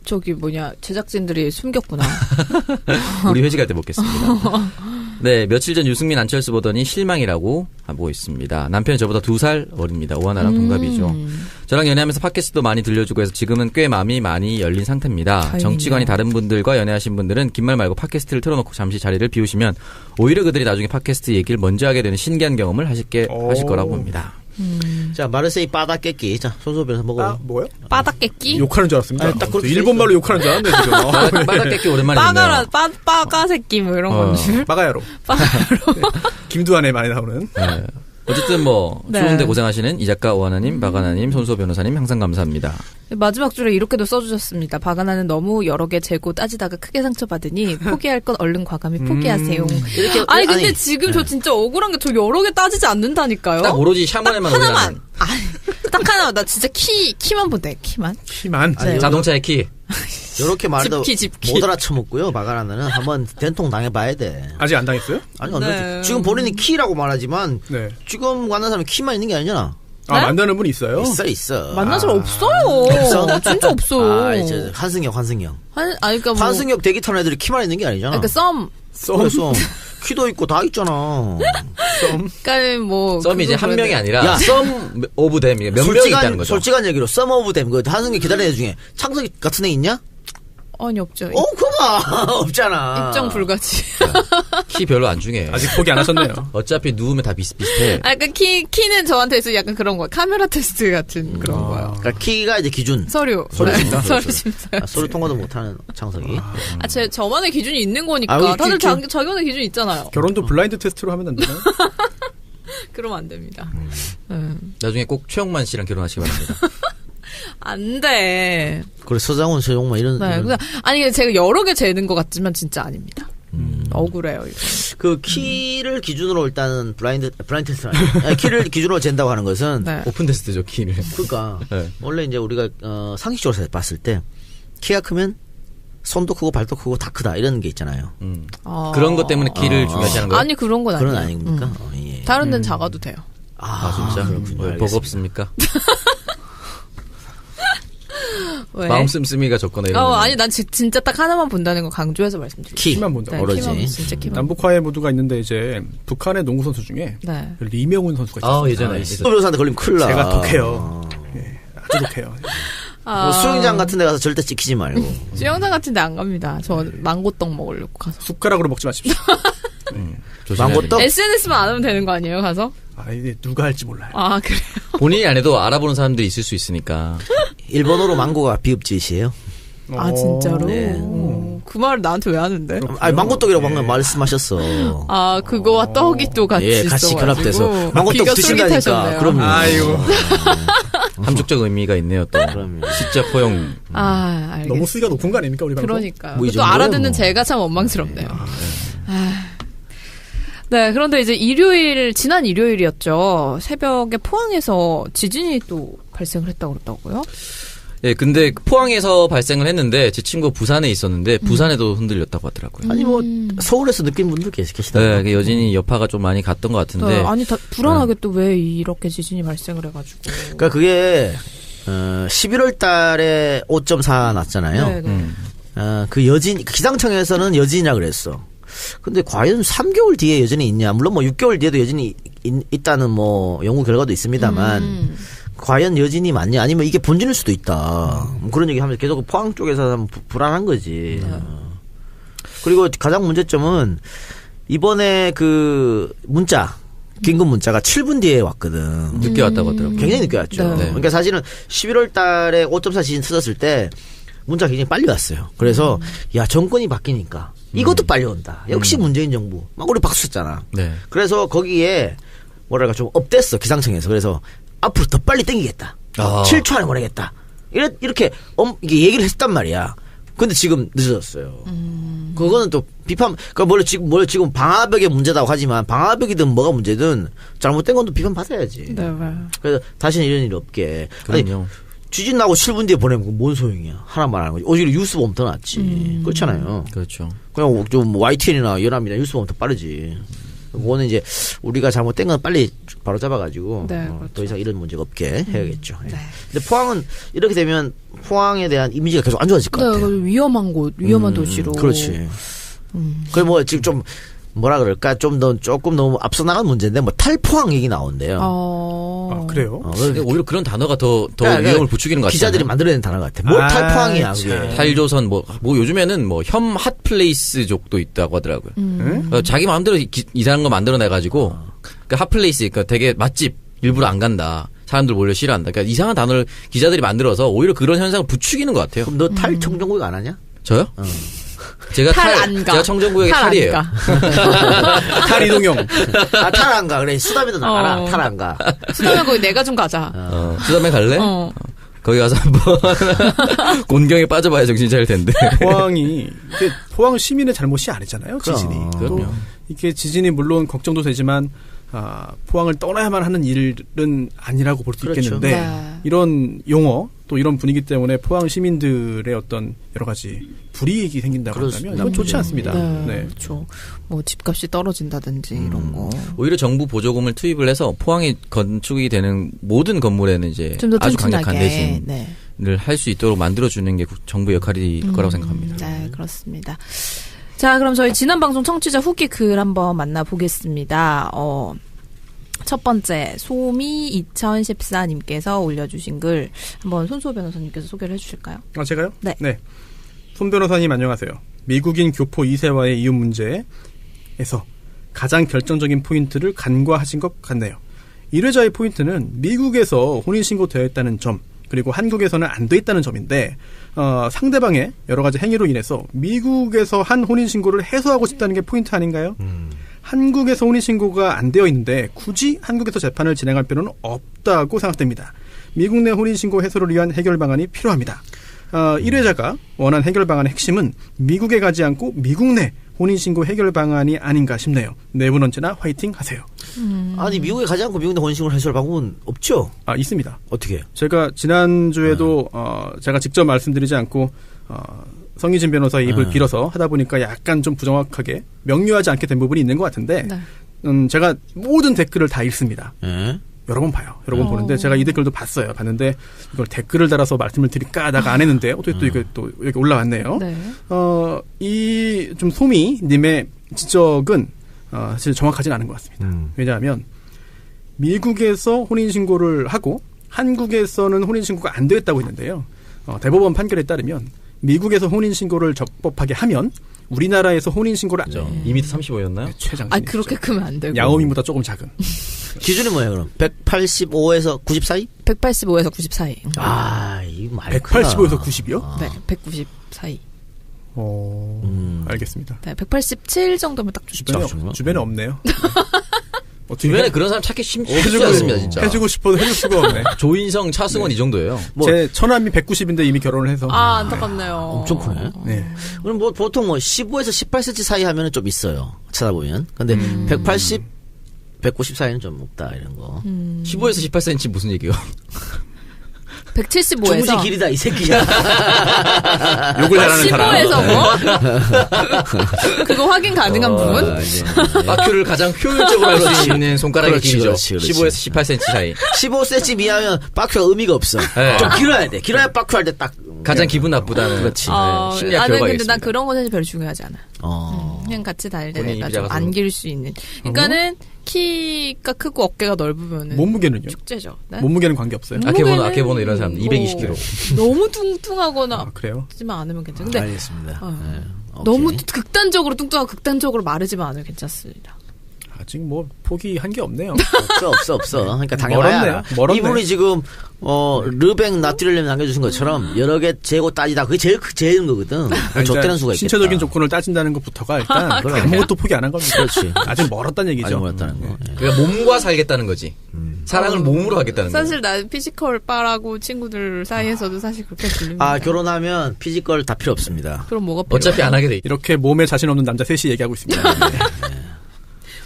저기 제작진들이 숨겼구나. 우리 회식할 때 먹겠습니다. 네, 며칠 전 유승민 안철수 보더니 실망이라고 하고 있습니다. 남편이 저보다 2살 어립니다. 오하나랑 동갑이죠. 저랑 연애하면서 팟캐스트도 많이 들려주고 해서 지금은 꽤 마음이 많이 열린 상태입니다. 다행이네요. 정치관이 다른 분들과 연애하신 분들은 긴 말 말고 팟캐스트를 틀어놓고 잠시 자리를 비우시면 오히려 그들이 나중에 팟캐스트 얘기를 먼저 하게 되는 신기한 경험을 하실 거라고 봅니다. 자, 마르세이 바다 깨끼. 자, 손수 변호사 먹어요. 뭐요? 바닥 깨끼? 욕하는 줄 알았습니다. 아니, 딱 그렇게 일본말로 욕하는 줄 알았네 지금. 빠가깨끼 오랜만에 듣네요. 빠가 새끼 뭐 이런 건 줄. 빠가야로. 김두한에 많이 나오는. 네. 어쨌든 네. 추운데 고생하시는 이 작가 오하나님, 박하나님, 손수호 변호사님 항상 감사합니다. 마지막 줄에 이렇게도 써주셨습니다. 박하나는 너무 여러 개 재고 따지다가 크게 상처받으니 포기할 건 얼른 과감히 포기하세요. 이렇게 아니 근데 지금 저 진짜 억울한 게 저 여러 개 따지지 않는다니까요. 딱 오로지 샤머네만 하나만. 딱 하나. 나 진짜 키만 본대. 키만. 네. 자동차의 키. 이렇게 말도 집키. 못 알아쳐먹고요. 마가라는 한번 된통 당해봐야 돼. 아직 안 당했어요? 아니, 네. 지금 본인이 키라고 말하지만 네. 지금 만난 사람이 키만 있는 게 아니잖아. 네? 만나는 분 있어요? 있어. 만난 사람 없어요. 진짜 없어. 한승혁. 그러니까 한승혁 대기 타는 애들이 키만 있는 게 아니잖아. 그러니까 썸. 키도 있고 다 있잖아. 그러니까 썸이 이제 한 명이 아니라 야, 썸 오브 댐 몇 명이 있다는 거죠. 솔직한 얘기로 썸 오브 댐 그 한승혁 기다리는 애 중에 창석이 같은 애 있냐? 아니 없죠. 그만 없잖아. 입장 불가지. 키 별로 안 중요해요. 아직 포기 안 하셨네요. 어차피 누우면 다 비슷비슷해. 그러니까 키는 저한테 있어 약간 그런 거예요. 카메라 테스트 같은 그런 거예요. 그러니까 키가 이제 기준. 서류 심사. 서류 심사. 서류 통과도 못하는 창석이. 저만의 기준이 있는 거니까. 다들 자기만의 기준이 있잖아요. 결혼도 블라인드 테스트로 하면 안 되나요? 그러면 안 됩니다. 나중에 꼭 최영만 씨랑 결혼하시기 바랍니다. 안 돼. 그래 서장훈, 최용만 이런. 아니 제가 여러 개 재는 것 같지만 진짜 아닙니다. 억울해요 이거. 그 키를 기준으로 일단은 블라인드 테스트 아니 키를 기준으로 잰다고 하는 것은 네. 오픈 테스트죠 키를. 그러니까 네. 원래 이제 우리가 상식적으로 봤을 때 키가 크면 손도 크고 발도 크고 다 크다 이런 게 있잖아요. 그런 것 때문에 키를 중요시하는 거예요? 아니 그런 건 아니에요. 그런 아닙니까? 예. 다른 데는 작아도 돼요. 진짜? 그렇군요. 왜 버겁습니까? 왜? 마음 씀씀이가 적거나 이런. 아니 난 진짜 딱 하나만 본다는 거 강조해서 말씀드릴게요. 키만 본다. 네, 어러지. 키만 진짜 키만. 남북화해 모두가 있는데 이제 북한의 농구 선수 중에 네. 리명훈 선수가 있어요. 예전에 수 변호사한테 걸리면 큰일 나. 제가 독해요. 예, 아주 독해요. 뭐 수영장 같은 데 가서 절대 찍히지 말고. 수영장 같은 데 안 갑니다. 저 망고떡 먹으려고 가서. 숟가락으로 먹지 마십시오. 망고떡? SNS만 안 하면 되는 거 아니에요, 가서? 이제 누가 할지 몰라요. 그래요? 본인이 안 해도 알아보는 사람들이 있을 수 있으니까. 일본어로 망고가 비읍짓이에요. 아 진짜로? 네. 그 말을 나한테 왜 하는데? 아니 망고떡이라고 방금 말씀하셨어. 아 그거와 떡이 또 같이 예, 같이 있어가지고. 결합돼서 망고떡 귀가 드신다니까. 쫄깃하셨네요. 그럼요. 아이고. 함축적 의미가 있네요. 또 그럼요. 시적 허용. 아 알겠습니다. 너무 수위가 높은 거 아닙니까 우리 방송? 그러니까요. 뭐이 또 정도야, 알아듣는 뭐. 제가 참 원망스럽네요. 네, 그런데 이제 지난 일요일이었죠. 새벽에 포항에서 지진이 또 발생을 했다고 그랬다고요? 예, 근데 포항에서 발생을 했는데 제 친구가 부산에 있었는데 부산에도 흔들렸다고 하더라고요. 아니 뭐 서울에서 느낀 분들 계시다고요. 네, 여진이 여파가 좀 많이 갔던 것 같은데. 네, 아니 다 불안하게 또 왜 이렇게 지진이 발생을 해가지고. 그러니까 그게 11월 달에 5.4 났잖아요. 네, 네. 그 기상청에서는 여진이라 그랬어. 근데 과연 3개월 뒤에 여전히 있냐? 물론 뭐 6개월 뒤에도 여전히 있다는 뭐 연구 결과도 있습니다만 과연 여진이 맞냐? 아니면 이게 본진일 수도 있다. 뭐 그런 얘기 하면서 계속 포항 쪽에서 불안한 거지. 그리고 가장 문제점은 이번에 그 긴급 문자가 7분 뒤에 왔거든. 늦게 왔다고 하더라고요. 굉장히 늦게 왔죠. 네. 그러니까 사실은 11월 달에 5.4 지진 터졌을 때 문자가 굉장히 빨리 왔어요. 그래서 야 정권이 바뀌니까 이것도 빨리 온다. 역시 문재인 정부. 막 우리 박수 쳤잖아. 네. 그래서 거기에 뭐랄까 좀 업됐어 기상청에서. 그래서 앞으로 더 빨리 땡기겠다. 7초 안에 보내겠다. 이렇게 이게 얘기를 했단 말이야. 근데 지금 늦어졌어요. 그거는 또 비판. 그러니까 지금 방화벽의 문제다고 하지만 방화벽이든 뭐가 문제든 잘못된 건 또 비판 받아야지. 네. 그래서 다시는 이런 일이 없게. 그럼요. 아니, 지진 나고 7분 뒤에 보내면 뭔 소용이야. 하나 말하는 거지. 오히려 뉴스 보면 더 낫지. 그렇잖아요. 그렇죠. 그냥 좀 YTN이나 연합이나 뉴스 보면 더 빠르지. 그거는 이제 우리가 잘못된 건 빨리 바로 잡아가지고 네, 그렇죠. 더 이상 이런 문제가 없게 해야겠죠. 네. 근데 포항은 이렇게 되면 포항에 대한 이미지가 계속 안 좋아질 것 같아요. 위험한 위험한 도시로. 그렇지. 그래 뭐 지금 좀 뭐라 그럴까 조금 너무 앞서 나간 문제인데 뭐 탈포항 얘기 나온대요. 아, 그래요? 근데 오히려 그런 단어가 더 그러니까 위험을 부추기는 것 같아요. 기자들이 만들어낸 단어 같아. 뭐 탈포항이야 그게. 탈조선 뭐 요즘에는 뭐 혐 핫플레이스족도 있다고 하더라고요. 자기 마음대로 이상한 거 만들어내 가지고 그 핫플레이스 그러니까 되게 맛집 일부러 안 간다. 사람들 몰려 싫어한다. 그러니까 이상한 단어를 기자들이 만들어서 오히려 그런 현상을 부추기는 것 같아요. 그럼 너 탈청정구역 안 하냐? 저요? 제가 제가 청정구역의 탈이에요. 탈 이동형. 탈 안 가. 그래 수담이도 나가라. 탈 안 가. 수담은 거기 내가 좀 가자. 수담에 갈래? 거기 가서 한번 곤경에 빠져봐야 정신 차릴 텐데. 포항 시민의 잘못이 아니잖아요. 지진이. 그럼요. 이게 지진이 물론 걱정도 되지만 포항을 떠나야만 하는 일은 아니라고 볼 수 그렇죠. 있겠는데 네. 이런 용어 또 이런 분위기 때문에 포항 시민들의 어떤 여러 가지 불이익이 생긴다고 한다면 이건 좋지 않습니다. 네. 그렇죠. 뭐 집값이 떨어진다든지 이런 거. 오히려 정부 보조금을 투입을 해서 포항이 건축이 되는 모든 건물에는 이제 좀 더 아주 튼튼하게. 강력한 대신을 할 수 있도록 만들어주는 게 정부 역할일 거라고 생각합니다. 네, 그렇습니다. 자, 그럼 저희 지난 방송 청취자 후기 글 한번 만나보겠습니다. 첫 번째, 소미2014님께서 올려주신 글 한번 손수호 변호사님께서 소개를 해주실까요? 제가요? 네. 손 변호사님 안녕하세요. 미국인 교포 2세와의 이혼 문제에서 가장 결정적인 포인트를 간과하신 것 같네요. 1회자의 포인트는 미국에서 혼인신고 되어 있다는 점, 그리고 한국에서는 안 돼 있다는 점인데 상대방의 여러 가지 행위로 인해서 미국에서 한 혼인신고를 해소하고 싶다는 게 포인트 아닌가요? 한국에서 혼인신고가 안 되어 있는데 굳이 한국에서 재판을 진행할 필요는 없다고 생각됩니다. 미국 내 혼인신고 해소를 위한 해결 방안이 필요합니다. 1회자가 원한 해결 방안의 핵심은 미국에 가지 않고 미국 내 혼인신고 해결 방안이 아닌가 싶네요. 네 분 언제나 화이팅 하세요. 아니 미국에 가지 않고 미국 내 혼인신고를 해소할 방법은 없죠? 있습니다. 어떻게? 제가 지난주에도 제가 직접 말씀드리지 않고 성희진 변호사의 입을 빌어서 하다 보니까 약간 좀 부정확하게 명료하지 않게 된 부분이 있는 것 같은데 제가 모든 댓글을 다 읽습니다. 여러 번 봐요. 여러 번 보는데 제가 이 댓글도 봤어요. 봤는데 이걸 댓글을 달아서 말씀을 드릴까 하다가 안 했는데 어떻게 또 이게 또 여기 올라왔네요. 네. 이 좀 소미님의 지적은 사실 정확하진 않은 것 같습니다. 왜냐하면 미국에서 혼인신고를 하고 한국에서는 혼인신고가 안 되었다고 했는데요. 대법원 판결에 따르면 미국에서 혼인신고를 적법하게 하면 우리나라에서 혼인신고를 2m 35였나요? 최장신. 그렇게 크면 안 되고. 야오밍보다 조금 작은. 기준이 뭐예요, 그럼? 185에서 90 사이? 185에서 90 사이. 아, 이거 많이 185에서 90이요? 네, 190 사이. 알겠습니다. 네, 187 정도면 딱 좋죠. 주변에 없네요. 주변에 그런 사람 찾기 쉽지 않습니다, 진짜. 해주고 싶어도 해줄 수가 없네. 조인성, 차승원 이 정도예요. 제 처남이 190인데 이미 결혼을 해서. 아, 안타깝네요. 엄청 크네. 네. 그럼 뭐 보통 뭐 15에서 18cm 사이 하면은 좀 있어요. 찾아보면. 근데 180, 190 사이는 좀 없다 이런 거. 15에서 18cm 무슨 얘기요? 175에서 조무지 길이다 이 새끼야. 욕을 잘하는 사람. 15에서 뭐? 그거 확인 가능한 부분? 빠큐를 가장 효율적으로 할 수 있는 손가락의 그렇지, 길이죠. 그렇지, 그렇지. 15에서 18cm 사이. 15cm 미하면 빠큐가 의미가 없어. 네. 좀 길어야 돼. 길어야 빠큐 할 때 딱. 가장 기분 나쁘다는. 그렇지. 심리학 나는 결과가 근데 있습니다. 난 그런 거 사실 별로 중요하지 않아. 그냥 같이 다닐 때 내가 좀 안길 수 있는. 그러니까는 키가 크고 어깨가 넓으면은 몸무게는요? 축제죠. 네? 몸무게는 관계없어요? 아케보노 이런 사람 220kg. 너무 뚱뚱하거나 그래요? 하지만 않으면 괜찮아. 근데 알겠습니다. 네. 너무 극단적으로 뚱뚱하고 극단적으로 마르지만 않으면 괜찮습니다. 아직 뭐 포기한 게 없네요. 없어. 그러니까 당연해요. 이분이 지금 르뱅 나트륨 남겨주신 것처럼 여러 개 재고 따지다 그게 제일 거거든. 좆되는 수가 있겠다. 신체적인 조건을 따진다는 것부터가 일단 아무것도 포기 안 한 겁니다. 그렇지. 아직 멀었다는 얘기죠. 아직 멀었다는 거. 그러니까 몸과 살겠다는 거지. 사랑을 몸으로 하겠다는 거. 사실 나 피지컬 빠라고 친구들 사이에서도 사실 그렇게 들립니다. 아, 결혼하면 피지컬 다 필요 없습니다. 그럼 뭐가 필요해? 어차피 안 하게 돼 있 이렇게 몸에 자신 없는 남자 셋이 얘기하고 있습니다.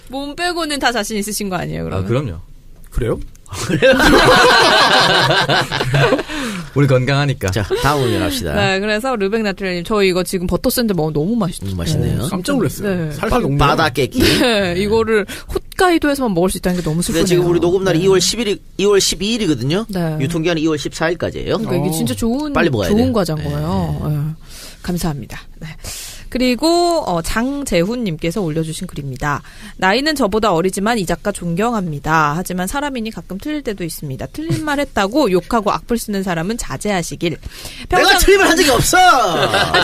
몸 빼고는 다 자신 있으신 거 아니에요, 그러면? 아, 그럼요. 그래요? 우리 건강하니까. 자, 다음 의견합시다. 네, 그래서 르뱅 나트륨님, 저 이거 지금 버터샌드 먹으면 너무 맛있죠. 맛있네요. 깜짝 놀랐어요. 네. 살살 녹네요. 바다 깨끼. 네, 이거를 홋카이도에서만 먹을 수 있다는 게 너무 슬프네요. 근데 지금 우리 녹음날이 2월 12일이거든요. 네. 유통기한이 2월 14일까지예요. 그러니까 이게 진짜 빨리 먹어야 좋은 돼. 과자인 거예요. 네. 감사합니다. 네. 그리고 장재훈님께서 올려주신 글입니다. 나이는 저보다 어리지만 이 작가 존경합니다. 하지만 사람이니 가끔 틀릴 때도 있습니다. 틀린 말 했다고 욕하고 악플 쓰는 사람은 자제하시길. 내가 틀린 말 한 적이 없어.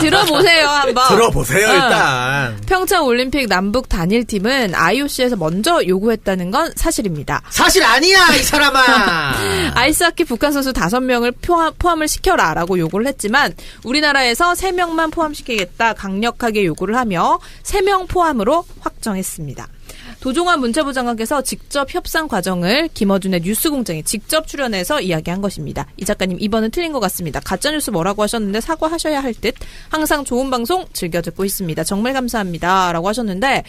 들어보세요 한번. 들어보세요 일단. 평창 올림픽 남북 단일팀은 IOC에서 먼저 요구했다는 건 사실입니다. 사실 아니야 이 사람아. 아이스하키 북한 선수 5명을 포함을 시켜라라고 요구를 했지만 우리나라에서 3명만 포함시키겠다 강력하게 요구를 하며 3명 포함으로 확정했습니다. 도종환 문체부 장관께서 직접 협상 과정을 김어준의 뉴스공장에 직접 출연해서 이야기한 것입니다. 이 작가님 이번은 틀린 것 같습니다. 가짜뉴스 뭐라고 하셨는데 사과하셔야 할 듯 항상 좋은 방송 즐겨 듣고 있습니다. 정말 감사합니다. 라고 하셨는데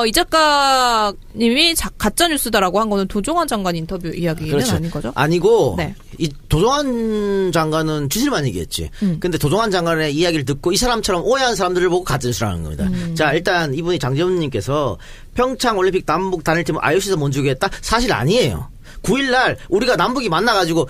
이 작가님이 가짜뉴스다라고 한 거는 도종환 장관 인터뷰 이야기는 그렇죠. 아닌 거죠? 아니고 네. 이 도종환 장관은 진실만 얘기했지. 근데 도종환 장관의 이야기를 듣고 이 사람처럼 오해한 사람들을 보고 가짜뉴스라는 겁니다. 자, 일단 이분이 장재훈님께서 평창 올림픽 남북 단일팀을 IOC에서 먼저 요구했다? 사실 아니에요. 9일날 우리가 남북이 만나가지고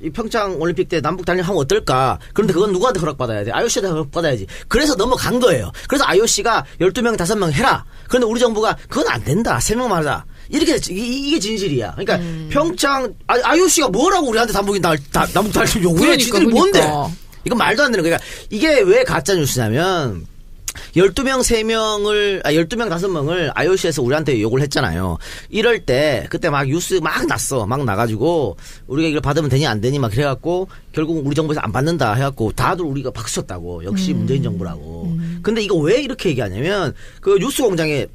이 평창 올림픽 때 남북 단일 하면 어떨까? 그런데 그건 누구한테 허락받아야 돼? IOC한테 허락받아야지. 그래서 넘어간 거예요. 그래서 IOC가 12명, 5명 해라. 그런데 우리 정부가 그건 안 된다. 3명만 하자. 이렇게 이게 진실이야. 그러니까 평창 IOC가 뭐라고 우리한테 남북 단일 요구해? 지들이 뭔데? 이건 말도 안 되는 거야. 그러니까 이게 왜 가짜 뉴스냐면 12명, 5명을 IOC에서 우리한테 요구를 했잖아요. 이럴 때, 그때 막 뉴스 막 났어. 막 나가지고, 우리가 이걸 받으면 되니 안 되니 막 그래갖고, 결국 우리 정부에서 안 받는다 해갖고, 다들 우리가 박수 쳤다고. 역시 문재인 정부라고. 근데 이거 왜 이렇게 얘기하냐면, 그 뉴스 공장에,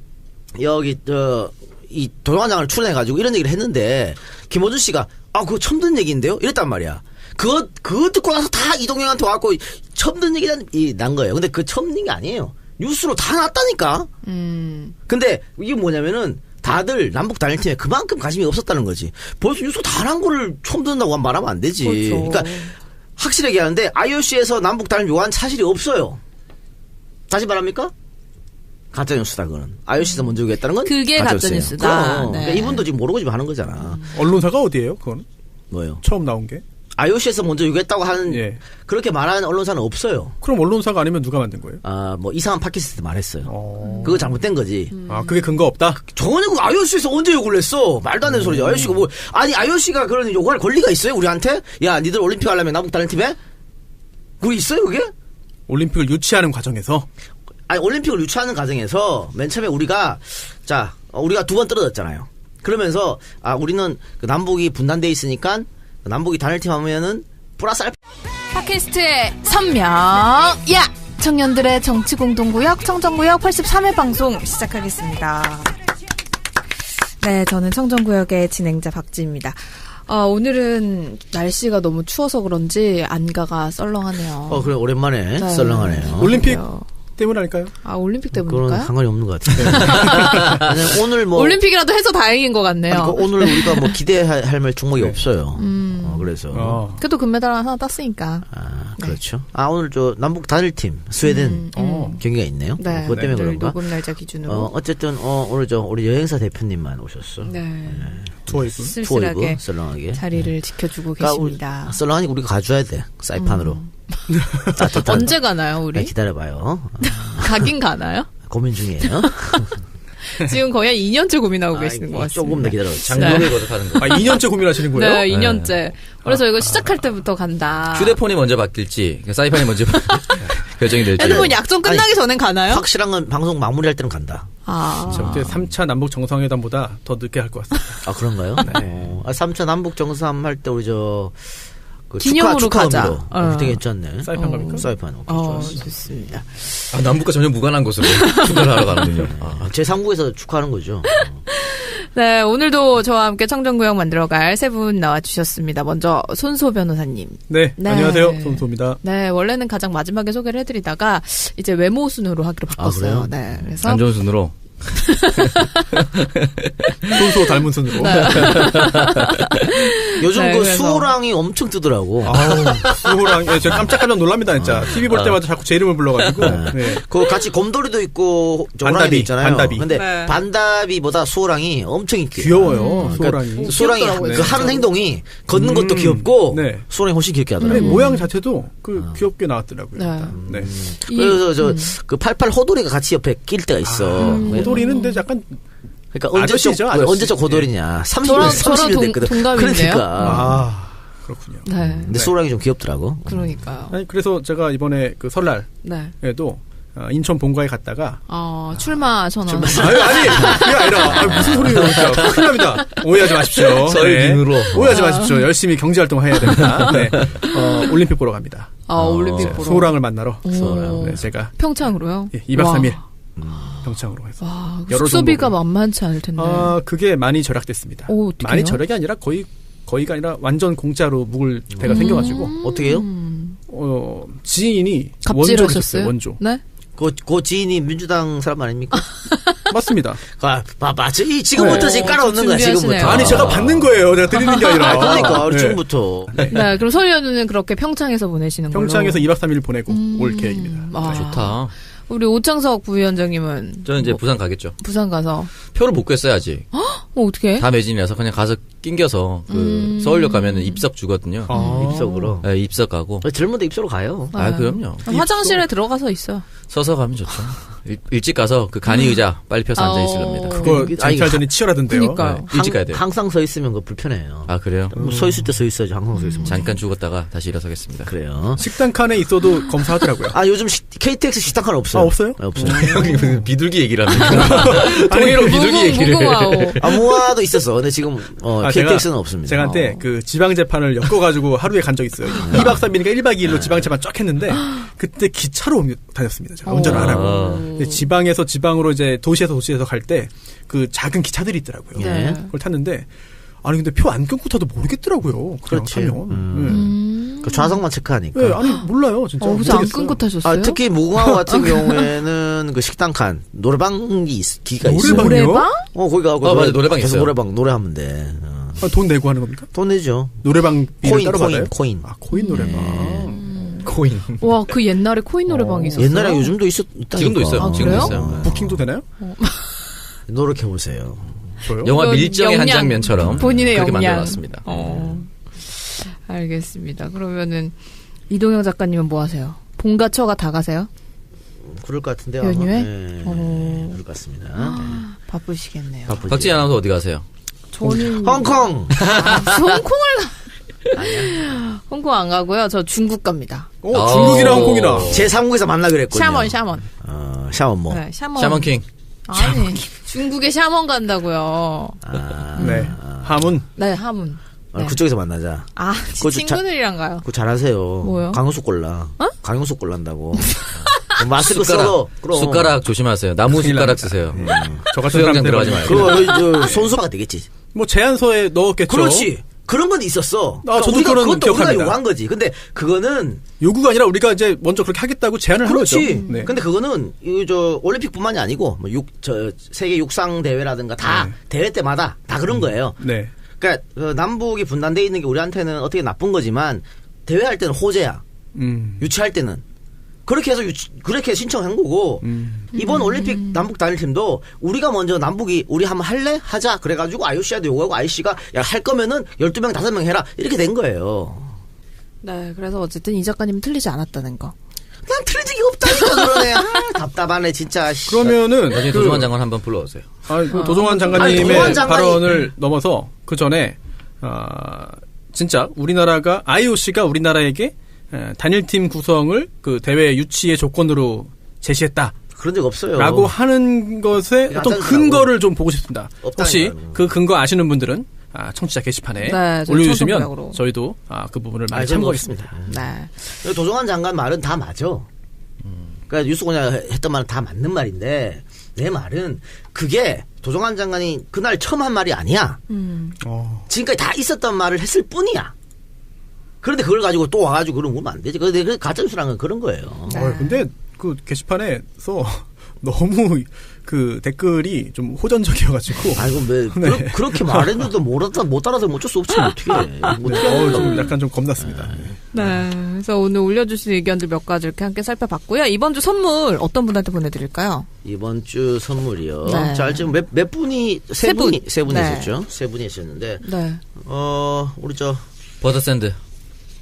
이 도종환 장관을 출연해가지고 이런 얘기를 했는데, 김어준 씨가, 그거 처음 듣는 얘기인데요? 이랬단 말이야. 그거 듣고 나서 다 이동영한테 와갖고 처음 듣는 얘기가 난 거예요. 근데 그 처음 듣는 게 아니에요. 뉴스로 다 났다니까. 근데 이게 뭐냐면은 다들 남북 단일팀에 그만큼 관심이 없었다는 거지. 벌써 뉴스 다 난 거를 처음 듣는다고 말하면 안 되지. 그렇죠. 그러니까 확실하게 하는데 IOC에서 남북 단일 요구한 사실이 없어요. 다시 말합니까? 가짜 뉴스다 그거는. IOC에서 먼저 요구했다는 건 그게 가짜 뉴스다. 네. 그러니까 이분도 지금 모르고 지금 하는 거잖아. 언론사가 어디예요? 그건 뭐요? 처음 나온 게? IOC에서 먼저 요구했다고 하는 그렇게 말하는 언론사는 없어요. 그럼 언론사가 아니면 누가 만든 거예요? 뭐 이상한 팟캐스트 말했어요. 그거 잘못된 거지. 그게 근거 없다? 전혀 IOC에서 언제 요구를 했어? 말도 안 되는 소리죠. IOC가 IOC가 그런 요구할 권리가 있어요? 우리한테? 야, 니들 올림픽 하려면 남북 단일팀에? 그게 있어요, 그게? 올림픽을 유치하는 과정에서? 올림픽을 유치하는 과정에서 맨 처음에 우리가 2번 떨어졌잖아요. 그러면서 우리는 그 남북이 분단돼 있으니까 남북이 단일팀 하면은 플러스 알파. 팟캐스트의 선명. 야! 청년들의 정치 공동구역 청정구역 83회 방송 시작하겠습니다. 네, 저는 청정구역의 진행자 박지입니다. 오늘은 날씨가 너무 추워서 그런지 안가가 썰렁하네요. 그래 오랜만에 네. 썰렁하네요. 올림픽 때문 아닐까요? 올림픽 때문일까요? 그런 상관이 없는 것 같아요. 오늘 뭐 올림픽이라도 해서 다행인 것 같네요. 오늘 우리가 뭐 기대할 만 종목이 없어요. 그래서 그래도 금메달 하나 땄으니까. 그렇죠. 오늘 저 남북 단일팀 스웨덴 경기가 있네요. 네. 그것 때문에 그런가? 녹음 날짜 기준으로. 어쨌든 오늘 우리 여행사 대표님만 오셨어. 네. 투어이브. 쓸쓸하게 썰렁하게 자리를 지켜주고 계십니다. 썰렁하니까 우리가 가져야 돼. 사이판으로. 언제 가나요, 우리? 기다려봐요. 가긴 가나요? 고민 중이에요. 지금 거의 한 2년째 고민하고 계시는 것 같습니다. 조금 더 기다려요. 장거리 거듭하는 거. 2년째 고민하시는 거예요? 네, 2년째. 그래서 이거 시작할 때부터 간다. 휴대폰이 먼저 바뀔지, 사이판이 먼저 결정이 될지. 핸드폰 약정 끝나기 전엔 가나요? 확실한 건 방송 마무리할 때는 간다. 제가 볼 때 3차 남북 정상회담보다 더 늦게 할 것 같습니다. 그런가요? 3차 남북 정상 할 때 우리 그 기념으로 가자. 그때 괜찮네. 사이판 갑니까? 사이판. 좋습니다. 남북과 전혀 무관한 곳으로 축구를 하러 가는군요. 제3국에서 축하하는 거죠. 네, 오늘도 저와 함께 청정구역 만들어갈 세 분 나와주셨습니다. 먼저 손소 변호사님. 네. 안녕하세요. 손소입니다. 네, 원래는 가장 마지막에 소개를 해드리다가 이제 외모 순으로 하기로 바꿨어요. 네, 그래서 안 좋은 순으로. 손소 닮은 순으로. 네. 요즘 네, 그 그래서. 수호랑이 엄청 뜨더라고. 수호랑 제가 깜짝깜짝 놀랍니다 진짜. TV 볼 때마다 자꾸 제 이름을 불러가지고. 네. 그 같이 곰돌이도 있고 호랑이도 반다비, 있잖아요. 반다비. 근데 네. 반다비보다 수호랑이 엄청 인기. 귀여워요. 수호랑이. 수호랑이 귀엽더라고요, 그 진짜. 하는 행동이 걷는 것도 귀엽고 네. 수호랑이 훨씬 귀엽게 근데 하더라고요. 모양 자체도 귀엽게 나왔더라고요. 네. 일단. 네. 그래서 그 88 호돌이가 같이 옆에 낄 때가 있어. 호돌이는 근데 약간 그러니까 아저씨죠, 아저씨. 언제적 호돌이냐. 30년 저랑 됐거든. 동갑인데요? 그러니까. 그렇군요. 네, 근데 수호랑이 좀 귀엽더라고. 그러니까요. 아니, 그래서 제가 이번에 그 설날에도 네. 인천 본가에 갔다가 출마 전화. 아니 그게 아니라 무슨 소리예요 진짜 큰일 납니다. 오해하지 마십시오. 설김으로. 오해하지 마십시오. 열심히 경제활동 해야 됩니다. 네. 올림픽 보러 갑니다. 올림픽 보러. 소호랑을 만나러 오. 네, 제가 평창으로요? 2박 3일 평창으로 해서 와, 여러 숙소비가 종목을. 만만치 않을 텐데. 그게 많이 절약됐습니다. 오, 어떡해요? 많이 절약이 아니라 거의가 아니라 완전 공짜로 묵을 때가 생겨가지고 어떻게 해요? 지인이 갑질을 원조를 하셨어요? 줬어요. 원조. 네? 그 지인이 민주당 사람 아닙니까? 맞습니다. 봐봐. 지금부터 지금 깔아놓는 거야, 준비하시네요. 지금부터. 아니 제가 받는 거예요. 내가 드리는 게 아니라. 그러니까, 네. 지금부터. 네, 그럼 설 연휴는 그렇게 평창에서 보내시는 걸로. 평창에서 2박 3일 보내고 올 계획입니다. 좋다. 우리 오창석 부위원장님은 저는 이제 부산 가겠죠. 부산 가서 표를 못 구했어요, 아직. 어떻게? 다 매진이라서 그냥 가서 낑겨서 서울역 가면은 입석 주거든요. 입석으로. 네, 입석 가고. 젊은데 입석으로 가요. 그럼요. 화장실에 들어가서 있어요. 서서 가면 좋죠. 일찍 가서 그 간이 의자 빨리 펴서 앉아 있을 겁니다. 그거 쟁탈전이 치열하던데요. 그러니까요. 일찍 가야 돼요. 항상 서 있으면 그거 불편해요. 그래요? 서 있을 때 서 있어야지, 항상 서 있으면. 잠깐 죽었다가 다시 일어서겠습니다. 그래요. 식당 칸에 있어도 검사하더라고요. 요즘 KTX 식당칸 없어요. 없어요? 네, 없어요. 형이 무슨 비둘기 얘기를 합니까? 통일로 비둘기 얘기를. 무궁화호. 무화도 있었어. 근데 지금 KTX는 없습니다. 제가 한때 그 지방재판을 엮어가지고 하루에 간 적이 있어요. 2박 3일이니까 1박 2일로 지방재판 쫙 했는데 그때 기차로 다녔습니다. 제가 운전을 안 하고. 근데 지방에서 지방으로 이제 도시에서 갈 때 그 작은 기차들이 있더라고요. 네. 그걸 탔는데 근데 표 안 끊고 타도 모르겠더라고요. 그냥 그렇지. 타면. 그 좌석만 체크하니까. 네, 몰라요, 진짜. 그래서 안 모르겠어요. 끊고 타셨어요? 특히 무궁화 같은 경우에는 그 식당 칸 기가 있어요. 노래방이요? 노래방? 거기 가고 맞아, 노래방 계속 있어요. 노래하면 돼. 돈 내고 하는 겁니까? 돈 내죠. 노래방 비를 따로 받아요? 코인. 코인 노래방. 코인. 와, 그 옛날에 코인 노래방이 있었어요. 옛날에 요즘도 있다니까. 지금도 있어요. 지금도 그래요? 있어요. 부킹도 되나요? 노력해보세요. 저요? 영화 이건 밀정의 한 역량, 장면처럼 본인의 그렇게 역량. 만들어놨습니다. 알겠습니다. 그러면은 이동영 작가님은 뭐 하세요? 본가처가 다 가세요? 그럴 것 같은데요. 연휴에? 네, 그럴 것 같습니다. 바쁘시겠네요. 바쁘지. 박지희 아나운서 어디 가세요? 저는 홍콩! 홍콩 안 가고요. 저 중국 갑니다. 중국이나 홍콩이나. 제3국에서 만나 그랬거든요. 샤먼. 샤먼 뭐. 네, 샤먼. 샤먼 킹. 아니, 중국에 샤먼 간다고요. 네. 하문. 네, 하문. 네. 그쪽에서 만나자. 아, 친구들이랑 가요. 그거 잘하세요. 뭐요? 강용수 꼴라. 강용수 꼴란다고. 마스크 써도. 숟가락 조심하세요. 나무 숟가락 쓰세요. 저 같은 수영장 사람들은 들어가지 말고. 그거 손수바가 되겠지. 뭐 제안서에 넣었겠죠. 그렇지. 그런 건 있었어. 저도 그런 그것도 기억합니다. 우리가 요구한 거지. 근데 그거는 요구가 아니라 우리가 이제 먼저 그렇게 하겠다고 제안을 한 거죠. 그렇지. 네. 근데 그거는 올림픽뿐만이 아니고 뭐 세계 육상 대회라든가 다 대회 때마다 다 그런 거예요. 네. 그러니까 남북이 분단돼 있는 게 우리한테는 어떻게 나쁜 거지만 대회할 때는 호재야. 유치할 때는. 그렇게 해서 그렇게 신청한 거고 이번 올림픽 남북 단일팀도 우리가 먼저 남북이 우리 한번 할래? 하자. 그래가지고 IOC한테 요구하고 IOC가 야, 할 거면은 12명 5명 해라. 이렇게 된 거예요. 네, 그래서 어쨌든 이 작가님은 틀리지 않았다는 거. 난 틀린 적이 없다니까 그러네. 답답하네 진짜. 그러면은 나중에 도종환 장관 한번 불러오세요. 도종환 장관님의 도종환 장관이- 발언을 넘어서 그 전에 진짜 우리나라가 IOC가 우리나라에게 단일팀 구성을 그 대회 유치의 조건으로 제시했다. 그런 적 없어요. 라고 하는 것에 어떤 근거를 좀 보고 싶습니다. 혹시 그 근거 아시는 분들은 청취자 게시판에 네, 올려주시면 청소부약으로. 저희도 그 부분을 많이 참고하겠습니다. 네. 도종환 장관 말은 다 맞아. 그러니까 유수고냐 했던 말은 다 맞는 말인데 내 말은 그게 도종환 장관이 그날 처음 한 말이 아니야. 지금까지 다 있었던 말을 했을 뿐이야. 그런데 그걸 가지고 또 와가지고 그러면 안 되지. 근데 가짜뉴스라는 건 그런 거예요. 근데 그 게시판에서 너무 그 댓글이 좀 호전적이어가지고. 아이고, 왜, 그렇게 말했는데도 못 알아서 어쩔 수 없지, 어떻게 해. 좀 약간 좀 겁났습니다. 네. 그래서 오늘 올려주신 의견들 몇 가지 이렇게 함께 살펴봤고요. 이번 주 선물 어떤 분한테 보내드릴까요? 이번 주 선물이요. 네. 자, 지금 몇 분이, 세 분이 네. 있었죠. 세 분이 있었는데. 네. 우리 버터샌드.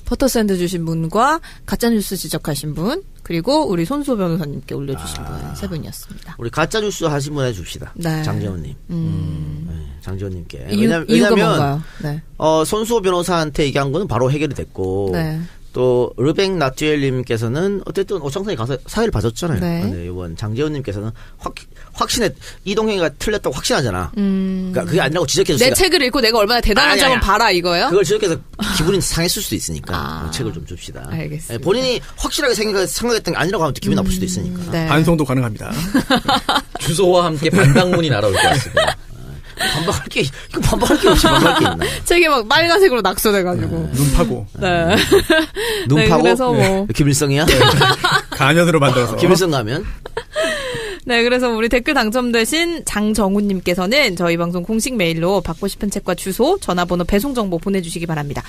버터샌드 주신 분과 가짜뉴스 지적하신 분, 그리고 우리 손수호 변호사님께 올려주신 분 세 분이었습니다. 우리 가짜뉴스 하신 분 해줍시다. 네. 장재원님. 네, 장재원님께. 이유가 뭔가요? 네. 손수호 변호사한테 얘기한 거는 바로 해결이 됐고. 네. 또 르뱅 나트엘님께서는 어쨌든 오창성이 가서 사회를 봐줬잖아요. 네. 근데 이번 장재원님께서는 확신해 이동형이가 틀렸다고 확신하잖아. 그러니까 그게 아니라고 지적해서 내 책을 읽고 내가 얼마나 대단한지 한번 봐라 이거예요? 그걸 지적해서 기분이 상했을 수도 있으니까 책을 좀 줍시다. 알겠습니다. 본인이 확실하게 생각했던 게 아니라고 하면 또 기분 나쁠 수도 있으니까. 네. 반송도 가능합니다. 주소와 함께 반박문이 날아올 것 같습니다. 반박할 게 없이 반박할 게 있나. 책이 막 빨간색으로 낙서돼가지고. 눈 파고. 네. 눈 네, 파고. 그래서 뭐. 김일성이야? 간연으로 만들어서. 김일성 가면? 네, 그래서 우리 댓글 당첨되신 장정훈님께서는 저희 방송 공식 메일로 받고 싶은 책과 주소, 전화번호, 배송정보 보내주시기 바랍니다.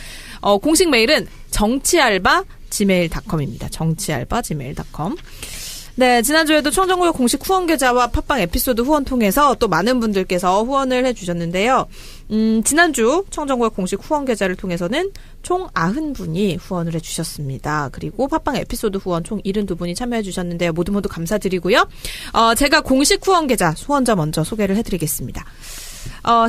공식 메일은 정치알바@gmail.com입니다. 정치알바@gmail.com. 네, 지난주에도 청정구역 공식 후원 계좌와 팟빵 에피소드 후원 통해서 또 많은 분들께서 후원을 해주셨는데요. 지난주 청정구역 공식 후원 계좌를 통해서는 총 90분이 후원을 해주셨습니다. 그리고 팟빵 에피소드 후원 총 72분이 참여해주셨는데요. 모두 감사드리고요. 제가 공식 후원 계좌 후원자 먼저 소개를 해드리겠습니다.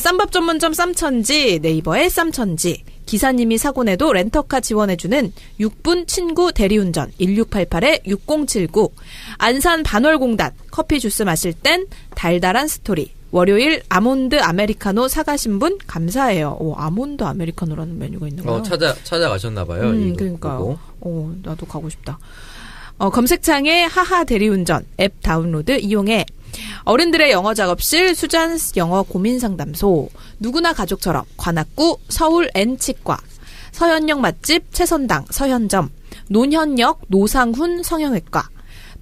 쌈밥 전문점 쌈천지, 네이버의 쌈천지, 기사님이 사고 내도 렌터카 지원해주는 6분 친구 대리운전 1688-6079, 안산 반월공단, 커피 주스 마실 땐 달달한 스토리, 월요일 아몬드 아메리카노 사가신 분 감사해요. 아몬드 아메리카노라는 메뉴가 있는 거예요. 찾아가셨나봐요. 그러니까요. 나도 가고 싶다. 검색창에 하하 대리운전 앱 다운로드 이용해. 어른들의 영어 작업실 수잔스 영어 고민 상담소, 누구나 가족처럼 관악구 서울 N치과, 서현역 맛집 최선당 서현점, 논현역 노상훈 성형외과,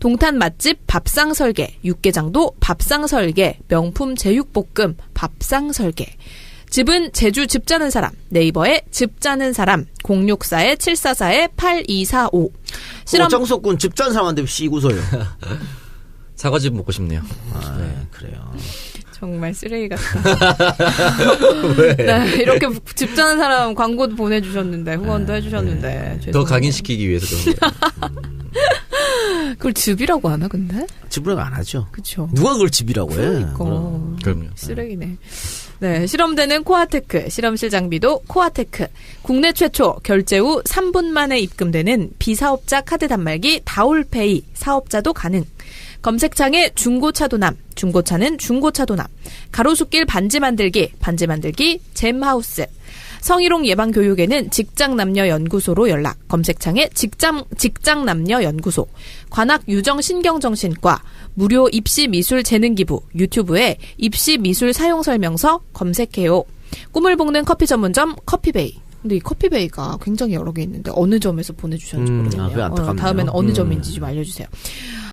동탄 맛집 밥상설계 육개장도 밥상설계, 명품 제육볶음 밥상설계, 집은 제주 집 짜는 사람, 네이버에 집 짜는 사람, 064-744-8245. 정석군 집 짜는 사람한테 씩 웃어요. 사과즙 먹고 싶네요. 네, 그래요. 정말 쓰레기 같다. 네, 이렇게 집 짜는 사람 광고도 보내주셨는데, 후원도 해주셨는데. 더 각인시키기 위해서 그런 거예요. 그걸 즙이라고 하나, 근데? 즙이라고 안 하죠. 그쵸. 누가 그걸 즙이라고 해? 그럼요. 쓰레기네. 네, 실험되는 코아테크, 실험실 장비도 코아테크. 국내 최초 결제 후 3분 만에 입금되는 비사업자 카드 단말기 다올페이, 사업자도 가능. 검색창에 중고차도남, 중고차는 중고차도남, 가로수길 반지 만들기, 반지 만들기, 잼하우스, 성희롱 예방 교육에는 직장남녀연구소로 연락, 검색창에 직장남녀연구소, 관악 유정신경정신과, 무료 입시미술 재능기부, 유튜브에 입시미술 사용설명서 검색해요. 꿈을 볶는 커피 전문점 커피베이. 근데 이 커피베이가 굉장히 여러 개 있는데 어느 점에서 보내주셨는지 모르겠네요. 안타깝네요. 다음에는 어느 점인지 좀 알려주세요.